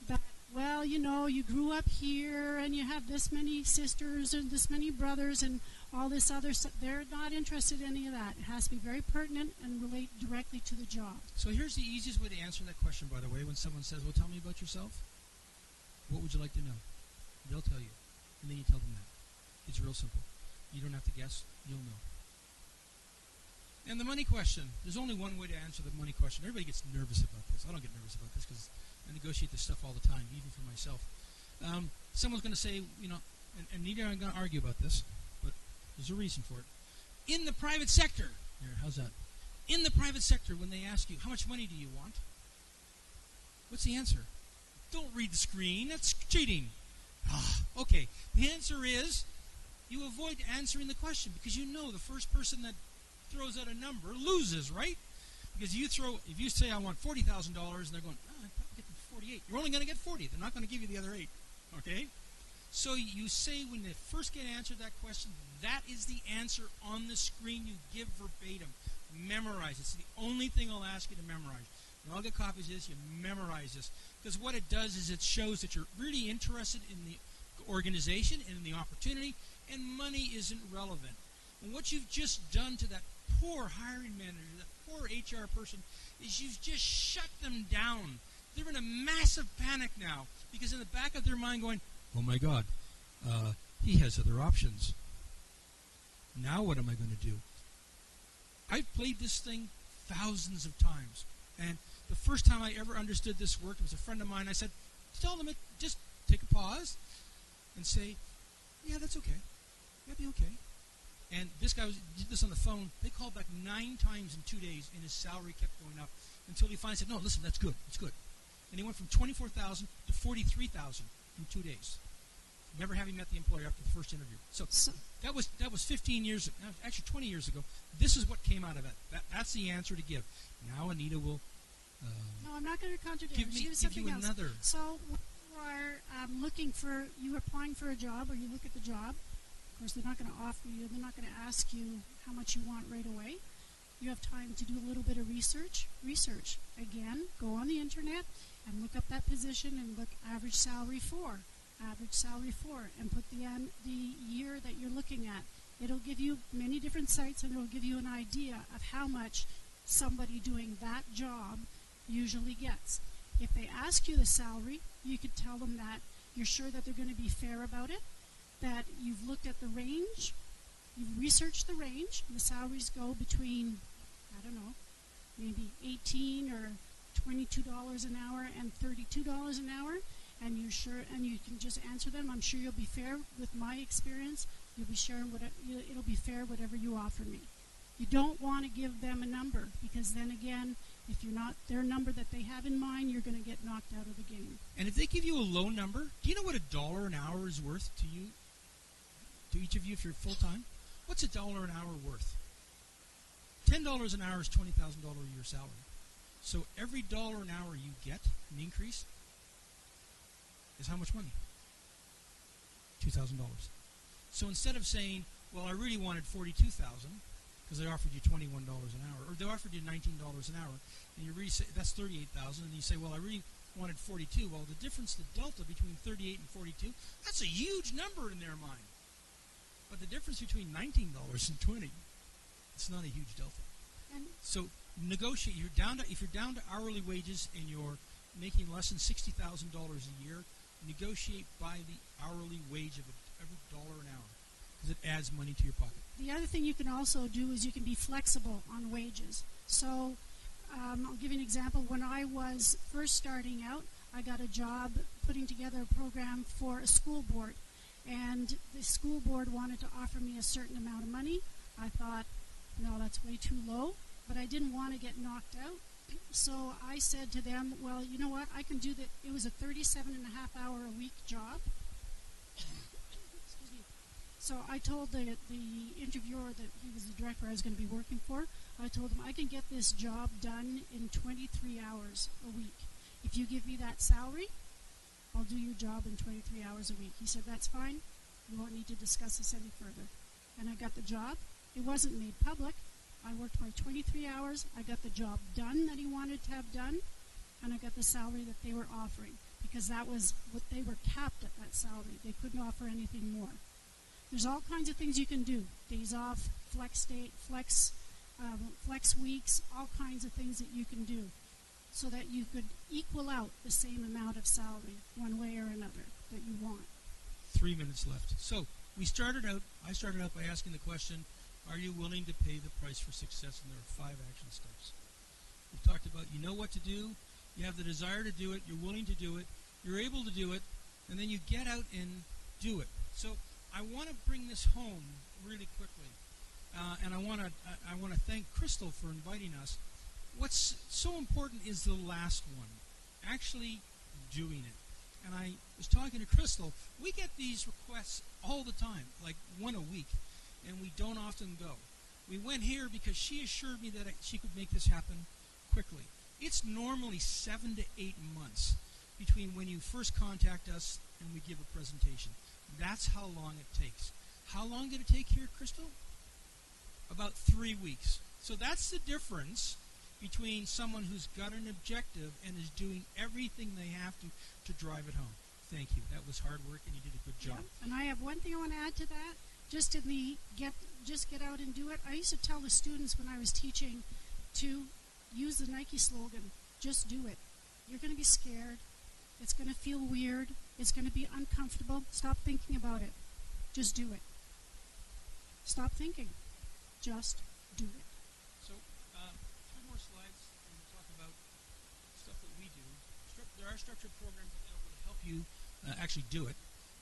that, well, you know, you grew up here and you have this many sisters and this many brothers and all this other stuff. They're not interested in any of that. It has to be very pertinent and relate directly to the job. So here's the easiest way to answer that question, by the way, when someone says, well, tell me about yourself. What would you like to know? They'll tell you. And then you tell them that. It's real simple. You don't have to guess. You'll know. And the money question. There's only one way to answer the money question. Everybody gets nervous about this. I don't get nervous about this because I negotiate this stuff all the time, even for myself. Someone's going to say, you know, and Anita and I are going to argue about this, but there's a reason for it. In the private sector, here, how's that? In the private sector, when they ask you, how much money do you want? What's the answer? Don't read the screen. That's cheating. Okay. The answer is you avoid answering the question because you know the first person that throws out a number loses, right? Because if you say I want $40,000 and they're going, I'd probably get them 48. You're only going to get 40. They're not going to give you the other 8. Okay? So you say when they first get answered that question, that is the answer on the screen. You give verbatim. Memorize. It's the only thing I'll ask you to memorize. And I'll get copies of this. You memorize this. Because what it does is it shows that you're really interested in the organization and in the opportunity, and money isn't relevant. And what you've just done to that poor hiring manager, that poor HR person, is you've just shut them down. They're in a massive panic now because in the back of their mind going, oh my God, he has other options. Now what am I going to do? I've played this thing thousands of times. And the first time I ever understood this work, it was a friend of mine. I said, tell them, just take a pause and say, yeah, that's okay. That'd be okay. And this guy did this on the phone. They called back 9 times in 2 days, and his salary kept going up until he finally said, no, listen, that's good. It's good. And he went from $24,000 to $43,000 in 2 days, never having met the employer after the first interview. So that was 15 years, actually 20 years ago. This is what came out of it. That's the answer to give. Now Anita will no, I'm not going to contradict. give you another. So when you are you're applying for a job, or you look at the job. Of course, they're not going to offer you, they're not going to ask you how much you want right away. You have time to do a little bit of research. Again, go on the internet and look up that position and look average salary for, and put the year that you're looking at. It'll give you many different sites, and it'll give you an idea of how much somebody doing that job usually gets. If they ask you the salary, you could tell them that you're sure that they're going to be fair about it, that you've looked at the range, you've researched the range, and the salaries go between, I don't know, maybe $18 or $22 an hour and $32 an hour, and you're sure, and you can just answer them. I'm sure you'll be fair with my experience. You'll be sharing it'll be fair whatever you offer me. You don't want to give them a number, because then again, if you're not their number that they have in mind, you're going to get knocked out of the game. And if they give you a low number, do you know what $1 an hour is worth to you? To each of you if you're full-time? What's $1 an hour worth? $10 an hour is $20,000 a year salary. So every $1 an hour you get, an increase, is how much money? $2,000. So instead of saying, well, I really wanted $42,000, because they offered you $21 an hour, or they offered you $19 an hour, and you really say, that's $38,000, and you say, well, I really wanted $42. Well, the difference, the delta between 38 and 42, that's a huge number in their mind. But the difference between $19 and 20, it's not a huge delta. And so negotiate. If you're down to hourly wages and you're making less than $60,000 a year, negotiate by the hourly wage of every $1 an hour. because it adds money to your pocket. The other thing you can also do is you can be flexible on wages. So I'll give you an example. When I was first starting out, I got a job putting together a program for a school board. And the school board wanted to offer me a certain amount of money. I thought, no, that's way too low. But I didn't want to get knocked out. So I said to them, well, you know what? I can do that. It was a 37.5-hour-a-week job. Excuse me. So I told the interviewer that he was the director I was going to be working for, I told him I can get this job done in 23 hours a week. If you give me that salary, I'll do your job in 23 hours a week. He said, that's fine. You won't need to discuss this any further. And I got the job. It wasn't made public. I worked my 23 hours. I got the job done that he wanted to have done, and I got the salary that they were offering, because that was what they were capped at, that salary. They couldn't offer anything more. There's all kinds of things you can do. Days off, flex weeks, all kinds of things that you can do so that you could equal out the same amount of salary one way or another that you want. 3 minutes left. So I started out by asking the question, are you willing to pay the price for success? And there are 5 action steps. We've talked about you know what to do, you have the desire to do it, you're willing to do it, you're able to do it, and then you get out and do it. So I want to bring this home really quickly, and I want to thank Crystal for inviting us. What's so important is the last one, actually doing it. And I was talking to Crystal. We get these requests all the time, like one a week, and we don't often go. We went here because she assured me that she could make this happen quickly. It's normally 7 to 8 months between when you first contact us and we give a presentation. That's how long it takes. How long did it take here, Crystal? About 3 weeks. So that's the difference between someone who's got an objective and is doing everything they have to drive it home. Thank you. That was hard work, and you did a good job. Yeah. And I have one thing I want to add to that. Just get out and do it. I used to tell the students when I was teaching to use the Nike slogan, just do it. You're going to be scared. It's going to feel weird. It's going to be uncomfortable. Stop thinking about it. Just do it. Stop thinking. Just do it. So, 2 more slides, and we'll talk about stuff that we do. There are structured programs available to help you actually do it.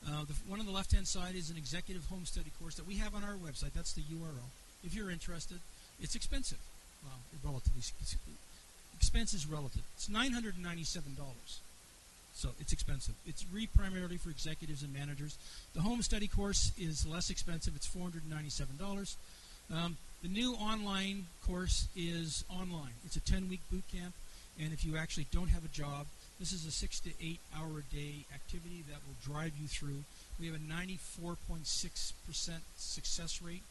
The one on the left-hand side is an executive home study course that we have on our website. That's the URL. If you're interested, it's expensive. Well, expense is relative. It's $997. So it's expensive. It's primarily for executives and managers. The home study course is less expensive. It's $497. The new online course is online. It's a 10-week boot camp, and if you actually don't have a job, this is a 6 to 8 hour a day activity that will drive you through. We have a 94.6% success rate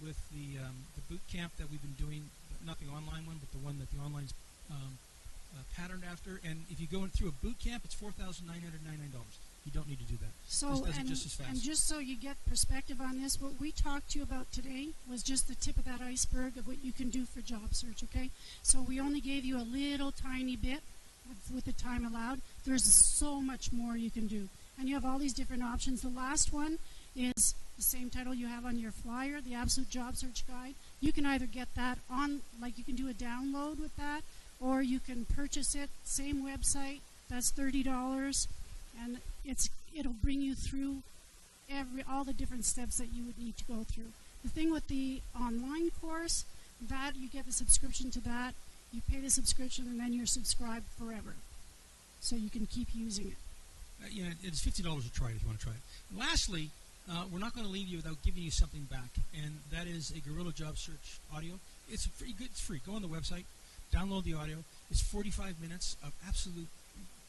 with the boot camp that we've been doing, not the online one, but the one that the online's patterned after. And if you go through a boot camp, it's $4,999. You don't need to do that. So, it just as fast. And just so you get perspective on this, what we talked to you about today was just the tip of that iceberg of what you can do for job search, okay? So we only gave you a little tiny bit with the time allowed. There's so much more you can do. And you have all these different options. The last one is the same title you have on your flyer, the Absolute Job Search Guide. You can either get that on, like you can do a download with that, or you can purchase it, same website, that's $30, and it'll bring you through all the different steps that you would need to go through. The thing with the online course, that you get the subscription to that, you pay the subscription, and then you're subscribed forever. So you can keep using it. It's $50 to try it if you want to try it. And lastly, we're not going to leave you without giving you something back, and that is a Guerrilla Job Search audio. It's free. It's free. Go on the website, download the audio. It's 45 minutes of absolute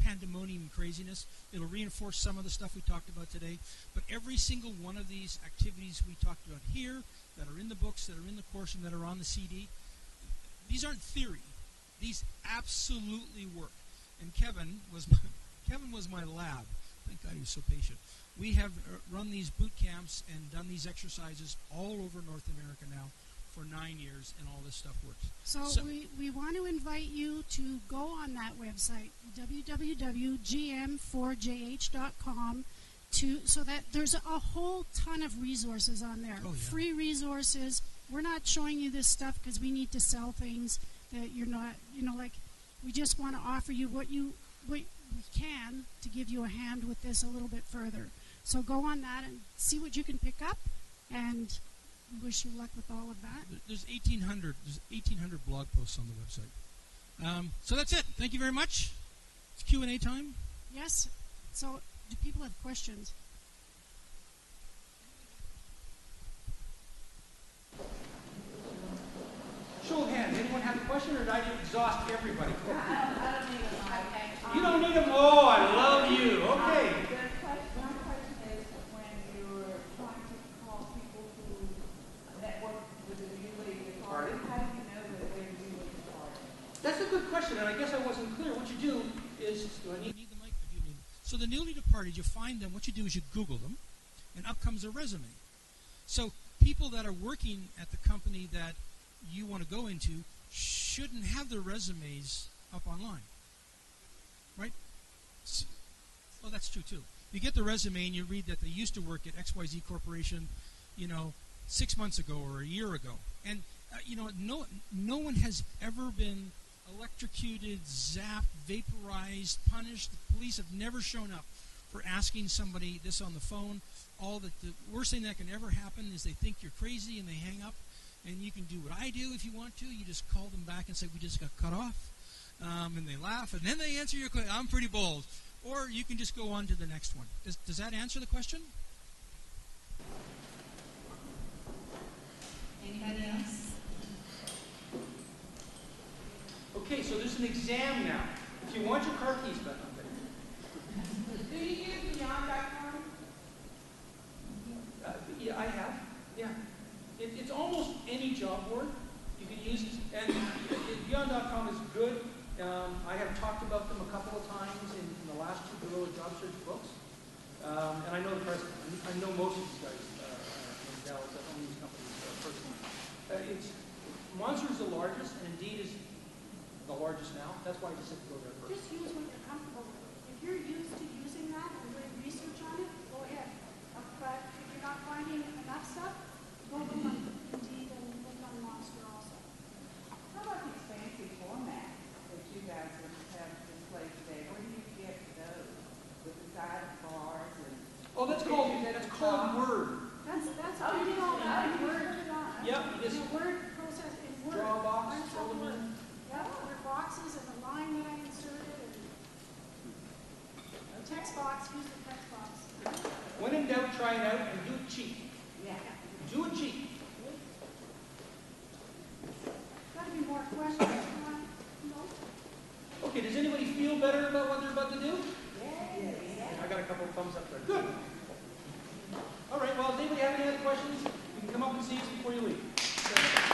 pandemonium craziness. It'll reinforce some of the stuff we talked about today, but every single one of these activities we talked about here, that are in the books, that are in the course, and that are on the CD, these aren't theory. These absolutely work. And Kevin was my lab. Thank God he was so patient. We have run these boot camps and done these exercises all over North America now for 9 years, and all this stuff works. So we want to invite you to go on that website, www.gm4jh.com, so that there's a whole ton of resources on there. Oh, yeah. Free resources. We're not showing you this stuff because we need to sell things that you're not, like, we just want to offer you what we can to give you a hand with this a little bit further. So go on that and see what you can pick up, and we wish you luck with all of that. There's 1,800 blog posts on the website. So that's it. Thank you very much. It's Q&A time. Yes. So do people have questions? Show of hands. Anyone have a question, or did I exhaust everybody? I don't need them. Okay. You don't need them? Oh, I love you. Okay. My question is, when you're trying to call people who network with the newly departed, how do you know that they're newly departed? That's a good question, and I guess I wasn't clear. What you do is, do I need the mic? I do need it. So the newly departed, you find them. What you do is you Google them, and up comes a resume. So people that are working at the company that you want to go into shouldn't have their resumes up online, right? Oh, that's true too. You get the resume and you read that they used to work at XYZ Corporation, 6 months ago or a year ago, and no one has ever been electrocuted, zapped, vaporized, punished. The police have never shown up for asking somebody this on the phone. The worst thing that can ever happen is they think you're crazy and they hang up. And you can do what I do if you want to. You just call them back and say, we just got cut off. And they laugh, and then they answer your question. I'm pretty bold. Or you can just go on to the next one. Does that answer the question? Anybody else? Okay, so there's an exam now. If you want your car keys back on there. Do you use Beyond.com? Yeah, I have. Yeah. It's almost any job board you can use, and Beyond.com is good. I have talked about them a couple of times in the last 2 Guerrilla Job Search books, and I know the president. I know most of these guys in Dallas that own these companies personally. Monster is the largest, and Indeed is the largest now. That's why I just said to go there first. Just use what you're comfortable with. If you're used to using that and doing research on it, go ahead. But if you're not finding enough stuff, go to Indeed and look on Monster also. How about these fancy formats that you guys have displayed today? Where do you get those? With the sidebars and... Oh, that's called Word. That's what you call that. Word. Yep, you just Word process in Word. draw a box, Learn fill them Word. in. Yep, there are boxes and the line that I inserted and the text box, use the text box. When in doubt, try it out and do it cheap. Yeah. Do it cheap. Got to be more questions. No? Okay, does anybody feel better about what they're about to do? Yes. I got a couple of thumbs up there. Good. All right, well, does anybody have any other questions? You can come up and see us before you leave.